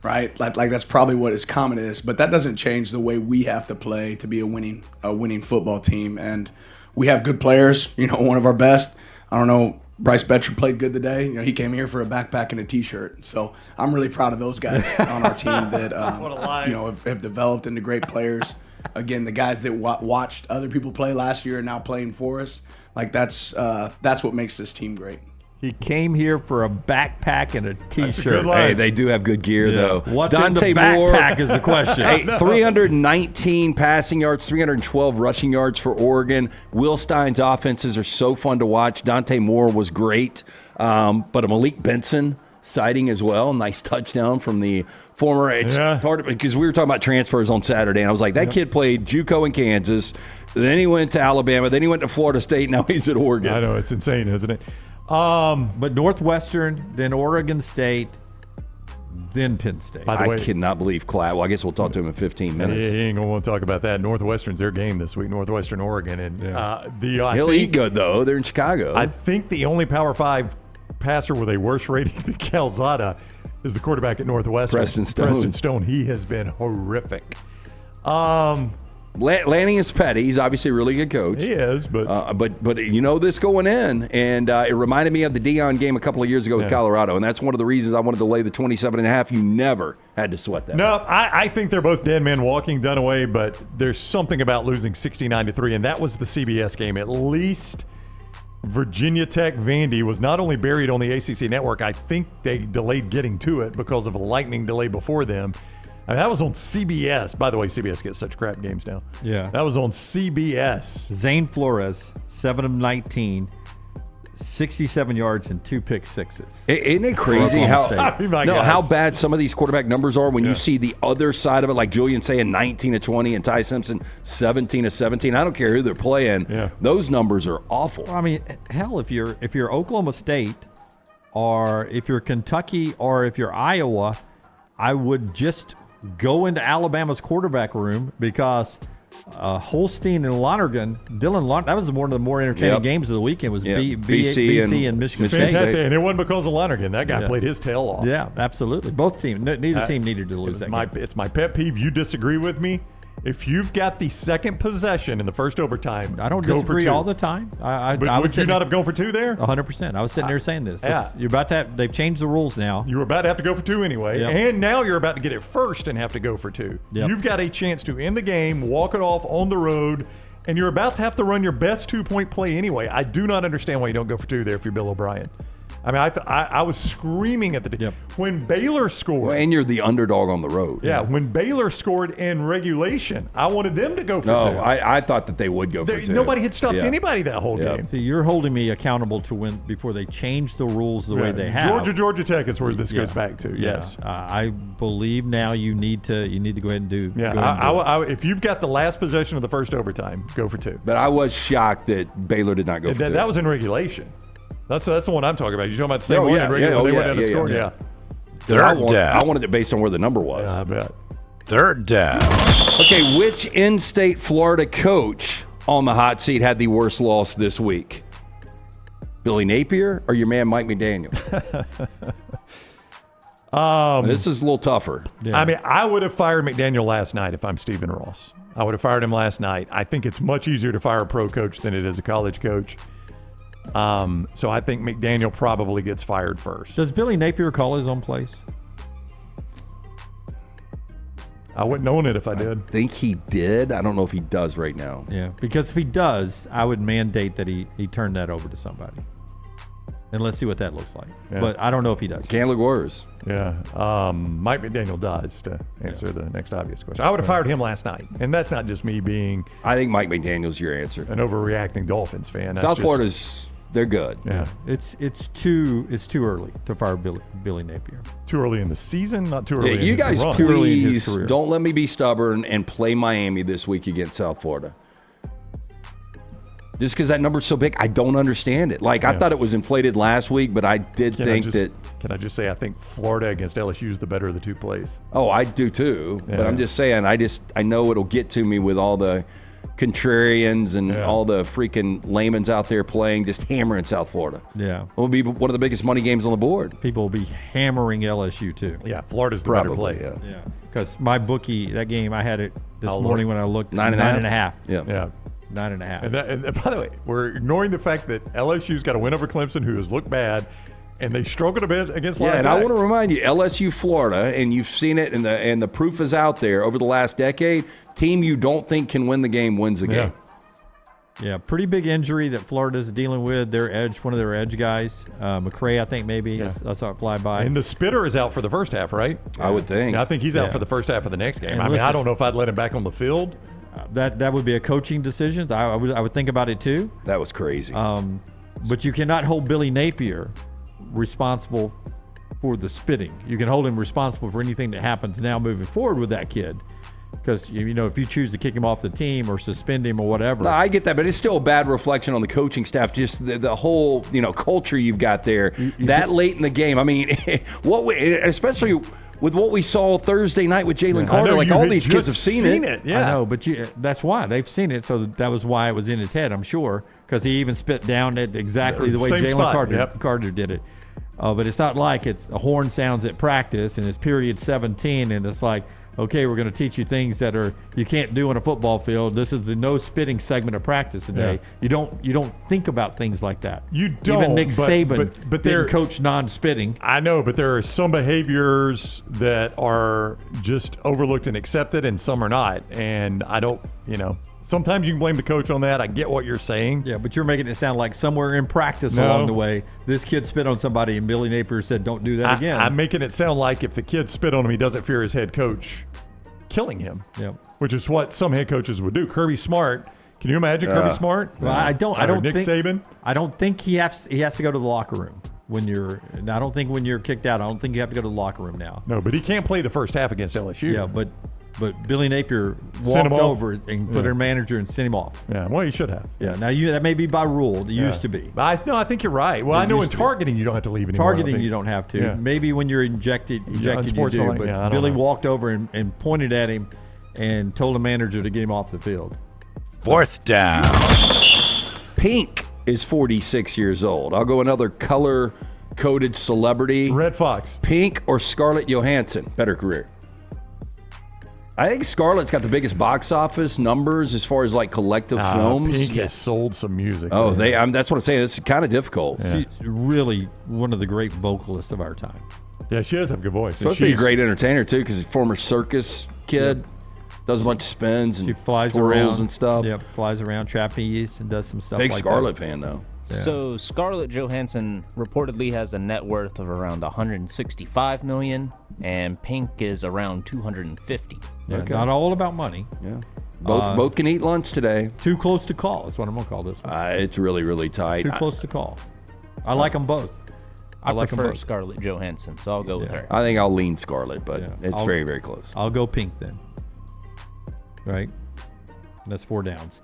R: Right? Like that's probably what his comment is, but that doesn't change the way we have to play to be a winning football team. And we have good players, one of our best. I don't know, Bryce Betcher played good today. He came here for a backpack and a T-shirt. So I'm really proud of those guys on our team that have developed into great players. Again, the guys that watched other people play last year are now playing for us. Like that's what makes this team great.
C: He came here for a backpack and a T-shirt.
A: Hey, they do have good gear, though.
C: What's in the backpack is the question.
A: Hey, 319 passing yards, 312 rushing yards for Oregon. Will Stein's offenses are so fun to watch. Dante Moore was great, but a Malik Benson sighting as well. Nice touchdown from the former. It's hard because we were talking about transfers on Saturday, and I was like, that kid played JUCO in Kansas. Then he went to Alabama. Then he went to Florida State. Now he's at Oregon.
D: I know. It's insane, isn't it?
C: But Northwestern, then Oregon State, then Penn State.
D: By the way,
A: I cannot believe Klatt. Well, I guess we'll talk to him in 15 minutes.
D: He ain't going to want to talk about that. Northwestern's their game this week, Northwestern, Oregon. And
A: he'll eat good, though. They're in Chicago.
D: I think the only Power 5 passer with a worse rating than Calzada is the quarterback at Northwestern.
A: Preston Stone.
D: He has been horrific.
A: Lanning is petty. He's obviously a really good coach.
D: He is, but
A: this going in, and it reminded me of the Dion game a couple of years ago with Colorado, and that's one of the reasons I wanted to lay the 27.5. You never had to sweat that.
D: No, I think they're both dead men walking Dunaway, but there's something about losing 69-3, and that was the CBS game. At least Virginia Tech Vandy was not only buried on the ACC network, I think they delayed getting to it because of a lightning delay before them. I mean, that was on CBS. By the way, CBS gets such crap games now.
C: Yeah.
D: That was on CBS.
C: Zane Flores, 7 of 19, 67 yards and 2 pick sixes.
A: Isn't it crazy how bad some of these quarterback numbers are when you see the other side of it, like Julian saying 19 of 20 and Ty Simpson 17 of 17. I don't care who they're playing. Yeah. Those numbers are awful.
C: I mean, hell, if you're Oklahoma State or if you're Kentucky or if you're Iowa, I would just go into Alabama's quarterback room because Holstein and Lonergan, that was one of the more entertaining games of the weekend. Was BC and Michigan State.
D: Fantastic, and it wasn't because of Lonergan. That guy played his tail off.
C: Yeah, absolutely. Both teams, neither team needed to lose that game.
D: It's my pet peeve. You disagree with me? If you've got the second possession in the first overtime,
C: I don't disagree all the time.
D: Would you not have gone for 2 there?
C: 100%. I was sitting there saying this. You're about to have. They've changed the rules now.
D: You were about to have to go for 2 anyway, and now you're about to get it first and have to go for 2. Yep. You've got a chance to end the game, walk it off on the road, and you're about to have to run your best 2-point play anyway. I do not understand why you don't go for 2 there if you're Bill O'Brien. I mean, I was screaming at the when Baylor scored.
A: Well, and you're the underdog on the road.
D: Yeah, when Baylor scored in regulation, I wanted them to go for 2.
A: No, I thought that they would go for 2.
D: Nobody had stopped anybody that whole game.
C: See, you're holding me accountable to when before they change the rules the way they have.
D: Georgia Tech is where this goes back to. Yes,
C: I believe now you need to go ahead and do.
D: Yeah, if you've got the last possession of the first overtime, go for 2.
A: But I was shocked that Baylor did not go for 2.
D: That was in regulation. That's the one I'm talking about. You're talking about the same one in regulation. They went down to score. Yeah.
E: Third down.
A: I wanted it based on where the number was.
D: Yeah, I bet.
E: Third down.
A: Okay, which in-state Florida coach on the hot seat had the worst loss this week? Billy Napier or your man Mike McDaniel? This is a little tougher.
D: Yeah. I mean, I would have fired McDaniel last night if I'm Stephen Ross. I would have fired him last night. I think it's much easier to fire a pro coach than it is a college coach. So I think McDaniel probably gets fired first.
C: Does Billy Napier call his own plays?
D: I wouldn't own it if I did.
A: I think he did. I don't know if he does right now.
C: Yeah, because if he does, I would mandate that he turn that over to somebody. And let's see what that looks like. Yeah. But I don't know if he does.
A: Can't look worse.
D: Yeah. Mike McDaniel does, to answer the next obvious question. I would have fired him last night. And that's not just me being...
A: I think Mike McDaniel's your answer.
D: An overreacting Dolphins fan.
A: South Florida's... They're good.
D: Yeah.
C: It's too early to fire Billy Napier.
D: Too early in the season? Not too early in
A: you guys,
D: run.
A: please don't let me be stubborn and play Miami this week against South Florida. Just because that number's so big, I don't understand it. I thought it was inflated last week, but I did think that...
D: Can I just say I think Florida against LSU is the better of the 2 plays.
A: Oh, I do too. Yeah. But I'm just saying, I know it'll get to me with all the contrarians and all the freaking layman's out there playing, just hammering South Florida.
C: Yeah.
A: It will be one of the biggest money games on the board.
C: People will be hammering LSU too.
D: Yeah, Florida's the better play.
C: Yeah. Because my bookie, that game, I had it this morning when I looked.
A: 9.5.
D: Yeah.
C: 9.5.
D: And by the way, we're ignoring the fact that LSU's got a win over Clemson, who has looked bad, and they struggled a bit against La Tech.
A: And I want to remind you, LSU, Florida, and you've seen it, and the proof is out there over the last decade. Team you don't think can win the game wins the game.
C: Yeah, pretty big injury that Florida's dealing with. One of their edge guys, McCray, I think maybe. I saw it fly by.
D: And the spitter is out for the first half, right?
A: I would think.
D: I think he's out for the first half of the next game. I mean, I don't know if I'd let him back on the field.
C: That would be a coaching decision. I would think about it too.
A: That was crazy.
C: But you cannot hold Billy Napier responsible for the spitting. You can hold him responsible for anything that happens now moving forward with that kid. Because, if you choose to kick him off the team or suspend him or whatever.
A: No, I get that, but it's still a bad reflection on the coaching staff. Just the whole, culture you've got there that late in the game. I mean, especially with what we saw Thursday night with Jalen Carter, all these kids have seen it.
C: Yeah. I know, but that's why they've seen it. So that was why it was in his head, I'm sure, because he even spit down it exactly the way Jalen Carter did it. But it's not like it's a horn sounds at practice and it's period 17 and it's like, okay, we're going to teach you things that you can't do on a football field. This is the no spitting segment of practice today. Yeah. You don't think about things like that.
D: You don't.
C: Even Nick Saban didn't coach non-spitting.
D: I know, but there are some behaviors that are just overlooked and accepted, and some are not. And I don't, sometimes you can blame the coach on that. I get what you're saying.
C: Yeah, but you're making it sound like somewhere in practice along the way, this kid spit on somebody and Billy Napier said, don't do that again.
D: I'm making it sound like if the kid spit on him, he doesn't fear his head coach killing him, which is what some head coaches would do. Kirby Smart, can you imagine Kirby Smart?
C: Well, I don't
D: Nick Saban?
C: I don't think he has to go to the locker room. I don't think when you're kicked out, I don't think you have to go to the locker room now.
D: No, but he can't play the first half against LSU.
C: Yeah, but Billy Napier walked over and put her manager and sent him off.
D: Yeah, well, he should have.
C: Yeah, now that may be by rule. It used to be.
D: I think you're right. Well, I know in targeting you don't have to leave anymore.
C: Targeting you don't have to. Yeah. Maybe when you're ejected you do. But Billy walked over and pointed at him and told the manager to get him off the field.
E: Fourth down.
A: Pink is 46 years old. I'll go another color-coded celebrity.
D: Red Fox.
A: Pink or Scarlett Johansson. Better career. I think Scarlett's got the biggest box office numbers as far as collective films.
D: Pink has sold some music.
A: Oh, that's what I'm saying. It's kind of difficult.
C: Yeah. She's really one of the great vocalists of our time.
D: Yeah, she does have a good voice.
A: Supposed to be a great entertainer too, because he's a former circus kid. Does a bunch of spins and
C: she flies around
A: and stuff.
C: Yep, flies around trapeze and does some stuff.
A: Big
C: like
A: Scarlett
C: that.
A: fan though.
K: So Scarlett Johansson reportedly has a net worth of around $165 million, and Pink is around $250.
C: Yeah, not all about money.
A: Yeah. Both can eat lunch today.
C: Too close to call is what I'm going to call this one.
A: It's really, really tight.
C: Too close to call. I like them both.
K: I
C: like them
K: prefer
C: both.
K: Scarlett Johansson, so I'll go with her.
A: I think I'll lean Scarlett, but it's very, very close.
C: I'll go Pink then. Right? That's 4 downs.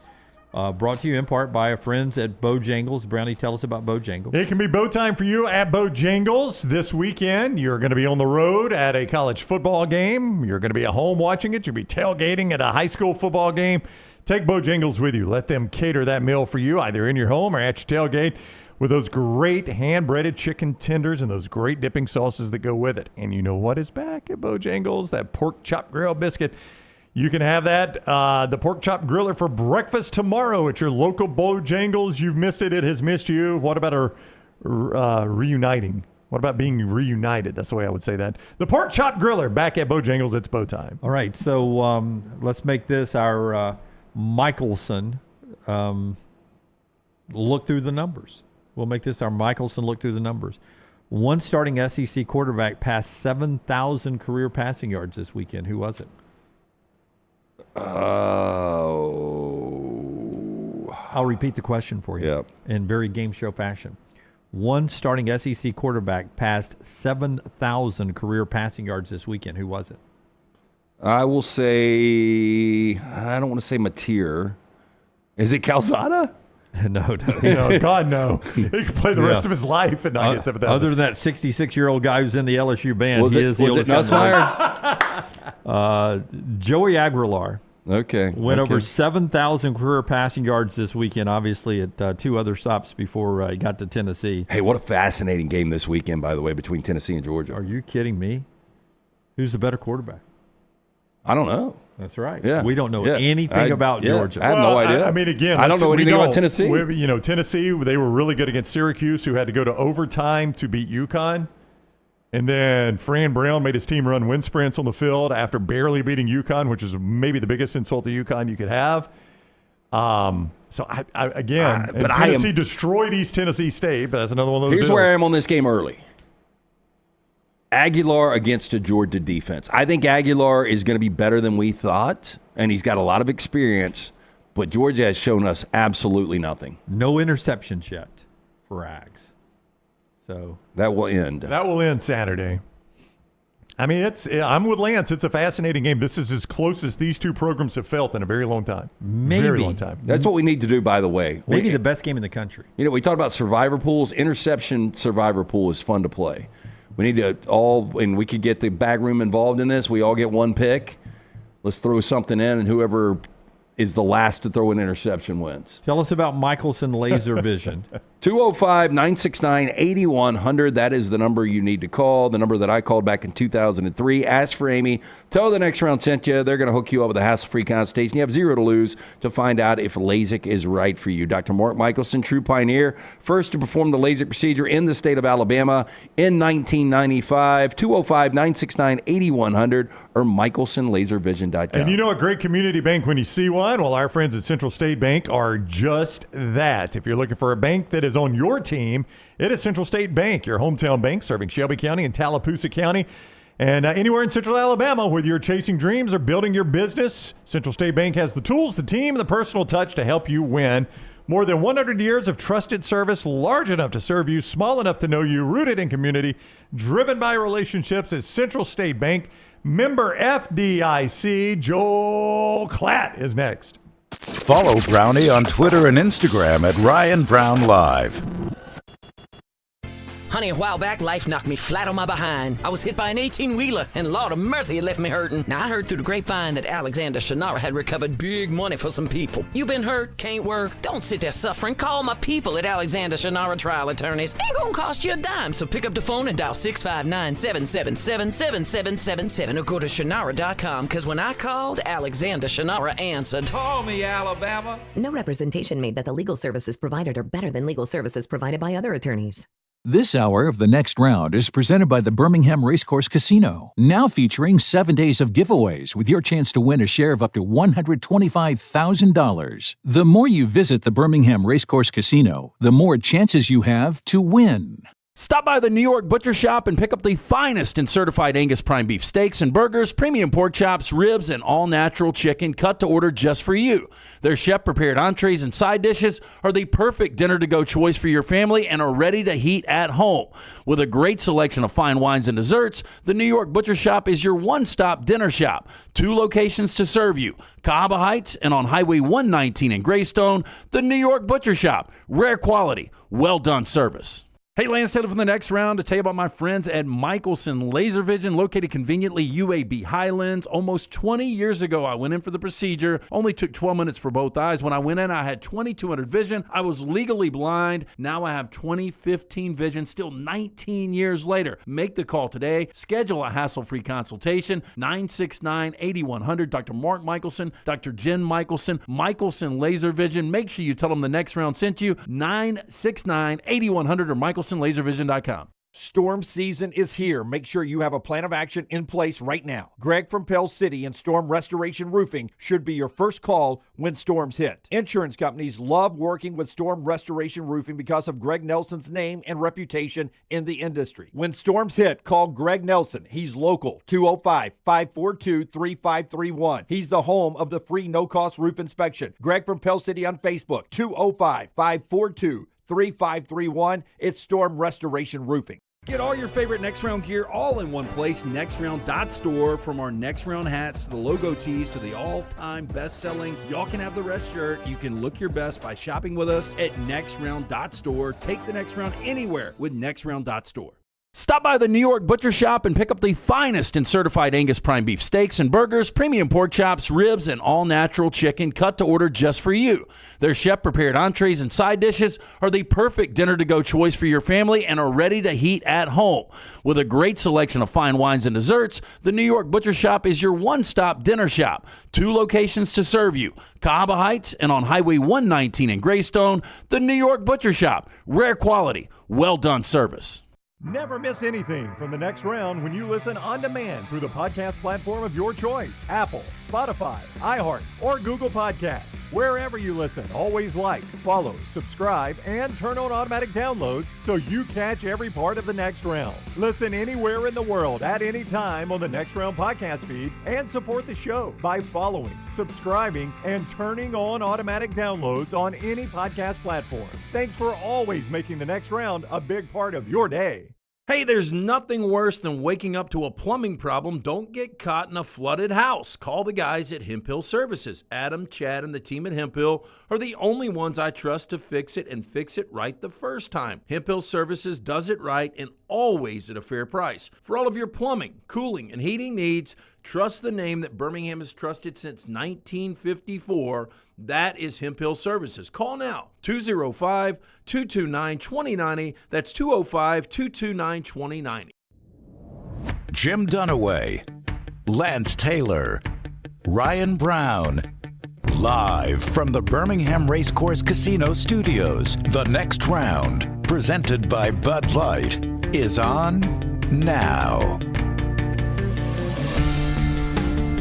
C: Brought to you in part by our friends at Bojangles. Brownie, tell us about Bojangles.
D: It can be bow time for you at Bojangles this weekend. You're going to be on the road at a college football game. You're going to be at home watching it. You'll be tailgating at a high school football game. Take Bojangles with you. Let them cater that meal for you, either in your home or at your tailgate, with those great hand-breaded chicken tenders and those great dipping sauces that go with it. And you know what is back at Bojangles? That pork chop grill biscuit. You can have that, the pork chop griller for breakfast tomorrow at your local Bojangles. You've missed it. It has missed you. What about reuniting? What about being reunited? That's the way I would say that. The pork chop griller back at Bojangles. It's bow time.
C: All right, so let's make this our Michelson look through the numbers. We'll make this our Michelson look through the numbers. One starting SEC quarterback passed 7,000 career passing yards this weekend. Who was it? I'll repeat the question for you in very game show fashion. One starting SEC quarterback passed 7,000 career passing yards this weekend. Who was it?
A: I will say, I don't want to say Mateer. Is it Calzada?
C: No.
D: God, no. He could play the rest of his life and not get 7,000.
C: Other than that 66-year-old guy who's in the LSU band,
A: Was it Nussmeier?
C: Joey Aguilar.
A: Okay.
C: Went over 7,000 career passing yards this weekend, obviously at 2 other stops before he got to Tennessee.
A: Hey, what a fascinating game this weekend, by the way, between Tennessee and Georgia.
C: Are you kidding me? Who's the better quarterback?
A: I don't know.
C: That's right.
A: Yeah.
C: We don't know anything about Georgia.
A: I have no idea.
D: I mean, again,
A: I don't know anything about Tennessee.
D: Tennessee, they were really good against Syracuse, who had to go to overtime to beat UConn. And then Fran Brown made his team run wind sprints on the field after barely beating UConn, which is maybe the biggest insult to UConn you could have. So, Tennessee destroyed East Tennessee State, but that's another one of those
A: Here's
D: bills.
A: where I am on this game early. Aguilar against a Georgia defense. I think Aguilar is going to be better than we thought, and he's got a lot of experience, but Georgia has shown us absolutely nothing.
C: No interceptions yet for Ags. So
A: that will end.
D: That will end Saturday. I mean, I'm with Lance. It's a fascinating game. This is as close as these two programs have felt in a very long time. Very long time.
A: That's what we need to do, by the way.
C: Maybe the best game in the country.
A: You know, we talked about survivor pools. Interception survivor pool is fun to play. We need to and we could get the bag room involved in this. We all get one pick. Let's throw something in, and whoever is the last to throw an interception wins.
C: Tell us about Michelson Laser Vision.
A: 205-969-8100. That is the number you need to call, the number that I called back in 2003. Ask for Amy. Tell the next round sent you. They're going to hook you up with a hassle-free consultation. You have 0 to lose to find out if LASIK is right for you. Dr. Mark Michelson, true pioneer, first to perform the LASIK procedure in the state of Alabama in 1995. 205-969-8100 or michelsonlaservision.com.
D: And you know a great community bank when you see one? Well, our friends at Central State Bank are just that. If you're looking for a bank that is on your team, it is Central State Bank, your hometown bank serving Shelby County and Tallapoosa County. And anywhere in Central Alabama, whether you're chasing dreams or building your business, Central State Bank has the tools, the team, and the personal touch to help you win. More than 100 years of trusted service, large enough to serve you, small enough to know you, rooted in community, driven by relationships is Central State Bank. Member FDIC. Joel Klatt is next.
E: Follow Brownie on Twitter and Instagram at Ryan Brown Live.
S: Honey, a while back, life knocked me flat on my behind. I was hit by an 18-wheeler, and Lord of mercy, it left me hurting. Now, I heard through the grapevine that Alexander Shannara had recovered big money for some people. You been hurt? Can't work? Don't sit there suffering. Call my people at Alexander Shannara Trial Attorneys. Ain't gonna cost you a dime, so pick up the phone and dial 659-777-7777 or go to Shannara.com, because when I called, Alexander Shannara answered.
T: Call me, Alabama.
J: No representation made that the legal services provided are better than legal services provided by other attorneys.
Q: This hour of The Next Round is presented by the Birmingham Racecourse Casino, now featuring 7 days of giveaways with your chance to win a share of up to $125,000. The more you visit the Birmingham Racecourse Casino, the more chances you have to win.
A: Stop by the New York Butcher Shop and pick up the finest in certified Angus prime beef steaks and burgers, premium pork chops, ribs, and all-natural chicken cut to order just for you. Their chef-prepared entrees and side dishes are the perfect dinner-to-go choice for your family and are ready to heat at home. With a great selection of fine wines and desserts, the New York Butcher Shop is your one-stop dinner shop. 2 locations to serve you, Cahaba Heights and on Highway 119 in Greystone. The New York Butcher Shop, rare quality, well-done service. Hey, Lance Taylor from The Next Round to tell you about my friends at Michelson Laser Vision, located conveniently UAB Highlands. Almost 20 years ago, I went in for the procedure. Only took 12 minutes for both eyes. When I went in, I had 2200 vision. I was legally blind. Now I have 20/15 vision, still 19 years later. Make the call today. Schedule a hassle-free consultation. 969-8100. Dr. Mark Michelson, Dr. Jen Michelson, Michelson Laser Vision. Make sure you tell them The Next Round sent you. 969-8100 or MichelsonLaserVision.com.
O: Storm season is here. Make sure you have a plan of action in place right now. Greg from Pell City and Storm Restoration Roofing should be your first call when storms hit. Insurance companies love working with Storm Restoration Roofing because of Greg Nelson's name and reputation in the industry. When storms hit, call Greg Nelson. He's local, 205-542-3531. He's the home of the free no-cost roof inspection. Greg from Pell City on Facebook, 205-542-3531. It's Storm Restoration Roofing.
A: Get all your favorite Next Round gear all in one place, nextround.store. From our Next Round hats to the logo tees to the all-time best-selling Y'all Can Have the Rest shirt, you can look your best by shopping with us at nextround.store. Take the Next Round anywhere with nextround.store. Stop by the New York Butcher Shop and pick up the finest in certified Angus prime beef steaks and burgers, premium pork chops, ribs, and all-natural chicken cut to order just for you. Their chef-prepared entrees and side dishes are the perfect dinner-to-go choice for your family and are ready to heat at home. With a great selection of fine wines and desserts, the New York Butcher Shop is your one-stop dinner shop. 2 locations to serve you, Cahaba Heights and on Highway 119 in Greystone. The New York Butcher Shop, rare quality, well-done service.
D: Never miss anything from The Next Round when you listen on demand through the podcast platform of your choice. Apple, Spotify, iHeart, or Google Podcasts. Wherever you listen, always like, follow, subscribe, and turn on automatic downloads so you catch every part of The Next Round. Listen anywhere in the world at any time on the Next Round podcast feed and support the show by following, subscribing, and turning on automatic downloads on any podcast platform. Thanks for always making The Next Round a big part of your day.
A: Hey, there's nothing worse than waking up to a plumbing problem. Don't get caught in a flooded house. Call the guys at Hemp Hill Services. Adam, Chad, and the team at Hemp Hill are the only ones I trust to fix it and fix it right the first time. Hemp Hill Services does it right and always at a fair price. For all of your plumbing, cooling, and heating needs, trust the name that Birmingham has trusted since 1954. That is Hemp Hill Services. Call now, 205-229-2090. That's 205-229-2090.
E: Jim Dunaway, Lance Taylor, Ryan Brown. Live from the Birmingham Racecourse Casino Studios, The Next Round, presented by Bud Light, is on now.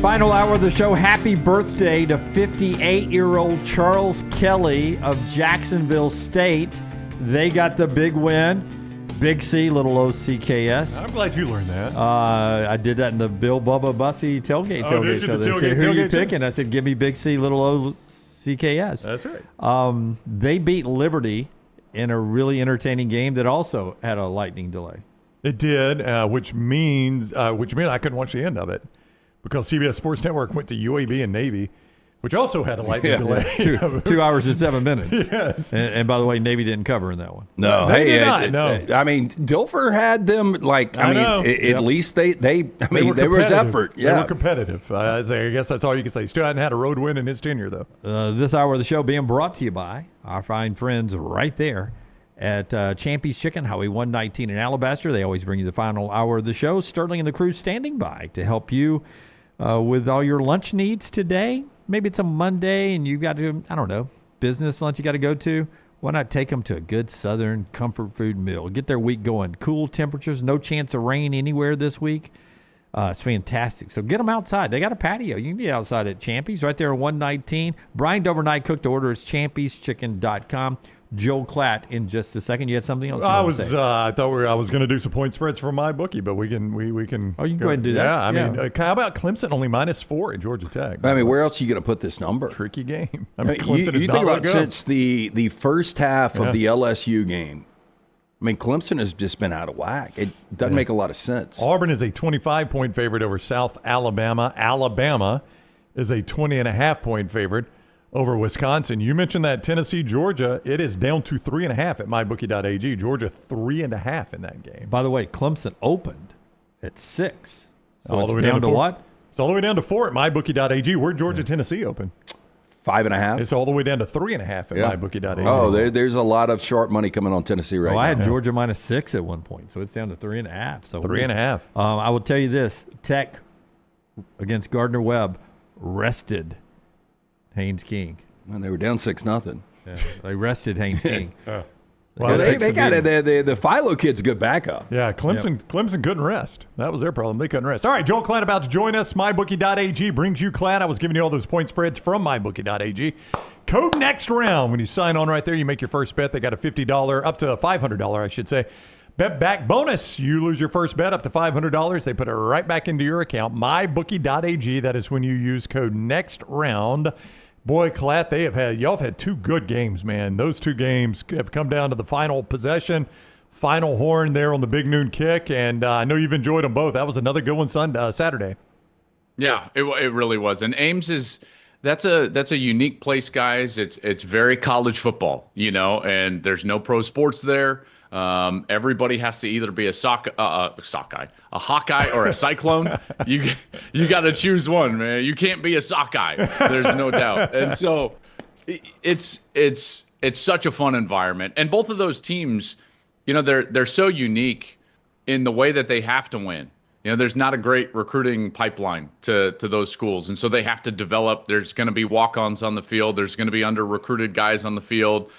O: Final hour of the show. Happy birthday to 58-year-old Charles Kelly of Jacksonville State. They got the big win. Big C, little O-C-K-S.
D: I'm glad you learned that.
O: I did that in the Bill Bubba Bussy tailgate show. They said, who are you picking? I said, give me Big C, little O-C-K-S.
D: That's right.
O: They beat Liberty in a really entertaining game that also had a lightning delay.
D: It did, which means I couldn't watch the end of it because CBS Sports Network went to UAB and Navy, which also had a lightning delay.
O: 2 hours and 7 minutes.
D: Yes.
O: And by the way, Navy didn't cover in that one.
A: No,
D: they did not. No.
A: I mean, Dilfer had them at least they were his effort.
D: Yeah. They were competitive. I guess that's all you can say. Still hadn't had a road win in his tenure, though.
O: This hour of the show being brought to you by our fine friends right there at Champy's Chicken, Highway 119 in Alabaster. They always bring you the final hour of the show. Sterling and the crew standing by to help you with all your lunch needs today. Maybe it's a Monday and you got to, business lunch you got to go to.
C: Why not take them to a good Southern comfort food meal? Get their week going. Cool temperatures, no chance of rain anywhere this week. It's fantastic. So get them outside. They got a patio. You can get outside at Champy's right there on 119. Brined overnight cooked to order is champyschicken.com. Joel Klatt in just a second. You had something else?
D: I thought I was going to do some point spreads for my bookie, but we can.
C: Oh, you can go ahead and do that.
D: Yeah, I mean, how about Clemson only -4 at Georgia Tech?
A: I mean, where else are you going to put this number?
D: Tricky game.
A: I mean,
D: Clemson is
A: you
D: not
A: think about
D: good.
A: since the first half of the LSU game. I mean, Clemson has just been out of whack. It doesn't make a lot of sense.
D: Auburn is a 25-point favorite over South Alabama. Alabama is a 20.5-point favorite over Wisconsin. You mentioned that Tennessee, Georgia, it is down to 3.5 at mybookie.ag. Georgia 3.5 in that game.
C: By the way, Clemson opened at 6. So
D: all
C: it's
D: the way
C: down to
D: 4.
C: what?
D: It's all the way down to 4 at mybookie.ag. Where Georgia, Tennessee open?
A: 5.5.
D: It's all the way down to 3.5 at mybookie.ag.
A: Oh, there's a lot of sharp money coming on Tennessee right now.
C: I had Georgia -6 at one point, so it's down to 3.5. So
D: 3.5.
C: I will tell you this: Tech against Gardner Webb rested Haynes King.
A: Well, they were down 6-0.
C: Yeah, they rested Haynes King.
A: Well, they got it. The Philo kid's a good backup.
D: Yeah, Clemson couldn't rest. That was their problem. They couldn't rest. All right, Joel Klatt about to join us. MyBookie.ag brings you Klatt. I was giving you all those point spreads from MyBookie.ag. Code next round. When you sign on right there, you make your first bet. They got a $50, up to a $500, I should say, bet back bonus. You lose your first bet up to $500. They put it right back into your account. MyBookie.ag. That is when you use code next round. Boy, Klatt, y'all have had 2 good games, man. Those 2 games have come down to the final possession, final horn there on the big noon kick, and I know you've enjoyed them both. That was another good one Saturday.
T: Yeah, it really was. And Ames that's a unique place, guys. It's very college football, and there's no pro sports there. Everybody has to either be a Hawkeye or a Cyclone. You got to choose one, man. You can't be a Sockeye. There's no doubt. And so it's such a fun environment. And both of those teams, they're so unique in the way that they have to win. There's not a great recruiting pipeline to those schools. And so they have to develop. There's going to be walk-ons on the field. There's going to be under-recruited guys on the field.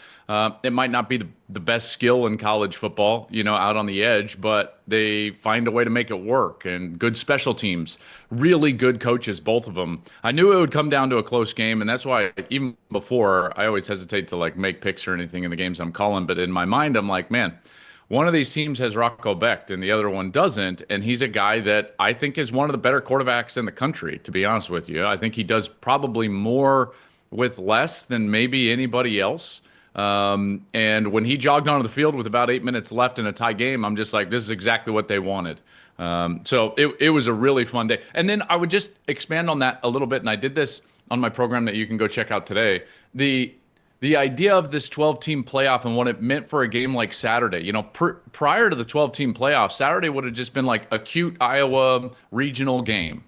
T: It might not be the best skill in college football, out on the edge, but they find a way to make it work. And good special teams, really good coaches, both of them. I knew it would come down to a close game, and that's why even before, I always hesitate to make picks or anything in the games I'm calling. But in my mind, I'm like, man, one of these teams has Rocco Becht and the other one doesn't. And he's a guy that I think is one of the better quarterbacks in the country, to be honest with you. I think he does probably more with less than maybe anybody else. And when he jogged onto the field with about 8 minutes left in a tie game, I'm just like, this is exactly what they wanted. So it was a really fun day. And then I would just expand on that a little bit. And I did this on my program that you can go check out today. The idea of this 12-team playoff and what it meant for a game like Saturday. Prior to the 12-team playoff, Saturday would have just been like a cute Iowa regional game.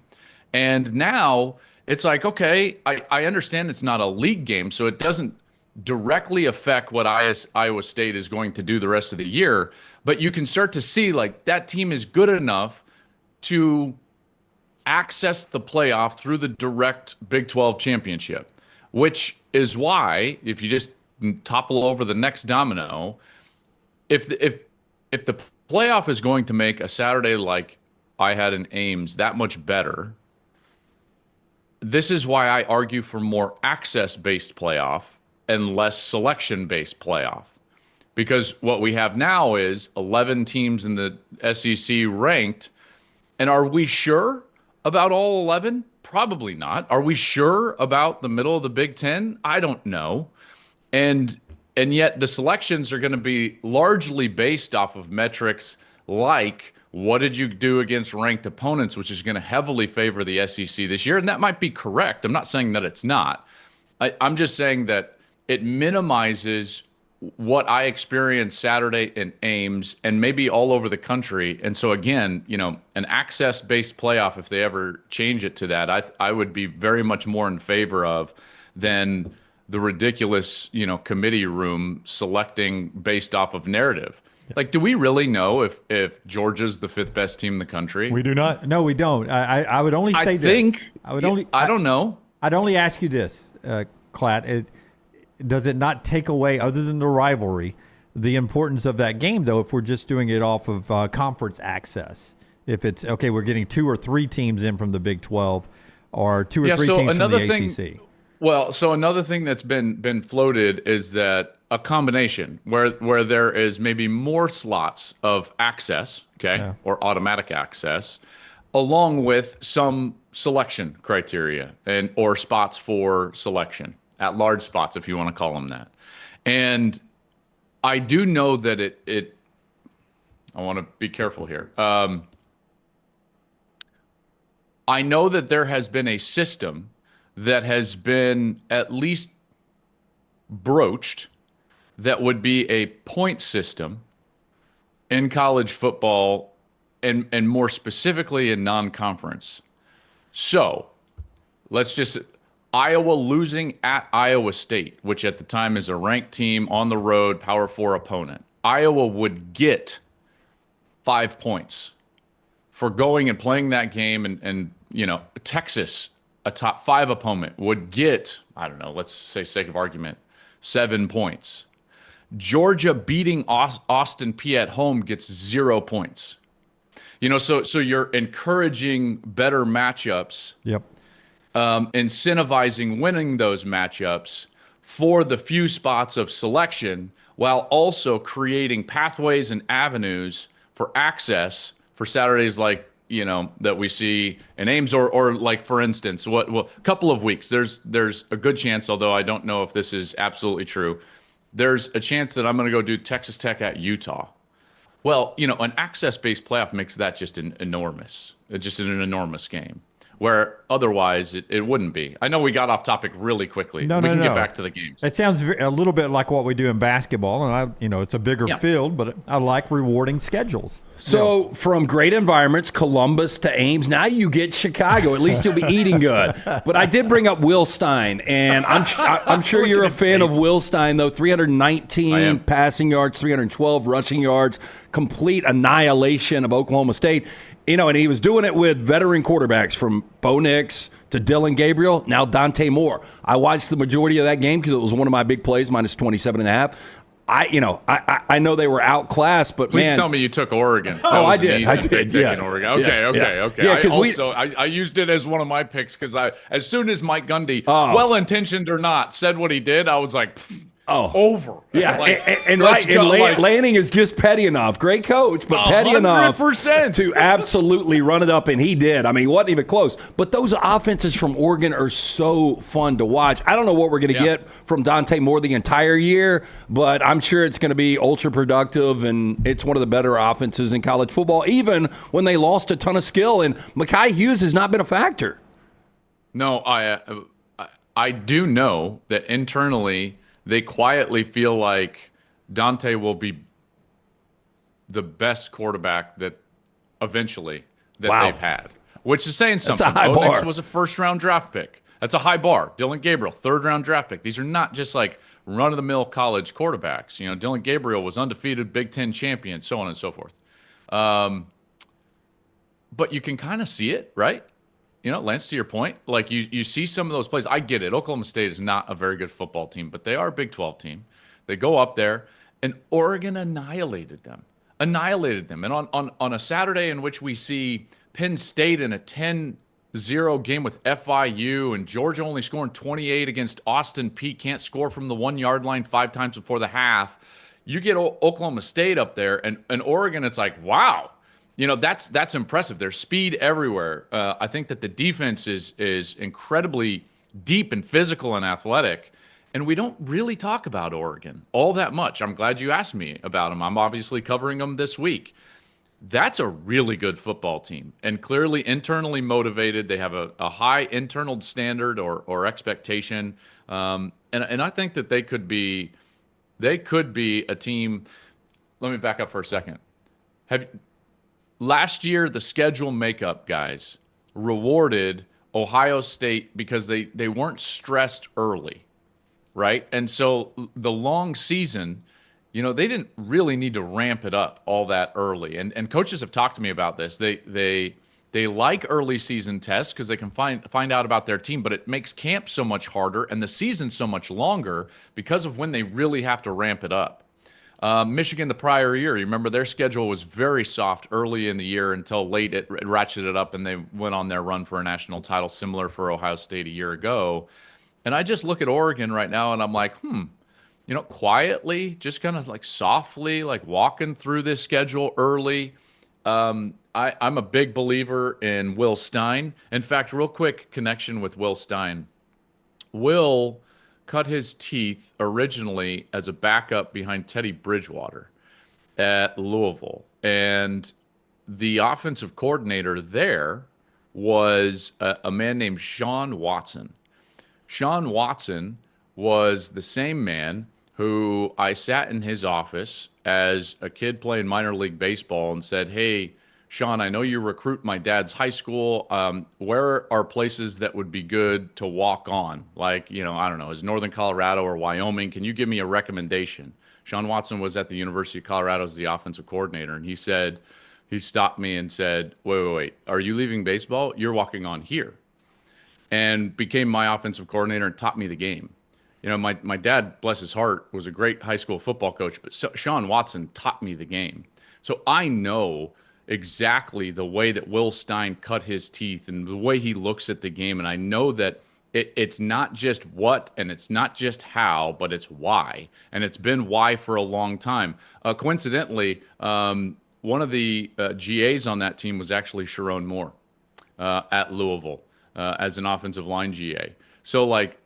T: And now it's like, okay, I understand it's not a league game, so it doesn't directly affect what Iowa State is going to do the rest of the year. But you can start to see that team is good enough to access the playoff through the direct Big 12 championship, which is why, if you just topple over the next domino, if the playoff is going to make a Saturday like I had in Ames that much better, this is why I argue for more access-based playoff and less selection-based playoff. Because what we have now is 11 teams in the SEC ranked. And are we sure about all 11? Probably not. Are we sure about the middle of the Big Ten? I don't know. And yet the selections are going to be largely based off of metrics like what did you do against ranked opponents, which is going to heavily favor the SEC this year. And that might be correct. I'm not saying that it's not. I'm just saying that it minimizes what I experienced Saturday in Ames and maybe all over the country. And so again, an access-based playoff, if they ever change it to that, I would be very much more in favor of than the ridiculous, committee room selecting based off of narrative. Yeah. Do we really know if Georgia's the 5th best team in the country?
D: We do not.
C: No, we don't. I would only say this. I don't know. I'd only ask you this, Klatt. does it not take away, other than the rivalry, the importance of that game, though, if we're just doing it off of conference access? If it's, okay, we're getting 2 or 3 teams in from the Big 12 or 2 or 3 teams from the ACC.
T: Well, so another thing that's been floated is that a combination where there is maybe more slots of access, or automatic access, along with some selection criteria or spots for selection, at large spots, if you want to call them that. And I do know that it I want to be careful here. I know that there has been a system that has been at least broached that would be a point system in college football and more specifically in non-conference. So let's just, Iowa losing at Iowa State, which at the time is a ranked team on the road, Power 4 opponent. Iowa would get 5 points for going and playing that game, and Texas, a top 5 opponent, would get, I don't know, let's say sake of argument, 7 points. Georgia beating Austin Peay at home gets 0 points. So you're encouraging better matchups.
C: Yep.
T: Incentivizing winning those matchups for the few spots of selection, while also creating pathways and avenues for access for Saturdays like that we see in Ames, or like, for instance, a couple of weeks. There's a good chance, although I don't know if this is absolutely true, there's a chance that I'm going to go do Texas Tech at Utah. Well, an access-based playoff makes that just an enormous game, where otherwise it wouldn't be. I know we got off topic really quickly. We can get back to the games.
C: It sounds a little bit like what we do in basketball, and it's a bigger field, but I like rewarding schedules.
A: So from great environments, Columbus to Ames, now you get Chicago. At least you'll be eating good. But I did bring up Will Stein, and I'm sure you're a fan of Will Stein, though. 319 passing yards, 312 rushing yards, complete annihilation of Oklahoma State. And he was doing it with veteran quarterbacks from Bo Nix to Dylan Gabriel, now Dante Moore. I watched the majority of that game because it was one of my big plays, minus 27.5. I know they were outclassed, but
T: Please tell me you took Oregon.
A: I did.
T: Yeah. Oregon. Okay.
A: Yeah,
T: I used it as one of my picks because as soon as Mike Gundy, well-intentioned or not, said what he did, I was like, over.
A: Yeah, Lanning is just petty enough. Great coach, but petty enough to absolutely run it up, and he did. I mean, wasn't even close. But those offenses from Oregon are so fun to watch. I don't know what we're going to get from Dante Moore the entire year, but I'm sure it's going to be ultra productive, and it's one of the better offenses in college football, even when they lost a ton of skill, and Mekhi Hughes has not been a factor.
T: No, I do know that internally they quietly feel like Dante will be the best quarterback that they've had, which is saying something.
A: That's a high bar.
T: Nix was a first-round draft pick. That's a high bar. Dylan Gabriel, third-round draft pick. These are not just like run-of-the-mill college quarterbacks. Dylan Gabriel was undefeated Big Ten champion, so on and so forth. But you can kind of see it, right? Lance, to your point, like you see some of those plays. I get it. Oklahoma State is not a very good football team, but they are a Big 12 team. They go up there, and Oregon annihilated them. And on a Saturday in which we see Penn State in a 10-0 game with FIU, and Georgia only scoring 28 against Austin Peay, can't score from the 1-yard line 5 times before the half. You get Oklahoma State up there, and Oregon, it's like, wow. That's impressive. There's speed everywhere. I think that the defense is incredibly deep and physical and athletic, and we don't really talk about Oregon all that much. I'm glad you asked me about them. I'm obviously covering them this week. That's a really good football team, and clearly internally motivated. They have a high internal standard or expectation, and I think that they could be a team. Let me back up for a second. Last year, the schedule makeup guys rewarded Ohio State because they weren't stressed early, right? And so the long season, they didn't really need to ramp it up all that early. And coaches have talked to me about this. They They like early season tests because they can find out about their team, but it makes camp so much harder and the season so much longer because of when they really have to ramp it up. Michigan the prior year, you remember their schedule was very soft early in the year until late it ratcheted up and they went on their run for a national title, similar for Ohio State a year ago. And I just look at Oregon right now and I'm like, quietly, just kind of like softly, like walking through this schedule early. I'm a big believer in Will Stein. In fact, real quick connection with Will Stein. Will cut his teeth originally as a backup behind Teddy Bridgewater at Louisville. And the offensive coordinator there was a man named Sean Watson. Sean Watson was the same man who I sat in his office as a kid playing minor league baseball and said, "Hey, Sean, I know you recruit my dad's high school. Where are places that would be good to walk on? Like, I don't know, is Northern Colorado or Wyoming? Can you give me a recommendation?" Sean Watson was at the University of Colorado as the offensive coordinator. And he stopped me and said, wait, are you leaving baseball? You're walking on here. And became my offensive coordinator and taught me the game. My dad, bless his heart, was a great high school football coach, but Sean Watson taught me the game. So I know exactly the way that Will Stein cut his teeth and the way he looks at the game. And I know that it's not just what and it's not just how, but it's why. And it's been why for a long time. Coincidentally, one of the GAs on that team was actually Sharon Moore at Louisville as an offensive line GA. So like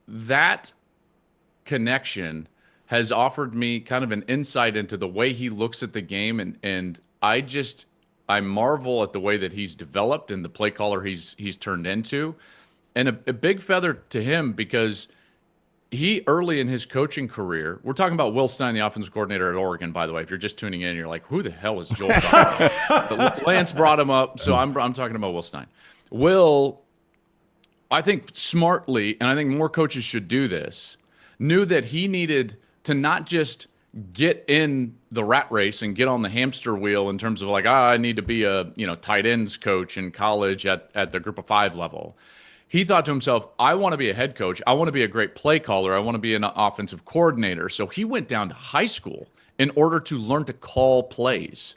T: that connection has offered me kind of an insight into the way he looks at the game. And I marvel at the way that he's developed and the play caller he's turned into. And a big feather to him because he early in his coaching career, we're talking about Will Stein, the offensive coordinator at Oregon, by the way. If you're just tuning in, you're like, who the hell is Joel talking about? Lance brought him up, so I'm talking about Will Stein. Will, I think smartly, and I think more coaches should do this, knew that he needed to not just get in the rat race and get on the hamster wheel in terms of like, I need to be a tight ends coach in college at the group of 5 level. He thought to himself, I want to be a head coach. I want to be a great play caller. I want to be an offensive coordinator. So he went down to high school in order to learn to call plays,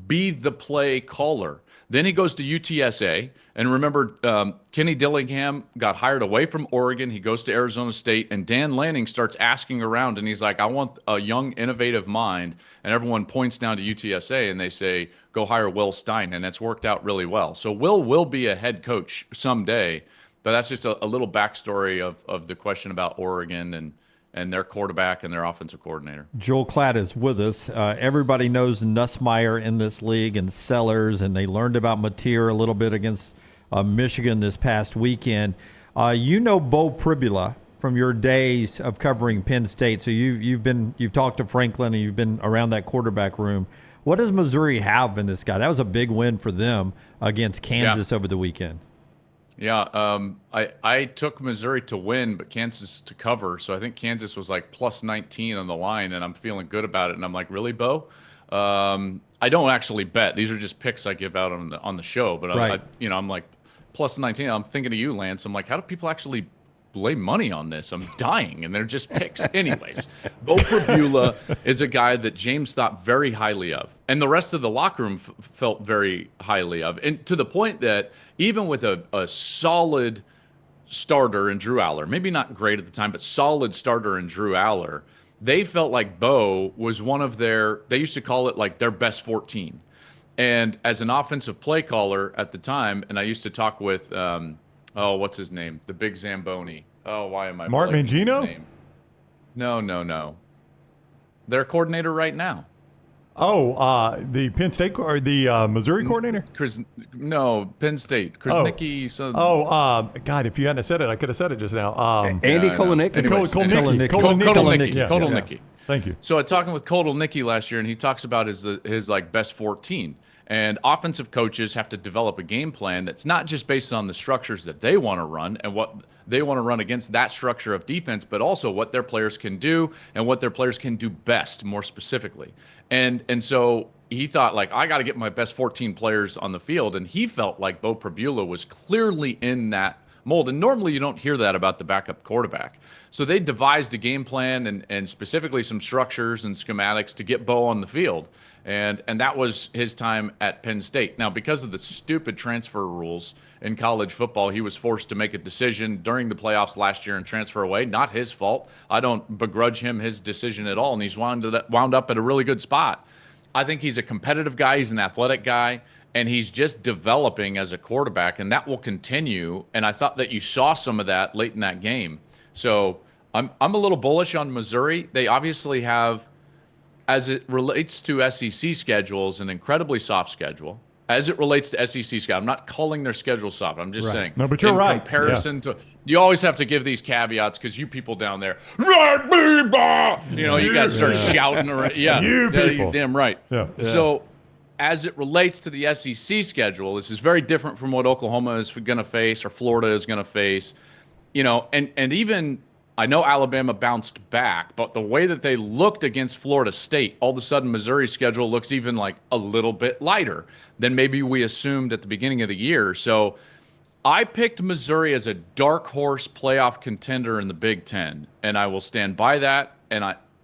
T: be the play caller. Then he goes to UTSA. And remember, Kenny Dillingham got hired away from Oregon. He goes to Arizona State. And Dan Lanning starts asking around. And he's like, I want a young, innovative mind. And everyone points down to UTSA. And they say, go hire Will Stein. And it's worked out really well. So will be a head coach someday. But that's just a little backstory of the question about Oregon and their quarterback and their offensive coordinator.
C: Joel Klatt is with us. Everybody knows Nussmeier in this league and Sellers, and they learned about Mateer a little bit against Michigan this past weekend. You know Bo Pribula from your days of covering Penn State, so you've talked to Franklin and you've been around that quarterback room. What does Missouri have in this guy? That was a big win for them against Kansas over the weekend.
T: Yeah, I took Missouri to win, but Kansas to cover. So I think Kansas was like plus 19 on the line, and I'm feeling good about it. And I'm like, really, Bo? I don't actually bet. These are just picks I give out on the show. But
C: right.
T: I'm like plus 19. I'm thinking of you, Lance. I'm like, how do people actually lay money on this? I'm dying, and they're just picks. Anyways, Bo Pribula is a guy that James thought very highly of, and the rest of the locker room felt very highly of, and to the point that even with a solid starter in Drew Aller, maybe not great at the time, but solid starter in Drew Aller, they felt like Bo was one of they used to call it like their best 14. And as an offensive play caller at the time, and I used to talk with what's his name? The big Zamboni. Oh, why am I
D: Mark Mangino?
T: No. Their coordinator right now.
D: Oh, the Penn State or the Missouri coordinator?
T: Penn State. Krasnicki.
D: God, if you hadn't said it, I could have said it just now.
A: Andy Kotelnicki.
T: Kotelnicki.
D: Thank you.
T: So I was talking with Kotelnicki last year, and he talks about his like best 14. And offensive coaches have to develop a game plan that's not just based on the structures that they want to run and what they want to run against that structure of defense, but also what their players can do and what their players can do best, more specifically. And so he thought, like, I got to get my best 14 players on the field. And he felt like Bo Prabula was clearly in that mold. And normally you don't hear that about the backup quarterback. So they devised a game plan and specifically some structures and schematics to get Bo on the field. And that was his time at Penn State. Now, because of the stupid transfer rules in college football, he was forced to make a decision during the playoffs last year and transfer away. Not his fault. I don't begrudge him his decision at all, and he's wound up at a really good spot. I think he's a competitive guy. He's an athletic guy, and he's just developing as a quarterback, and that will continue. And I thought that you saw some of that late in that game. So I'm a little bullish on Missouri. They obviously have, as it relates to SEC schedules, an incredibly soft schedule. As it relates to SEC schedule, I'm not calling their schedule soft. I'm just saying.
D: No, but you're right.
T: In comparison to, you always have to give these caveats because you people down there, you got to start shouting. Yeah,
D: you people.
T: You're damn right.
D: Yeah.
T: So, as it relates to the SEC schedule, this is very different from what Oklahoma is going to face or Florida is going to face. And even I know Alabama bounced back, but the way that they looked against Florida State, all of a sudden Missouri's schedule looks even like a little bit lighter than maybe we assumed at the beginning of the year. So I picked Missouri as a dark horse playoff contender in the Big Ten, and I will stand by that. And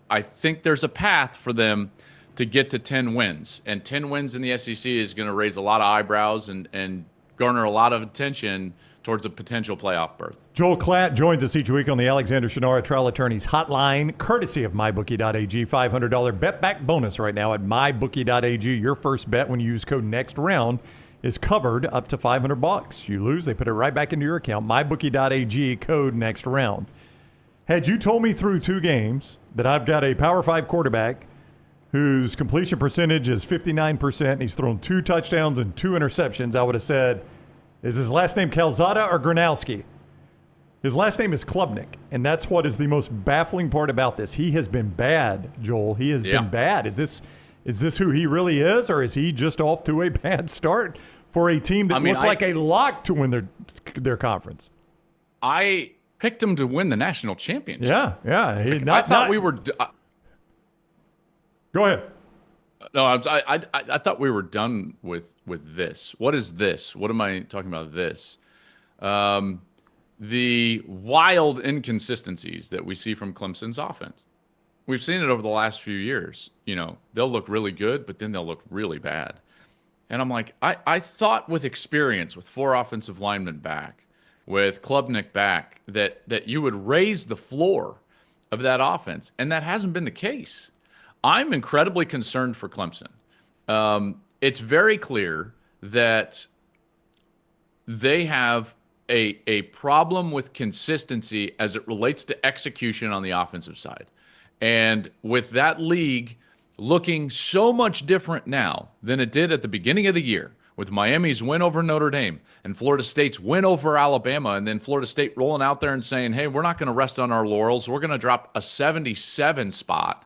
T: I think there's a path for them to get to 10 wins. And 10 wins in the SEC is going to raise a lot of eyebrows and garner a lot of attention towards a potential playoff berth.
D: Joel Klatt joins us each week on the Alexander Shannara Trial Attorneys Hotline, courtesy of MyBookie.ag. $500 bet back bonus right now at MyBookie.ag. Your first bet when you use code NEXTROUND is covered up to $500. You lose, they put it right back into your account. MyBookie.ag, code NEXTROUND. Had you told me through 2 games that I've got a Power 5 quarterback whose completion percentage is 59%, and he's thrown 2 touchdowns and 2 interceptions, I would have said, is his last name Calzada or Gronowski? His last name is Klubnik, and that's what is the most baffling part about this. He has been bad, Joel. He has been bad. Is this who he really is, or is he just off to a bad start for a team that looked like a lock to win their conference?
T: I picked him to win the national championship.
D: Yeah.
T: I thought we were.
D: Go ahead.
T: No, I thought we were done with this. What is this? What am I talking about? This, the wild inconsistencies that we see from Clemson's offense. We've seen it over the last few years. They'll look really good, but then they'll look really bad. And I'm like, I thought with experience, with 4 offensive linemen back, with Klubnik back, that you would raise the floor of that offense, and that hasn't been the case. I'm incredibly concerned for Clemson. It's very clear that they have a problem with consistency as it relates to execution on the offensive side. And with that league looking so much different now than it did at the beginning of the year, with Miami's win over Notre Dame and Florida State's win over Alabama, and then Florida State rolling out there and saying, hey, we're not going to rest on our laurels. We're going to drop a 77 spot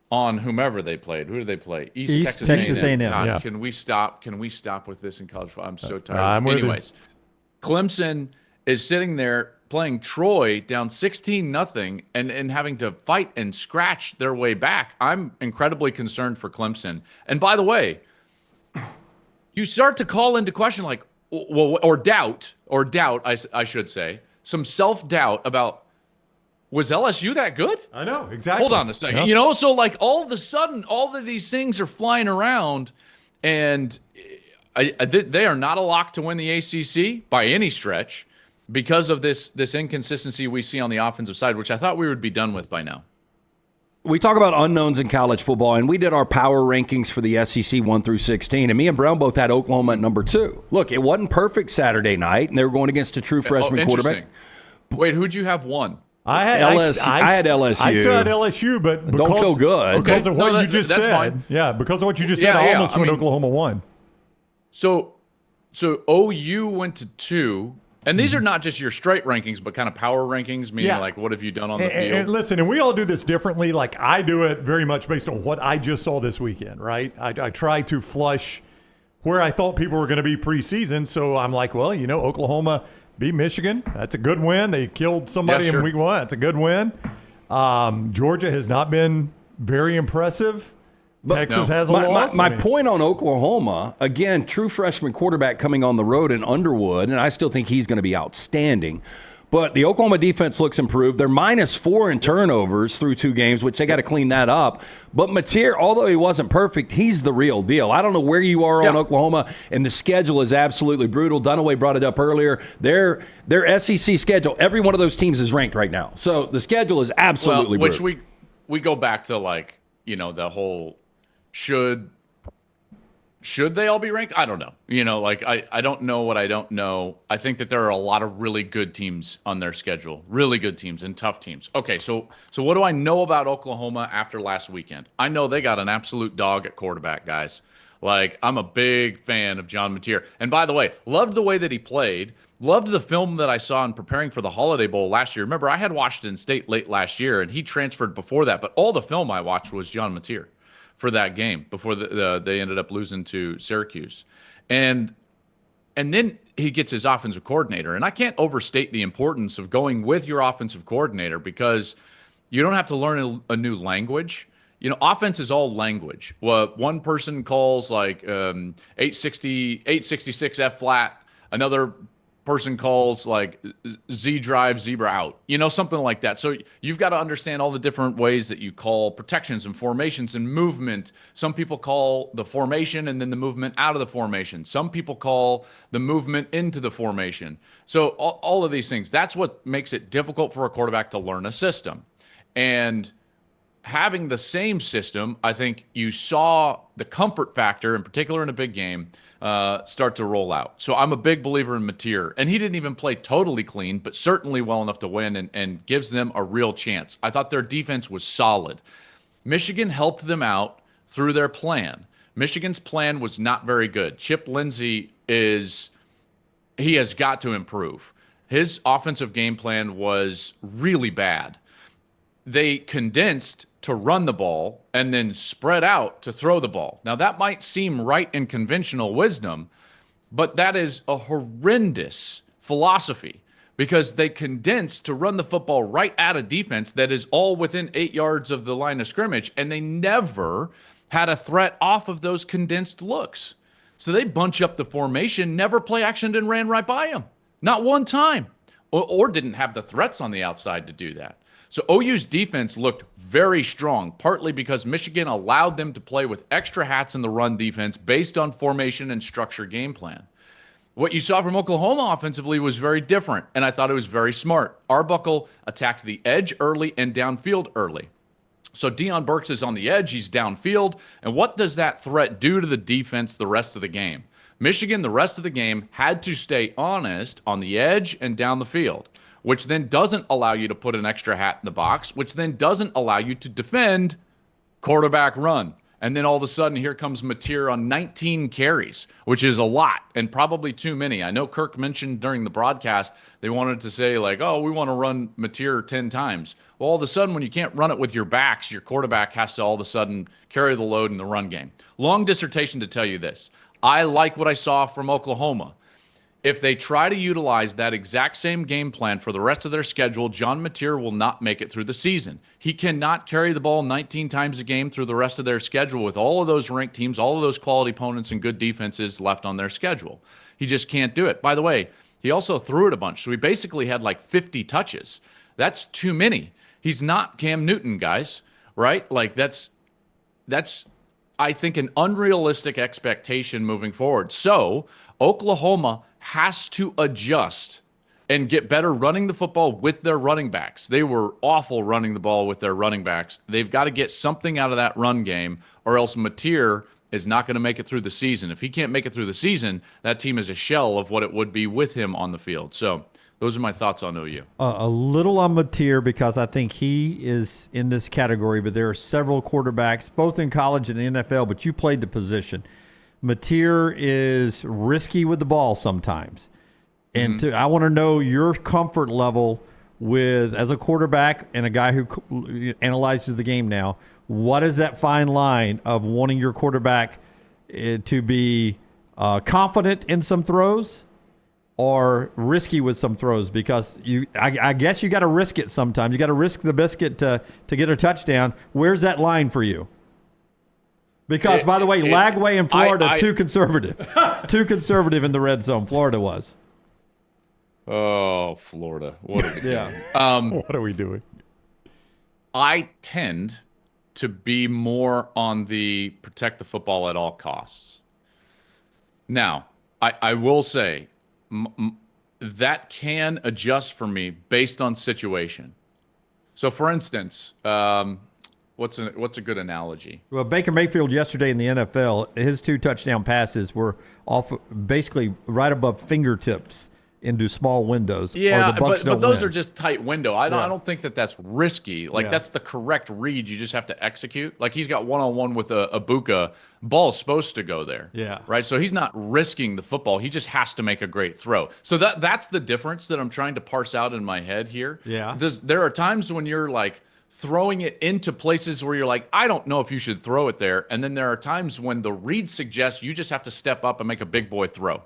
T: on whomever they played. Who did they play? East Texas A&M. God,
C: yeah.
T: Can we stop with this in college football? I'm so tired. Anyways, Clemson is sitting there playing Troy down 16-0 and having to fight and scratch their way back. I'm incredibly concerned for Clemson. And by the way, you start to call into question or doubt, I should say, some self-doubt about, was LSU that good?
D: I know, exactly.
T: Hold on a second.
D: Yeah.
T: So all of a sudden, all of these things are flying around, and they are not a lock to win the ACC by any stretch because of this inconsistency we see on the offensive side, which I thought we would be done with by now.
A: We talk about unknowns in college football, and we did our power rankings for the SEC 1 through 16, and me and Brown both had Oklahoma at number 2. Look, it wasn't perfect Saturday night, and they were going against a true freshman quarterback.
T: Wait, who'd you have 1?
A: I had LSU.
D: I still had LSU, but because,
A: don't feel good.
D: Because of what you just said.
T: Fine.
D: Yeah, because of what you just said, I almost went Oklahoma 1.
T: So OU went to 2. And these are not just your straight rankings, but kind of power rankings, meaning like what have you done on the field?
D: And listen, and we all do this differently. Like I do it very much based on what I just saw this weekend, right? I try to flush where I thought people were going to be preseason. So I'm like, well, Oklahoma beat Michigan. That's a good win. They killed somebody in week 1. That's a good win. Georgia has not been very impressive. Texas has a loss.
A: My point on Oklahoma, again, true freshman quarterback coming on the road in Underwood, and I still think he's going to be outstanding. But the Oklahoma defense looks improved. They're -4 in turnovers through 2 games, which they got to clean that up. But Napier, although he wasn't perfect, he's the real deal. I don't know where you are on Oklahoma, and the schedule is absolutely brutal. Dunaway brought it up earlier. Their SEC schedule, every one of those teams is ranked right now. So the schedule is absolutely brutal.
T: Which we go back to, like, the whole should they all be ranked? I don't know. I don't know what I don't know. I think that there are a lot of really good teams on their schedule, really good teams and tough teams. Okay, so what do I know about Oklahoma after last weekend? I know they got an absolute dog at quarterback, guys. Like, I'm a big fan of John Napier. And by the way, loved the way that he played. Loved the film that I saw in preparing for the Holiday Bowl last year. Remember, I had Washington State late last year, and he transferred before that. But all the film I watched was John Napier for that game before they ended up losing to Syracuse. And then he gets his offensive coordinator. And I can't overstate the importance of going with your offensive coordinator, because you don't have to learn a new language. Offense is all language. What one person calls like 866 F flat, another person calls like Z drive, zebra out, something like that. So you've got to understand all the different ways that you call protections and formations and movement. Some people call the formation and then the movement out of the formation. Some people call the movement into the formation. So all of these things, that's what makes it difficult for a quarterback to learn a system. And having the same system, I think you saw the comfort factor, in particular in a big game, start to roll out. So I'm a big believer in Napier. And he didn't even play totally clean, but certainly well enough to win and gives them a real chance. I thought their defense was solid. Michigan helped them out through their plan. Michigan's plan was not very good. Chip Lindsey has got to improve. His offensive game plan was really bad. They condensed to run the ball and then spread out to throw the ball. Now, that might seem right in conventional wisdom, but that is a horrendous philosophy, because they condensed to run the football right at a defense that is all within 8 yards of the line of scrimmage, and they never had a threat off of those condensed looks. So they bunch up the formation, never play action, and ran right by him. Not one time. Or didn't have the threats on the outside to do that. So OU's defense looked very strong, partly because Michigan allowed them to play with extra hats in the run defense based on formation and structure game plan. What you saw from Oklahoma offensively was very different, and I thought it was very smart. Arbuckle attacked the edge early and downfield early. So Deion Burks is on the edge, he's downfield, and what does that threat do to the defense the rest of the game? Michigan, the rest of the game, had to stay honest on the edge and down the field, which then doesn't allow you to put an extra hat in the box, which then doesn't allow you to defend quarterback run. And then all of a sudden, here comes Napier on 19 carries, which is a lot and probably too many. I know Kirk mentioned during the broadcast they wanted to say, like, oh, we want to run Napier 10 times. Well, all of a sudden, when you can't run it with your backs, your quarterback has to all of a sudden carry the load in the run game. Long dissertation to tell you this. I like what I saw from Oklahoma. If they try to utilize that exact same game plan for the rest of their schedule, John Napier will not make it through the season. He cannot carry the ball 19 times a game through the rest of their schedule with all of those ranked teams, all of those quality opponents and good defenses left on their schedule. He just can't do it. By the way, he also threw it a bunch, so he basically had like 50 touches. That's too many. He's not Cam Newton, guys, right? Like that's I think, an unrealistic expectation moving forward. So Oklahoma has to adjust and get better running the football with their running backs. They were awful running the ball with their running backs. They've got to get something out of that run game, or else Napier is not going to make it through the season. If he can't make it through the season, that team is a shell of what it would be with him on the field. So those are my thoughts on OU.
C: A little on Napier, because I think he is in this category, but there are several quarterbacks, both in college and the NFL, but you played the position. Napier is risky with the ball sometimes. And I want to know your comfort level with, as a quarterback and a guy who analyzes the game now, what is that fine line of wanting your quarterback to be confident in some throws or risky with some throws? Because I guess you got to risk it sometimes. You got to risk the biscuit to get a touchdown. Where's that line for you? Because, by the way, Lagway and Florida, too conservative. Too conservative in the red zone, Florida was.
T: Oh, Florida. What are we doing?
D: What are we doing?
T: I tend to be more on the protect the football at all costs. Now, I will say that can adjust for me based on situation. So, for instance, what's a good analogy?
C: Well, Baker Mayfield yesterday in the NFL, his 2 touchdown passes were off basically right above fingertips into small windows.
T: Yeah,
C: or the Bucs
T: but those
C: win.
T: are just tight window. I don't think that's risky. Like, that's the correct read. You just have to execute. Like, he's got one-on-one with a Buka. Ball's supposed to go there.
C: Yeah.
T: Right? So he's not risking the football. He just has to make a great throw. So that's the difference that I'm trying to parse out in my head here.
C: Yeah.
T: There are times when you're like throwing it into places where you're like, I don't know if you should throw it there. And then there are times when the read suggests you just have to step up and make a big boy throw.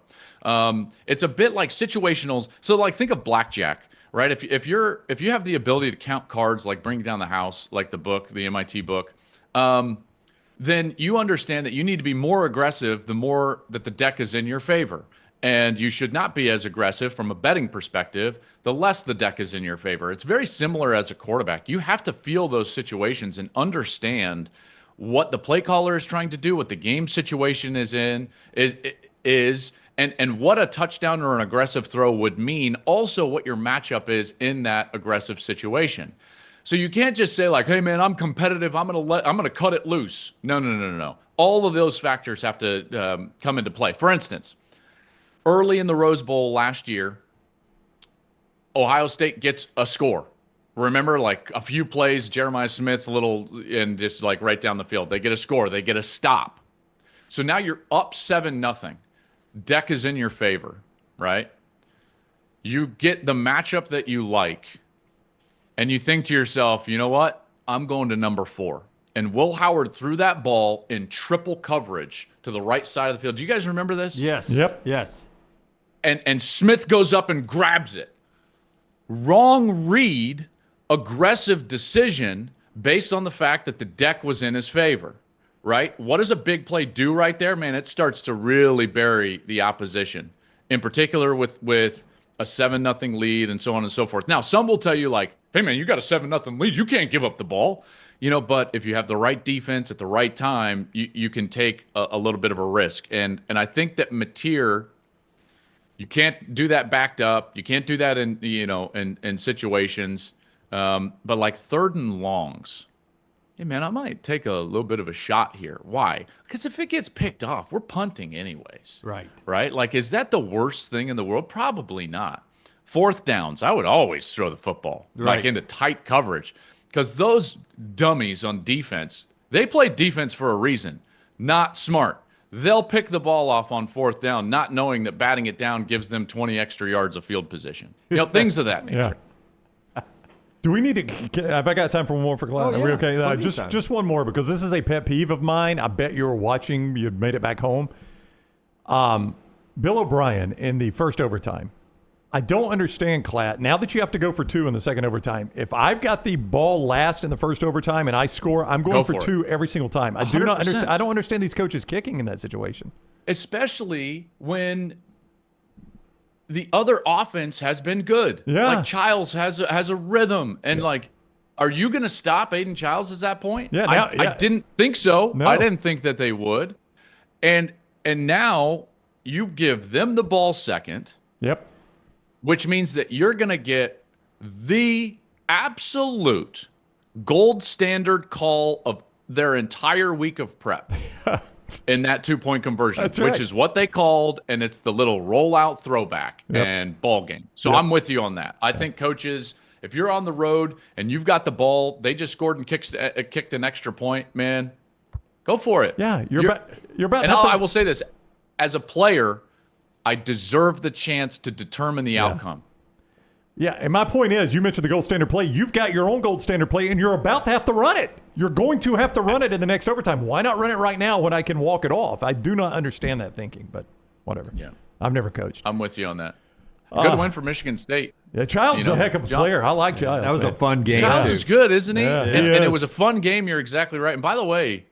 T: It's a bit like situationals. So like think of blackjack, right? If you have the ability to count cards, like Bring Down the House, like the book, the MIT book, then you understand that you need to be more aggressive the more that the deck is in your favor. And you should not be as aggressive from a betting perspective the less the deck is in your favor. It's very similar as a quarterback. You have to feel those situations and understand what the play caller is trying to do, what the game situation is in, and what a touchdown or an aggressive throw would mean, also what your matchup is in that aggressive situation. So you can't just say like, hey man, I'm competitive, I'm gonna cut it loose. No. All of those factors have to come into play. For instance, early in the Rose Bowl last year, Ohio State gets a score. Remember, like a few plays, Jeremiah Smith, and just like right down the field. They get a score. They get a stop. So now you're up 7-0. Deck is in your favor, right? You get the matchup that you like, and you think to yourself, you know what? I'm going to number 4. And Will Howard threw that ball in triple coverage to the right side of the field. Do you guys remember this?
C: Yes.
D: Yep.
C: Yes.
T: And Smith goes up and grabs it. Wrong read, aggressive decision based on the fact that the deck was in his favor, right? What does a big play do right there? Man, it starts to really bury the opposition, in particular with a 7-0 lead and so on and so forth. Now, some will tell you like, hey, man, you got a 7-0 lead. You can't give up the ball. But if you have the right defense at the right time, you can take a little bit of a risk. And I think that Napier, you can't do that backed up. You can't do that in situations. But like 3rd and longs, hey man, I might take a little bit of a shot here. Why? Because if it gets picked off, we're punting anyways. Right? Like, is that the worst thing in the world? Probably not. 4th downs, I would always throw the football like into tight coverage. Because those dummies on defense, they play defense for a reason. Not smart. They'll pick the ball off on 4th down, not knowing that batting it down gives them 20 extra yards of field position. Things of that nature.
D: Yeah. Do we need to? Have I got time for one more for Klatt? Are we okay? Just one more, because this is a pet peeve of mine. I bet you were watching. You made it back home. Bill O'Brien in the first overtime. I don't understand, Klatt. Now that you have to go for 2 in the second overtime, if I've got the ball last in the first overtime and I score, I'm going for 2 every single time. I do not understand. I don't understand these coaches kicking in that situation,
T: especially when the other offense has been good.
D: Yeah,
T: like Childs has a rhythm, and like, are you going to stop Aiden Childs at that point?
D: Yeah,
T: I didn't think so.
D: No.
T: I didn't think that they would, and now you give them the ball second.
D: Yep.
T: Which means that you're going to get the absolute gold standard call of their entire week of prep in that 2-point conversion, which is what they called, and it's the little rollout throwback and ball game. So I'm with you on that. I think coaches, if you're on the road and you've got the ball, they just scored and kicked an extra point, man, go for it.
D: Yeah, you're about.
T: And I will say this, as a player, I deserve the chance to determine the outcome.
D: Yeah, and my point is, you mentioned the gold standard play. You've got your own gold standard play, and you're about to have to run it. You're going to have to run it in the next overtime. Why not run it right now when I can walk it off? I do not understand that thinking, but whatever.
T: Yeah,
D: I've never coached.
T: I'm with you on that. Good win for Michigan State.
D: Yeah, Childs is a heck of a player. I like Childs.
C: That was a fun game.
T: Childs is good, isn't he?
D: Yeah,
T: and it was a fun game. You're exactly right. And by the way,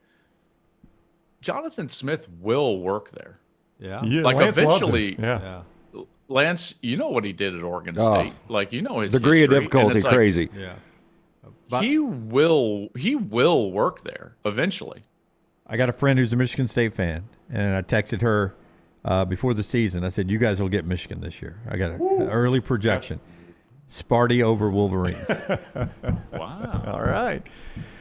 T: Jonathan Smith will work there.
C: Yeah.
T: Like
D: Lance loves
T: eventually.
D: him. Yeah.
T: Lance, you know what he did at Oregon
A: Oh.
T: State. Like, you know his
A: Degree of
T: history, and
A: difficulty,
T: it's like,
A: crazy.
C: Yeah.
T: He will work there eventually.
C: I got a friend who's a Michigan State fan, and I texted her before the season. I said, "You guys will get Michigan this year." I got an early projection: Sparty over Wolverines.
T: Wow.
D: All right.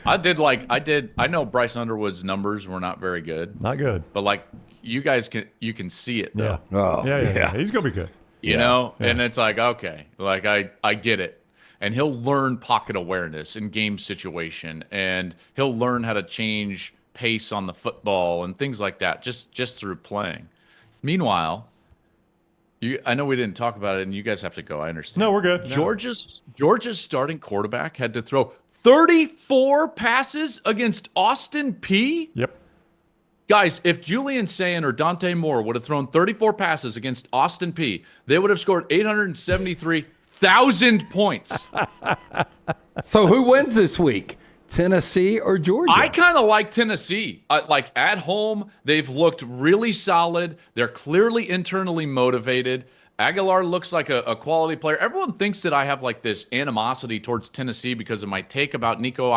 T: I know Bryce Underwood's numbers were not very good.
D: Not good.
T: But like you can see it though.
D: Yeah.
A: Oh,
D: Yeah. He's gonna be good.
T: You know, and it's like, okay, like I get it. And he'll learn pocket awareness in game situation, and he'll learn how to change pace on the football and things like that just through playing. Meanwhile, I know we didn't talk about it, and you guys have to go. I understand.
D: No, we're good.
T: Georgia's starting quarterback had to throw 34 passes against Austin Peay.
D: Yep.
T: Guys, if Julian Sayin or Dante Moore would have thrown 34 passes against Austin Peay, they would have scored 873,000 points.
A: So who wins this week? Tennessee or Georgia?
T: I kind of like Tennessee. Like at home, they've looked really solid. They're clearly internally motivated. Aguilar looks like a quality player. Everyone thinks that I have like this animosity towards Tennessee because of my take about Nico.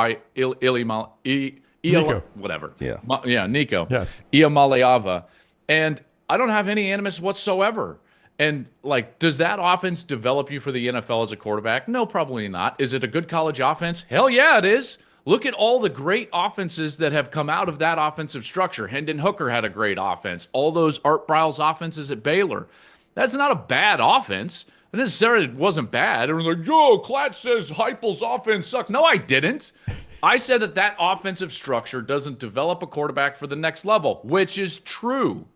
T: Whatever.
A: Yeah.
T: Nico.
D: Yeah.
T: Iamaleava. And I don't have any animus whatsoever. And, like, does that offense develop you for the NFL as a quarterback? No, probably not. Is it a good college offense? Hell yeah, it is. Look at all the great offenses that have come out of that offensive structure. Hendon Hooker had a great offense. All those Art Briles offenses at Baylor. That's not a bad offense. It necessarily wasn't bad. It was like, Joel Klatt says Heupel's offense sucked. No, I didn't. I said that offensive structure doesn't develop a quarterback for the next level, which is true.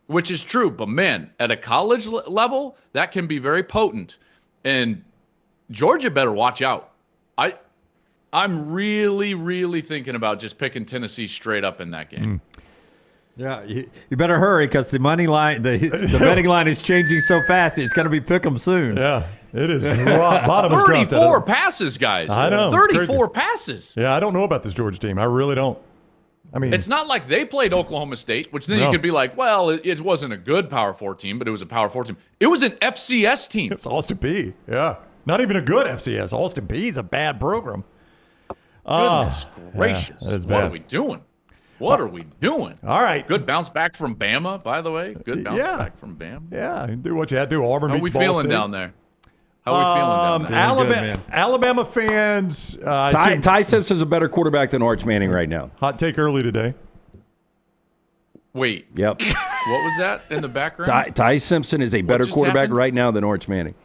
T: But, man, at a college level, that can be very potent. And Georgia better watch out. I'm really, really thinking about just picking Tennessee straight up in that game.
C: Yeah, you better hurry because the money line, the betting line is changing so fast. It's going to be pick 'em soon.
D: Yeah, it is. Bottom is
T: 34 passes, guys.
D: I know.
T: 34 passes.
D: Yeah, I don't know about this Georgia team. I really don't. I mean,
T: it's not like they played Oklahoma State, which then you could be like, well, it wasn't a good Power 4 team, but it was a Power 4 team. It was an FCS team.
D: It's Austin Peay. Yeah, not even a good FCS. Austin Peay is a bad program.
T: Goodness gracious.
D: Yeah,
T: what are we doing? What are we doing?
D: All right.
T: Good bounce back from Bama, by the way. Good bounce back from Bama.
D: Yeah, do what you had to do. Auburn
T: How
D: beats
T: we
D: Ball
T: feeling
D: State.
T: down there? How are we feeling down there?
D: Alabama fans.
A: Ty Simpson's a better quarterback than Arch Manning right now.
D: Hot take early today.
T: Wait.
A: Yep.
T: What was that in the background?
A: Ty Simpson is a better
T: just
A: quarterback
T: happened?
A: right now than Arch Manning.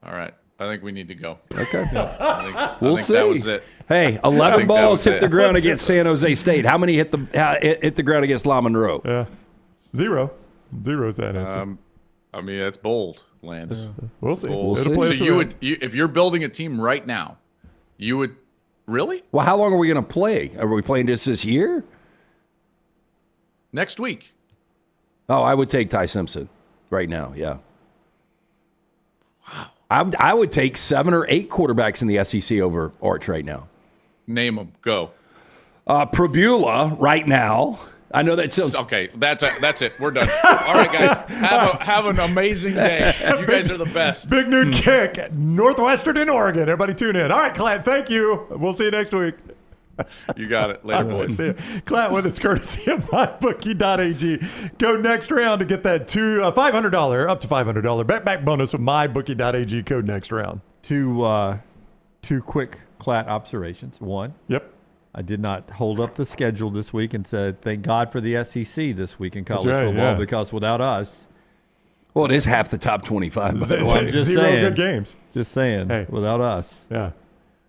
T: All right. I think we need to go.
A: Okay.
T: I
A: We'll
T: think
A: see.
T: that was it.
A: Hey,
T: I
A: 11
T: think that
A: balls
T: was
A: hit
T: it.
A: the ground against San Jose State. How many hit the ground against LA-Monroe?
D: Yeah. Zero. Zero's that answer.
T: I mean, that's bold, Lance.
D: We'll see.
T: Bold.
A: We'll see.
T: So if you're building a team right now, you would really?
A: Well, how long are we going to play? Are we playing just this year?
T: Next week.
A: Oh, I would take Ty Simpson right now, yeah. Wow. I would take 7 or 8 quarterbacks in the SEC over Arch right now.
T: Name them. Go.
A: Probula right now. I know that sounds...
T: Okay, that's it. We're done. All right, guys. Have an amazing day. You guys are the best.
D: Big noon kick. Northwestern in Oregon. Everybody tune in. All right, Klatt, thank you. We'll see you next week.
T: You got it. Later, boys.
D: See you. Klatt with us courtesy of MyBookie.ag. Go next round to get that $500 up to $500 bet back bonus with MyBookie.ag code next round.
C: Two quick Klatt observations. One.
D: Yep.
C: I did not hold up the schedule this week and said, thank God for the SEC this week in college
D: right,
C: football
D: yeah.
C: because without us.
A: Well, it is half the top 25. By the way.
C: I'm just
D: Zero
C: saying,
D: good games.
C: Just saying,
D: Hey.
C: without us.
D: Yeah.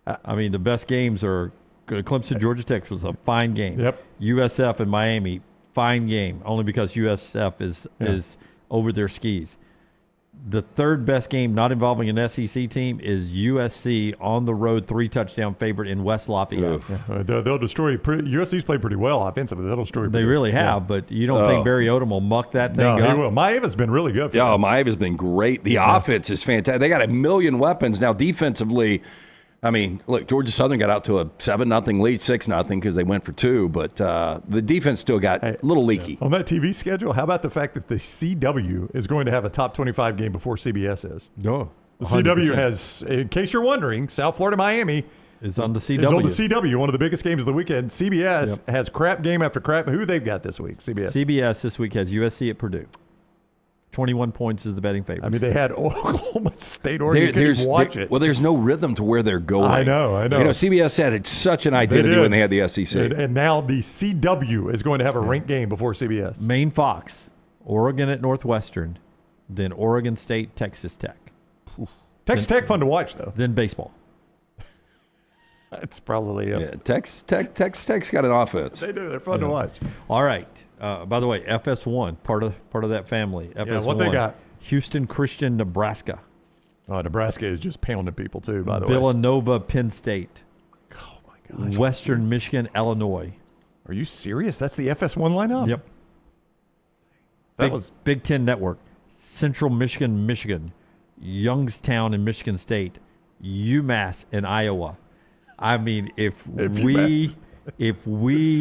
C: I mean, the best games are Clemson, Georgia Tech was a fine game.
D: Yep.
C: USF and Miami, fine game, only because USF is over their skis. The third best game not involving an SEC team is USC on the road, 3-touchdown favorite in West Lafayette.
D: They'll destroy. USC's played pretty well offensively. They'll destroy.
C: They really have, but you don't think Barry Odom will muck that thing up?
D: No, he will. Maeva's been really good.
A: Maeva's been great. The offense is fantastic. They got a million weapons now defensively. I mean, look, Georgia Southern got out to a 7-0 lead, 6-0 because they went for 2, but the defense still got a little leaky.
D: On that TV schedule, how about the fact that the CW is going to have a top 25 game before CBS is?
C: No.
D: The CW has, in case you're wondering, South Florida Miami
C: is on the CW.
D: Is on the CW, one of the biggest games of the weekend. CBS has crap game after crap. Who they've got this week?
C: CBS this week has USC at Purdue. 21 points is the betting favorite.
D: I mean, they had Oklahoma State, Oregon. You couldn't even watch it.
A: Well, there's no rhythm to where they're going.
D: I know.
A: You know, CBS had such an identity when they had the SEC.
D: And now the CW is going to have a ranked game before CBS.
C: Maine Fox, Oregon at Northwestern, then Oregon State, Texas Tech.
D: Texas Tech fun to watch, though.
C: Then baseball.
D: That's probably
A: Texas Tech's got an offense.
D: They do. They're fun to watch.
C: All right. By the way, FS1, part of that family. FS1.
D: What they got?
C: Houston Christian, Nebraska.
D: Oh, Nebraska is just pounding people too. By the way,
C: Villanova, Penn State.
D: Oh my gosh.
C: Western Michigan, Illinois.
D: Are you serious? That's the FS1 lineup.
C: Yep. That was Big Ten Network. Central Michigan, Michigan. Youngstown and Michigan State. UMass and Iowa. I mean, if we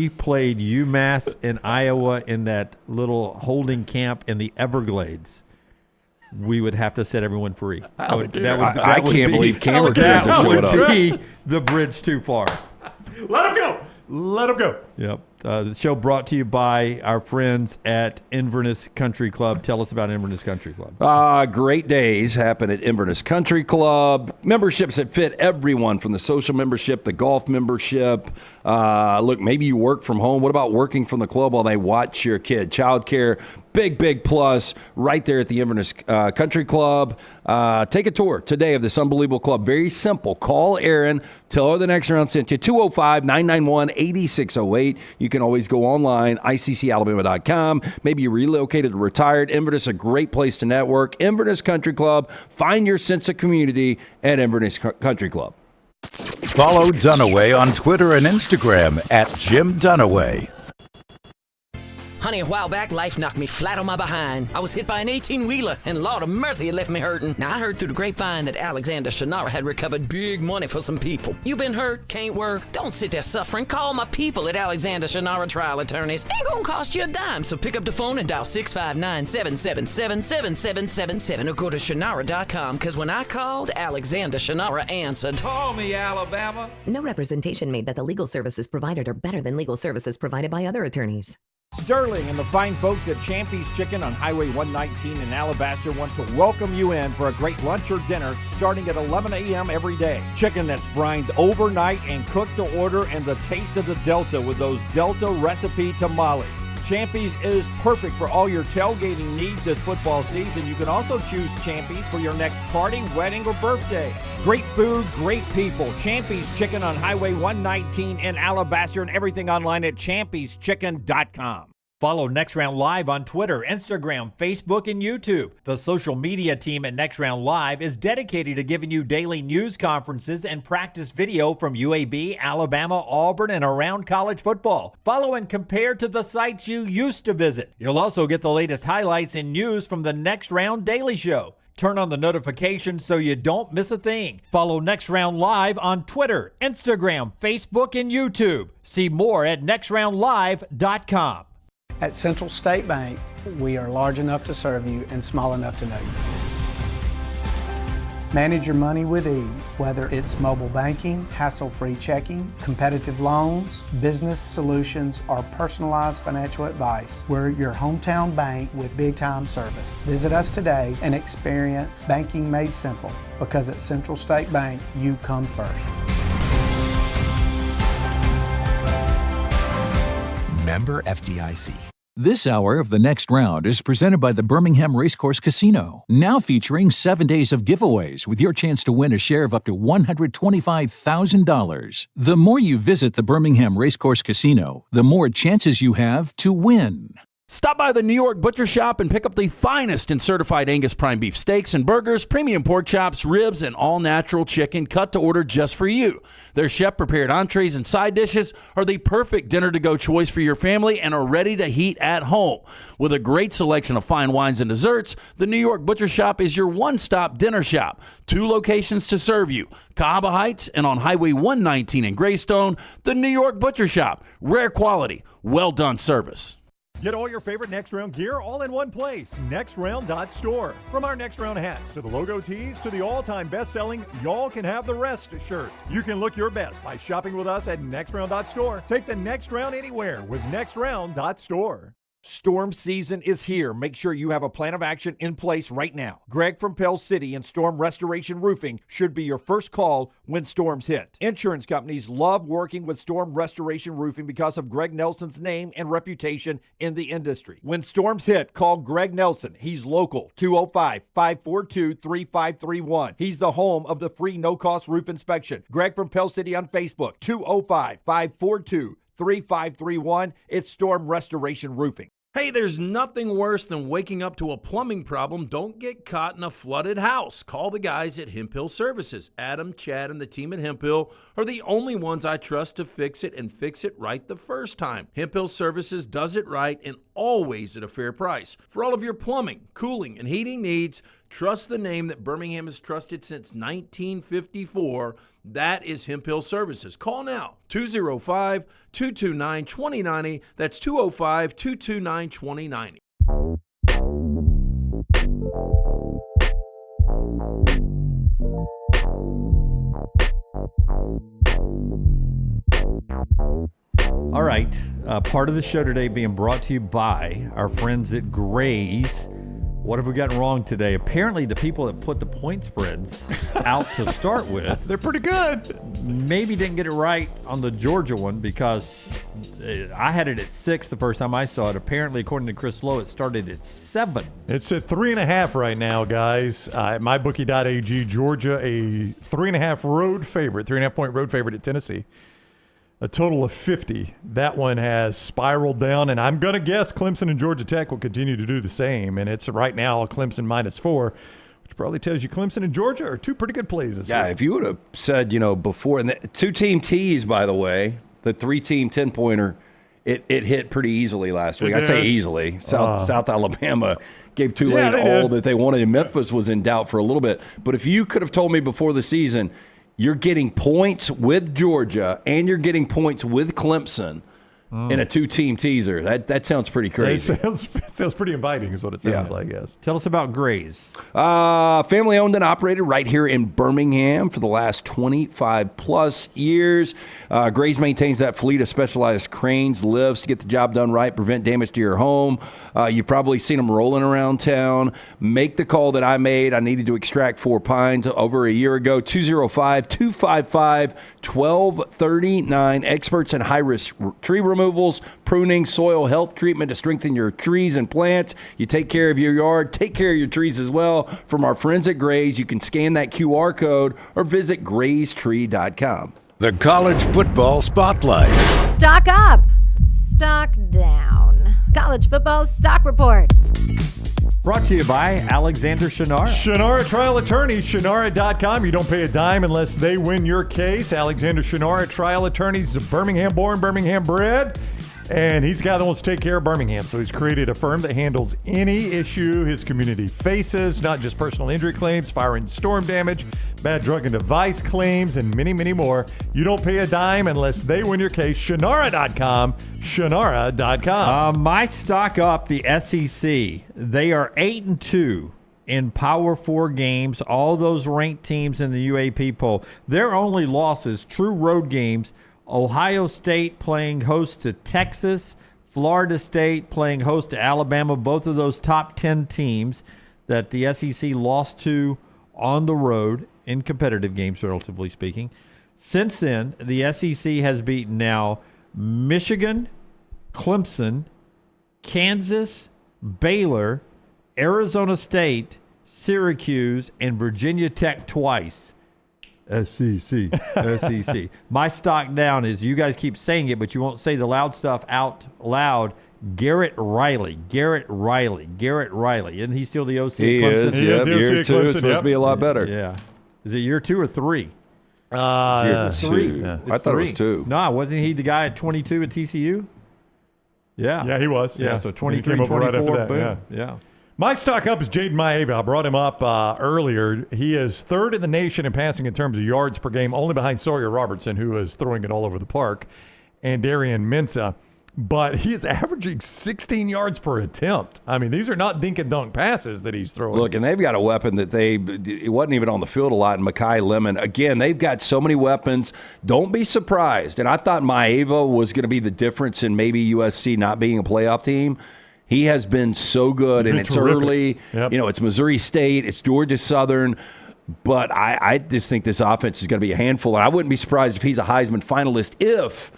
C: played UMass and Iowa in that little holding camp in the Everglades, we would have to set everyone free.
A: I can't believe Cameron Cares
C: that
A: showed up.
C: would be the bridge too far.
D: Let him go. Let him go.
C: Yep. The show brought to you by our friends at Inverness Country Club. Tell us about Inverness Country Club.
A: Great days happen at Inverness Country Club. Memberships that fit everyone, from the social membership, the golf membership. Look, maybe you work from home. What about working from the club while they watch your kid? Childcare, big plus right there at the Inverness Country Club. Take a tour today of this unbelievable club. Very simple. Call Aaron. Tell her the next round sent you. 205-991-8608. You can always go online, iccalabama.com. Maybe you relocated or retired. Inverness, a great place to network. Inverness Country Club. Find your sense of community at Inverness Country Club.
E: Follow Dunaway on Twitter and Instagram at Jim Dunaway.
S: Honey, a while back, life knocked me flat on my behind. I was hit by an 18-wheeler, and Lord of mercy, it left me hurting. Now, I heard through the grapevine that Alexander Shannara had recovered big money for some people. You been hurt? Can't work? Don't sit there suffering. Call my people at Alexander Shannara Trial Attorneys. Ain't gonna cost you a dime, so pick up the phone and dial 659-777-7777 or go to Shannara.com, because when I called, Alexander Shannara answered.
J: Call me, Alabama. No representation made that the legal services provided are better than legal services provided by other attorneys.
O: Sterling and the fine folks at Champy's Chicken on Highway 119 in Alabaster want to welcome you in for a great lunch or dinner starting at 11 a.m. every day. Chicken that's brined overnight and cooked to order, and the taste of the Delta with those Delta recipe tamales. Champy's is perfect for all your tailgating needs this football season. You can also choose Champy's for your next party, wedding, or birthday. Great food, great people. Champy's Chicken on Highway 119 in Alabaster, and everything online at champyschicken.com. Follow Next Round Live on Twitter, Instagram, Facebook, and YouTube. The social media team at Next Round Live is dedicated to giving you daily news conferences and practice video from UAB, Alabama, Auburn, and around college football. Follow and compare to the sites you used to visit. You'll also get the latest highlights and news from the Next Round Daily Show. Turn on the notifications so you don't miss a thing. Follow Next Round Live on Twitter, Instagram, Facebook, and YouTube. See more at nextroundlive.com.
U: At Central State Bank, we are large enough to serve you and small enough to know you. Manage your money with ease, whether it's mobile banking, hassle-free checking, competitive loans, business solutions, or personalized financial advice. We're your hometown bank with big-time service. Visit us today and experience banking made simple, because at Central State Bank, you come first.
V: Member FDIC.
Q: This hour of The Next Round is presented by the Birmingham Racecourse Casino, now featuring 7 days of giveaways with your chance to win a share of up to $125,000. The more you visit the Birmingham Racecourse Casino, the more chances you have to win.
A: Stop by the New York Butcher Shop and pick up the finest in certified Angus prime beef steaks and burgers, premium pork chops, ribs, and all-natural chicken cut to order just for you. Their chef-prepared entrees and side dishes are the perfect dinner-to-go choice for your family and are ready to heat at home. With a great selection of fine wines and desserts, the New York Butcher Shop is your one-stop dinner shop. 2 locations to serve you, Cahaba Heights and on Highway 119 in Greystone. The New York Butcher Shop. Rare quality, well-done service.
D: Get all your favorite Next Round gear all in one place. NextRound.store. From our Next Round hats to the logo tees to the all-time best-selling Y'all Can Have the Rest shirt. You can look your best by shopping with us at NextRound.store. Take the next round anywhere with NextRound.store.
O: Storm season is here. Make sure you have a plan of action in place right now. Greg from Pell City and Storm Restoration Roofing should be your first call when storms hit. Insurance companies love working with Storm Restoration Roofing because of Greg Nelson's name and reputation in the industry. When storms hit, call Greg Nelson. He's local, 205-542-3531. He's the home of the free no-cost roof inspection. Greg from Pell City on Facebook, 205-542-3531. It's Storm Restoration Roofing.
A: Hey, there's nothing worse than waking up to a plumbing problem. Don't get caught in a flooded house. Call the guys at Hemphill Services. Adam, Chad, and the team at Hemphill are the only ones I trust to fix it and fix it right the first time. Hemphill Services does it right and always at a fair price. For all of your plumbing, cooling, and heating needs, trust the name that Birmingham has trusted since 1954. That is Hemphill Services. Call now, 205-229-2090. That's 205-229-2090.
C: All right. Part of the show today being brought to you by our friends at Gray's. What have we gotten wrong today? Apparently, the people that put the point spreads out to start with,
D: they're pretty good.
C: Maybe didn't get it right on the Georgia one because I had it at 6 the first time I saw it. Apparently, according to Chris Lowe, it started at 7.
D: It's at 3.5 right now, guys. At mybookie.ag, Georgia, a 3.5 road favorite, 3.5-point road favorite at Tennessee. A total of 50. That one has spiraled down, and I'm going to guess Clemson and Georgia Tech will continue to do the same. And it's right now Clemson -4, which probably tells you Clemson and Georgia are 2 pretty good plays this week.
A: If you would have said, before, and the 2-team tees, by the way, the 3-team 10-pointer, it hit pretty easily last week. I say easily. South Alabama gave Tulane all that they wanted, and Memphis was in doubt for a little bit. But if you could have told me before the season, you're getting points with Georgia and you're getting points with Clemson in a 2-team teaser. That sounds pretty crazy.
D: It sounds pretty inviting is what it sounds like, yes.
C: Tell us about Gray's.
A: Family owned and operated right here in Birmingham for the last 25-plus years. Gray's maintains that fleet of specialized cranes, lifts to get the job done right, prevent damage to your home. You've probably seen them rolling around town. Make the call that I made. I needed to extract 4 pines over a year ago. 205-255-1239. Experts in high-risk tree removals, pruning, soil health treatment to strengthen your trees and plants. You take care of your yard, take care of your trees as well. From our friends at Gray's, you can scan that QR code or visit graystree.com.
E: The College Football Spotlight.
B: Stock up, stock down. College Football Stock Report.
C: Brought to you by Alexander Shannara.
D: Shannara Trial Attorneys, Shannara.com. You don't pay a dime unless they win your case. Alexander Shannara Trial Attorneys, Birmingham born, Birmingham bred. And he's the guy that wants to take care of Birmingham. So he's created a firm that handles any issue his community faces, not just personal injury claims, fire and storm damage, bad drug and device claims, and many, many more. You don't pay a dime unless they win your case. Shannara.com. Shannara.com.
C: My stock up, the SEC. They are 8-2 in Power 4 games. All those ranked teams in the UAP poll. Their only losses, true road games, Ohio State playing host to Texas, Florida State playing host to Alabama, both of those top 10 teams that the SEC lost to on the road in competitive games, relatively speaking. Since then, the SEC has beaten now Michigan, Clemson, Kansas, Baylor, Arizona State, Syracuse, and Virginia Tech twice. SEC. SEC. My stock down is, you guys keep saying it, but you won't say the loud stuff out loud. Garrett Riley. Isn't he still the OC at Clemson?
A: He is. Year 2 is supposed to be a lot better.
C: Yeah. Is it year 2 or 3?
A: It's year 3.
C: Yeah.
A: I thought it was 2.
C: No, wasn't he the guy at 22 at TCU? Yeah.
D: Yeah, he was.
C: Yeah, so 23,
D: he came over
C: 24,
D: right after that.
C: boom.
D: Yeah. My stock up is Jaden Maeva. I brought him up earlier. He is third in the nation in passing in terms of yards per game, only behind Sawyer Robertson, who is throwing it all over the park, and Darian Mensah. But he is averaging 16 yards per attempt. I mean, these are not dink and dunk passes that he's throwing.
A: Look, and they've got a weapon that it wasn't even on the field a lot in Mekhi Lemon. Again, they've got so many weapons. Don't be surprised. And I thought Maeva was going to be the difference in maybe USC not being a playoff team. He has been so good, and it's terrific. Early.
D: Yep.
A: You know, it's Missouri State, it's Georgia Southern. But I just think this offense is going to be a handful. And I wouldn't be surprised if he's a Heisman finalist if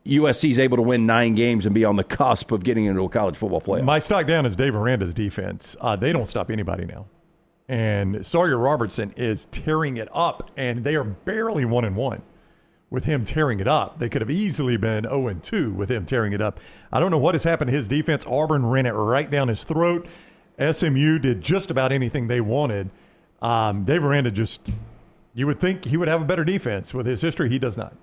A: USC is able to win 9 games and be on the cusp of getting into a college football playoff.
D: My stock down is Dave Aranda's defense. They don't stop anybody now. And Sawyer Robertson is tearing it up, and they are barely 1-1 with him tearing it up. They could have easily been 0-2 with him tearing it up. I don't know what has happened to his defense. Auburn ran it right down his throat. SMU did just about anything they wanted. Dave Aranda you would think he would have a better defense. With his history, he does not.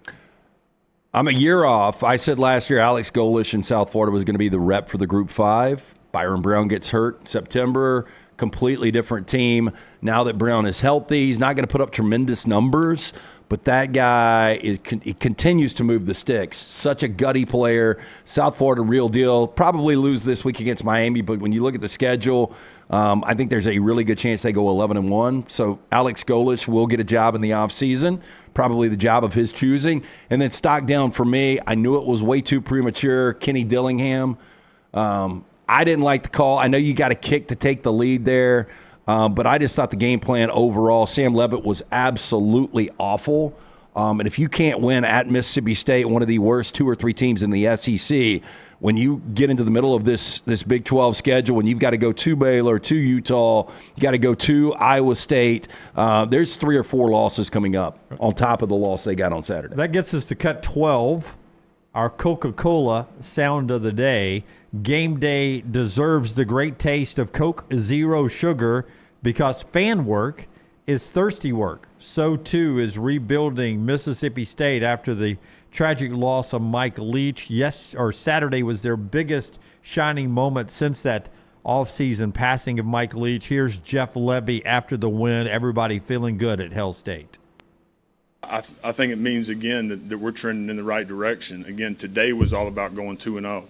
A: I'm a year off. I said last year Alex Golish in South Florida was going to be the rep for the Group 5. Byron Brown gets hurt in September. Completely different team. Now that Brown is healthy, he's not going to put up tremendous numbers, but that guy he continues to move the sticks. Such a gutty player. South Florida, real deal. Probably lose this week against Miami, but when you look at the schedule, I think there's a really good chance they go 11-1. So Alex Golish will get a job in the offseason, probably the job of his choosing. And then stock down for me, I knew it was way too premature. Kenny Dillingham. I didn't like the call. I know you got a kick to take the lead there, but I just thought the game plan overall, Sam Leavitt was absolutely awful. And if you can't win at Mississippi State, one of the worst 2 or 3 teams in the SEC, when you get into the middle of this Big 12 schedule, when you've got to go to Baylor, to Utah, you got to go to Iowa State, there's 3 or 4 losses coming up on top of the loss they got on Saturday.
C: That gets us to cut 12. Our Coca-Cola sound of the day. Game day deserves the great taste of Coke Zero Sugar because fan work is thirsty work. So, too, is rebuilding Mississippi State after the tragic loss of Mike Leach. Saturday was their biggest shining moment since that offseason passing of Mike Leach. Here's Jeff Lebby after the win. Everybody feeling good at Hell State.
L: I think it means, again, that we're trending in the right direction. Again, today was all about going 2-0.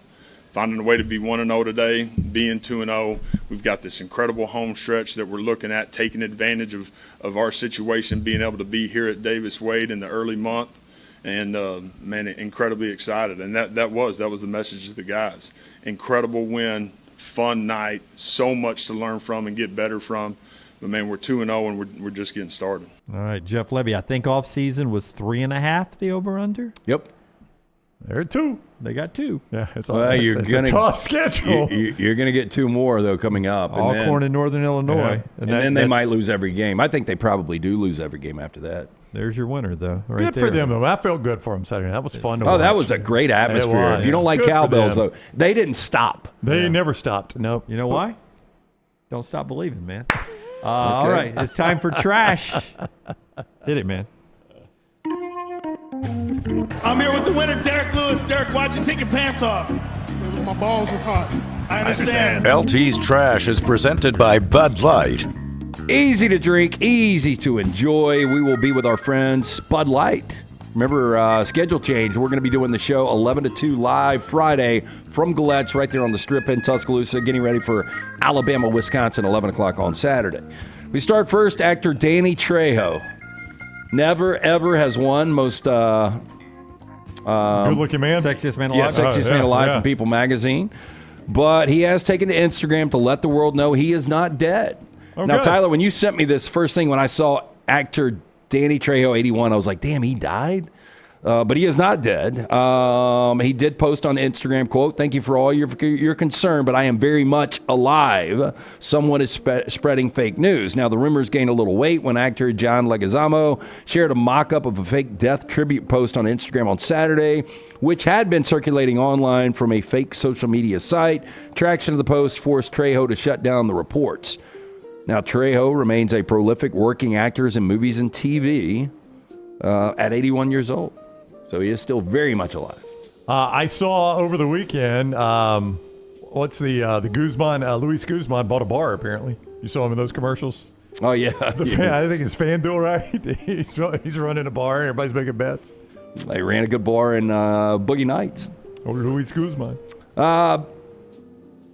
L: Finding a way to be 1-0 today, being 2-0. We've got this incredible home stretch that we're looking at, taking advantage of our situation, being able to be here at Davis Wade in the early month. And, man, incredibly excited. And that was the message to the guys. Incredible win, fun night, so much to learn from and get better from. But, man, we're 2-0 and we're just getting started.
C: All right, Jeff Lebby, I think off-season was 3.5, the over-under?
A: Yep.
D: They're 2.
C: They got 2.
D: Yeah, it's
A: a
D: tough schedule.
A: You're going to get 2 more, though, coming up.
C: Alcorn in Northern Illinois.
A: Yeah. And then they might lose every game. I think they probably do lose every game after that.
C: There's your winner, though. Right
D: good
C: there.
D: For them, though. I felt good for them Saturday. That was fun to watch.
A: Oh, that was a great atmosphere. If you don't like cowbells, though, they didn't stop.
D: They never stopped. Nope.
C: You know why? Don't stop believing, man. All right, it's time for trash. Hit it, man.
M: I'm here with the winner, Derek Lewis. Derek, why'd you take your pants off? My balls was hot. I understand.
E: LT's Trash is presented by Bud Light.
A: Easy to drink, easy to enjoy. We will be with our friends Bud Light. Remember, schedule change. We're going to be doing the show 11 to 2 live Friday from Galette's right there on the Strip in Tuscaloosa, getting ready for Alabama, Wisconsin, 11 o'clock on Saturday. We start first, actor Danny Trejo. Never, ever has won most
D: good-looking man.
C: Sexiest man alive.
A: Yeah, sexiest man alive from People magazine. But he has taken to Instagram to let the world know he is not dead.
D: Oh,
A: now,
D: good.
A: Tyler, when you sent me this first thing, when I saw actor Danny Trejo, 81, I was like, damn, he died? But he is not dead. He did post on Instagram, quote, "Thank you for all your concern, but I am very much alive. Someone is spreading fake news." Now, the rumors gained a little weight when actor John Leguizamo shared a mock-up of a fake death tribute post on Instagram on Saturday, which had been circulating online from a fake social media site. Traction of the post forced Trejo to shut down the reports. Now, Trejo remains a prolific working actor in movies and TV at 81 years old. So he is still very much alive.
D: I saw over the weekend, what's the Guzman, Luis Guzman bought a bar, apparently. You saw him in those commercials?
A: Oh, yeah.
D: I think it's FanDuel, right? He's running a bar and everybody's making bets.
A: They ran a good bar in Boogie Nights.
D: Oh, Luis Guzman.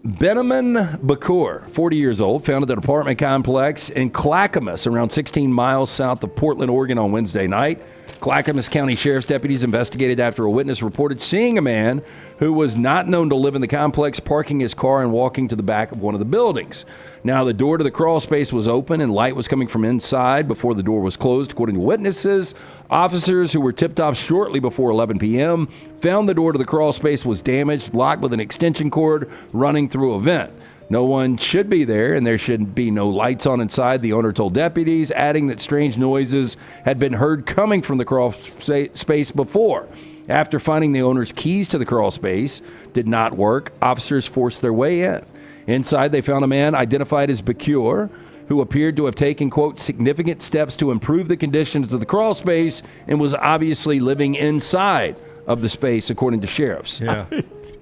A: Benjamin Bakur, 40 years old, founded an apartment complex in Clackamas, around 16 miles south of Portland, Oregon, on Wednesday night. Clackamas County Sheriff's deputies investigated after a witness reported seeing a man who was not known to live in the complex parking his car and walking to the back of one of the buildings. Now, the door to the crawl space was open and light was coming from inside before the door was closed, according to witnesses. Officers who were tipped off shortly before 11 p.m. found the door to the crawl space was damaged, locked with an extension cord running through a vent. No one should be there, and there should be no lights on inside, the owner told deputies, adding that strange noises had been heard coming from the crawl space before. After finding the owner's keys to the crawl space did not work, officers forced their way in. Inside, they found a man identified as Bakur, who appeared to have taken, quote, significant steps to improve the conditions of the crawl space and was obviously living inside of the space, according to sheriffs.
C: Yeah,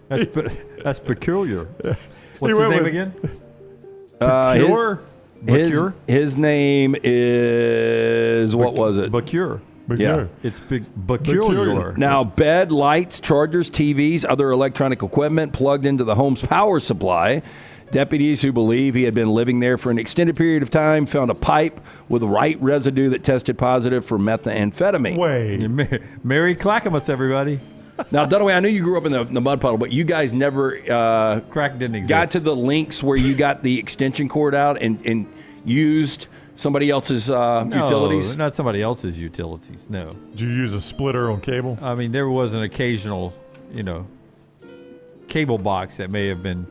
C: that's peculiar. What's his name again?
A: His name is, what was it?
C: Bakur.
A: Yeah.
C: It's peculiar.
A: Now, bed, lights, chargers, TVs, other electronic equipment plugged into the home's power supply. Deputies who believe he had been living there for an extended period of time found a pipe with white residue that tested positive for methamphetamine.
D: Wait.
C: Merry Clackamas, everybody.
A: Now, Dunaway, I know you grew up in the mud puddle, but you guys never
C: crack didn't exist.
A: Got to the links where you got the extension cord out and used somebody else's utilities?
C: Not somebody else's utilities, no.
D: Did you use a splitter on cable?
C: I mean, there was an occasional, cable box that may have been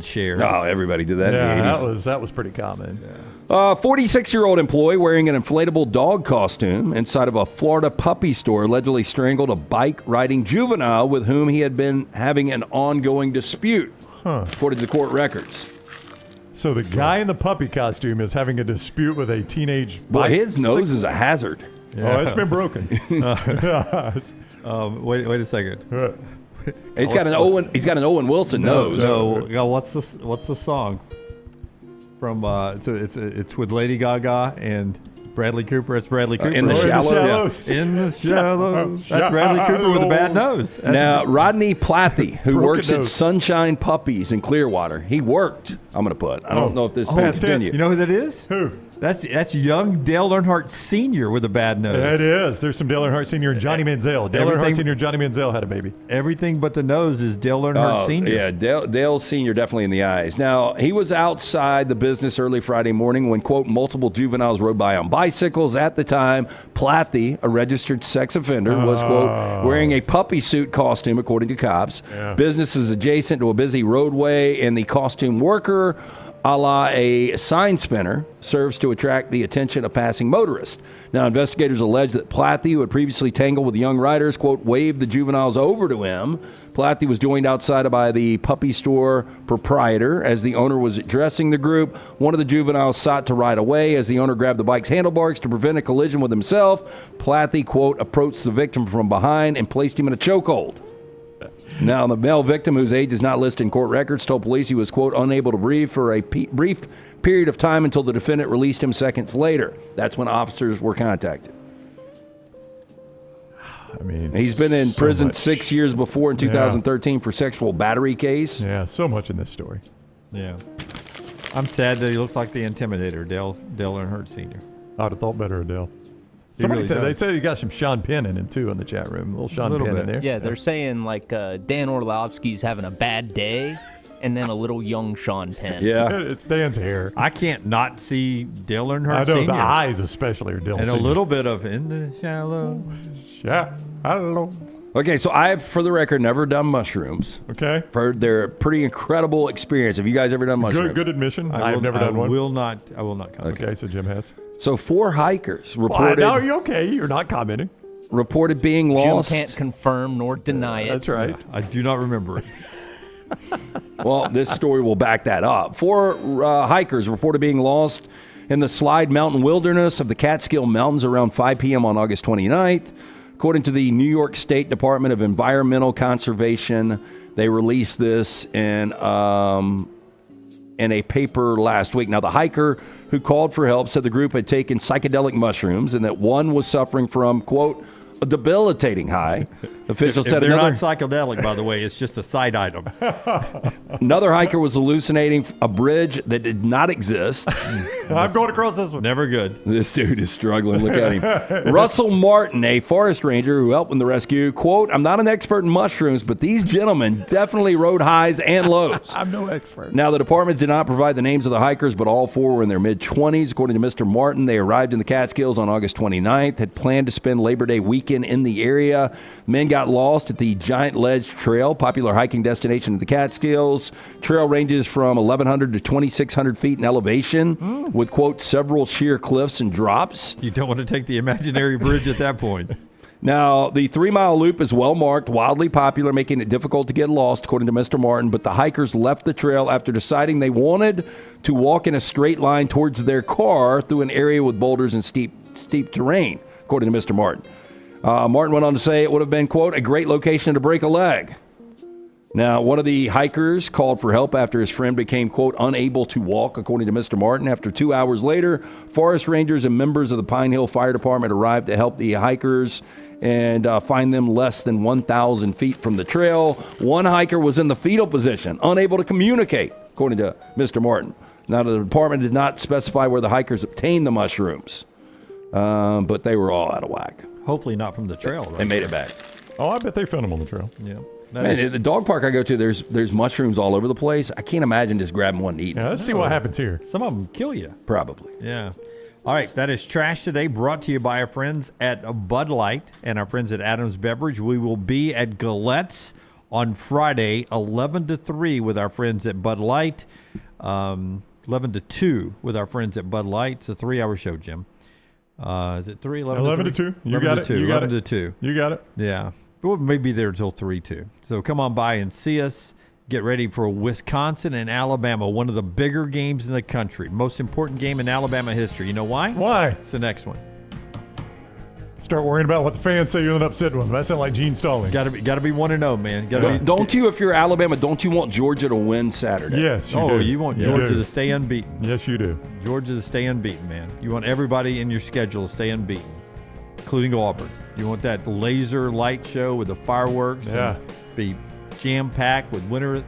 C: shared.
A: Oh, everybody did that in the 80s.
D: That was pretty common.
C: Yeah.
A: 46-year-old employee wearing an inflatable dog costume inside of a Florida puppy store allegedly strangled a bike-riding juvenile with whom he had been having an ongoing dispute, according to court records.
D: So the guy in the puppy costume is having a dispute with a teenage bike.
A: Well, his nose is a hazard.
D: Yeah. Oh, it's been broken.
C: Wait a second.
A: He's got an Owen Wilson nose.
C: No, what's the song? From it's with Lady Gaga and Bradley Cooper. It's Bradley Cooper.
A: In the Shallows.
C: In the Shallows. That's Bradley Cooper with a bad nose.
A: Now, Rodney Plathy, who works at Sunshine Puppies in Clearwater, he worked. I'm going to put. I don't know if this will continue.
C: You know who that is?
D: Who?
C: That's young Dale Earnhardt Sr. with a bad nose.
D: It is. There's some Dale Earnhardt Sr. and Johnny Manziel. Dale Earnhardt Sr. and Johnny Manziel had a baby.
C: Everything but the nose is Dale Earnhardt Sr.
A: Yeah, Dale Sr. definitely in the eyes. Now, he was outside the business early Friday morning when, quote, multiple juveniles rode by on bicycles. At the time, Plathy, a registered sex offender, was, quote, wearing a puppy suit costume, according to cops. Yeah. Businesses adjacent to a busy roadway, and the costume worker, a la a sign spinner, serves to attract the attention of passing motorists. Now, investigators allege that Plathy, who had previously tangled with young riders, quote, waved the juveniles over to him. Plathy was joined outside by the puppy store proprietor as the owner was addressing the group. One of the juveniles sought to ride away as the owner grabbed the bike's handlebars to prevent a collision with himself. Plathy, quote, approached the victim from behind and placed him in a chokehold. Now, the male victim, whose age is not listed in court records, told police he was, quote, unable to breathe for a brief period of time until the defendant released him seconds later. That's when officers were contacted.
D: I mean,
A: he's been in prison 6 years before in 2013 for sexual battery case.
D: Yeah, so much in this story.
C: Yeah. I'm sad that he looks like the Intimidator, Dale Earnhardt Sr.
D: I'd have thought better of Dale. Somebody
C: really
D: said they said he got some Sean Penn in him too in the chat room. A little Sean Penn in there.
K: Yeah, they're saying like Dan Orlovsky's having a bad day, and then a little young Sean Penn.
A: Yeah,
D: it's Dan's hair.
C: I can't not see Dale Earnhardt
D: I know
C: Sr.
D: the eyes especially are Dale
C: and
D: Sr.
C: a little bit of In the Shallow.
D: Yeah. Hello.
A: Okay, so I've, for the record, never done mushrooms.
D: Okay.
A: Heard they're a pretty incredible experience. Have you guys ever done mushrooms?
D: Good admission. I've never done one.
C: I will not comment.
D: Okay, so Jim has.
A: So 4 hikers reported.
D: No, you're okay. You're not commenting.
A: Reported being lost.
K: Jim can't confirm nor deny it.
D: That's right.
C: I do not remember it.
A: Well, this story will back that up. 4 hikers reported being lost in the Slide Mountain Wilderness of the Catskill Mountains around 5 p.m. on August 29th. According to the New York State Department of Environmental Conservation, they released this in a paper last week. Now, the hiker who called for help said the group had taken psychedelic mushrooms and that one was suffering from, quote, a debilitating high. Officials
C: if
A: said
C: they're
A: another
C: not psychedelic, by the way, it's just a side item.
A: Another hiker was hallucinating a bridge that did not exist.
D: I'm going across this one.
C: Never good.
A: This dude is struggling. Look at him. Russell Martin, a forest ranger who helped in the rescue, quote, I'm not an expert in mushrooms, but these gentlemen definitely rode highs and lows.
D: I'm no expert.
A: Now, the department did not provide the names of the hikers, but all 4 were in their mid-20s. According to Mr. Martin, they arrived in the Catskills on August 29th, had planned to spend Labor Day weekend in the area. Men got lost at the Giant Ledge Trail, popular hiking destination in the Catskills. Trail ranges from 1,100 to 2,600 feet in elevation with, quote, several sheer cliffs and drops.
C: You don't want to take the imaginary bridge at that point.
A: Now, the 3-mile loop is well marked, wildly popular, making it difficult to get lost, according to Mr. Martin. But the hikers left the trail after deciding they wanted to walk in a straight line towards their car through an area with boulders and steep terrain, according to Mr. Martin. Martin went on to say it would have been, quote, a great location to break a leg. Now, one of the hikers called for help after his friend became, quote, unable to walk, according to Mr. Martin. After 2 hours later, forest rangers and members of the Pine Hill Fire Department arrived to help the hikers and find them less than 1,000 feet from the trail. One hiker was in the fetal position, unable to communicate, according to Mr. Martin. Now, the department did not specify where the hikers obtained the mushrooms, but they were all out of whack.
C: Hopefully not from the trail.
A: They made it back.
D: Oh, I bet they found them on the trail.
C: Yeah.
A: Man, at the dog park I go to, there's mushrooms all over the place. I can't imagine just grabbing one and eating.
D: Yeah, let's see what happens here.
C: Some of them kill you.
A: Probably.
C: Yeah. All right, that is Trash Today, brought to you by our friends at Bud Light and our friends at Adams Beverage. We will be at Galette's on Friday, 11 to 3 with our friends at Bud Light, 11 to 2 with our friends at Bud Light. It's a 3-hour show, Jim. Is it 3?
D: 11 to 2. You got it.
C: 11 to 2.
D: You got it.
C: Yeah. But we'll maybe be there until 3, too. So come on by and see us. Get ready for Wisconsin and Alabama, one of the bigger games in the country. Most important game in Alabama history. You know why?
D: Why?
C: It's the next one.
D: Start worrying about what the fans say. You'll end up sitting with them. That sounds like Gene Stallings.
C: Got to be 1-0, man.
A: Don't you, if you're Alabama, don't you want Georgia to win Saturday?
D: Yes, you do.
C: You want Georgia to stay unbeaten.
D: Yes, you do.
C: Georgia to stay unbeaten, man. You want everybody in your schedule to stay unbeaten, including Auburn. You want that laser light show with the fireworks.
D: Yeah.
C: And be jam-packed with winner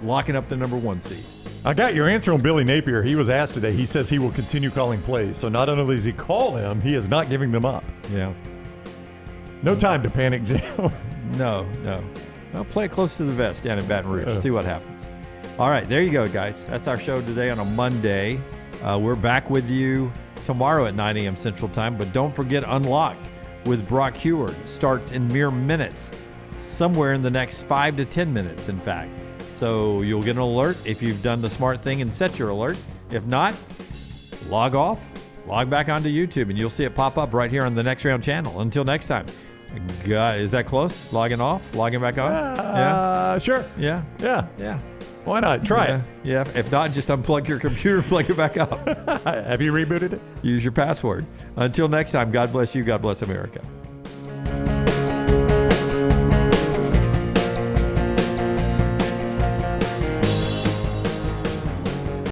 C: locking up the number 1 seed.
D: I got your answer on Billy Napier. He was asked today. He says he will continue calling plays. So not only does he call them, he is not giving them up.
C: Yeah.
D: No time to panic, Jim.
C: No. I'll play it close to the vest down in Baton Rouge. See what happens. All right, there you go, guys. That's our show today on a Monday. We're back with you tomorrow at 9 a.m. Central Time. But don't forget Unlocked with Brock Heward. Starts in mere minutes, somewhere in the next 5 to 10 minutes, in fact. So you'll get an alert if you've done the smart thing and set your alert. If not, log off, log back onto YouTube, and you'll see it pop up right here on the Next Round channel. Until next time. Is that close? Logging off? Logging back on?
D: Yeah. Sure.
C: Yeah.
D: Why not? Try it.
C: Yeah. If not, just unplug your computer and plug it back up.
D: Have you rebooted it?
C: Use your password. Until next time, God bless you. God bless America.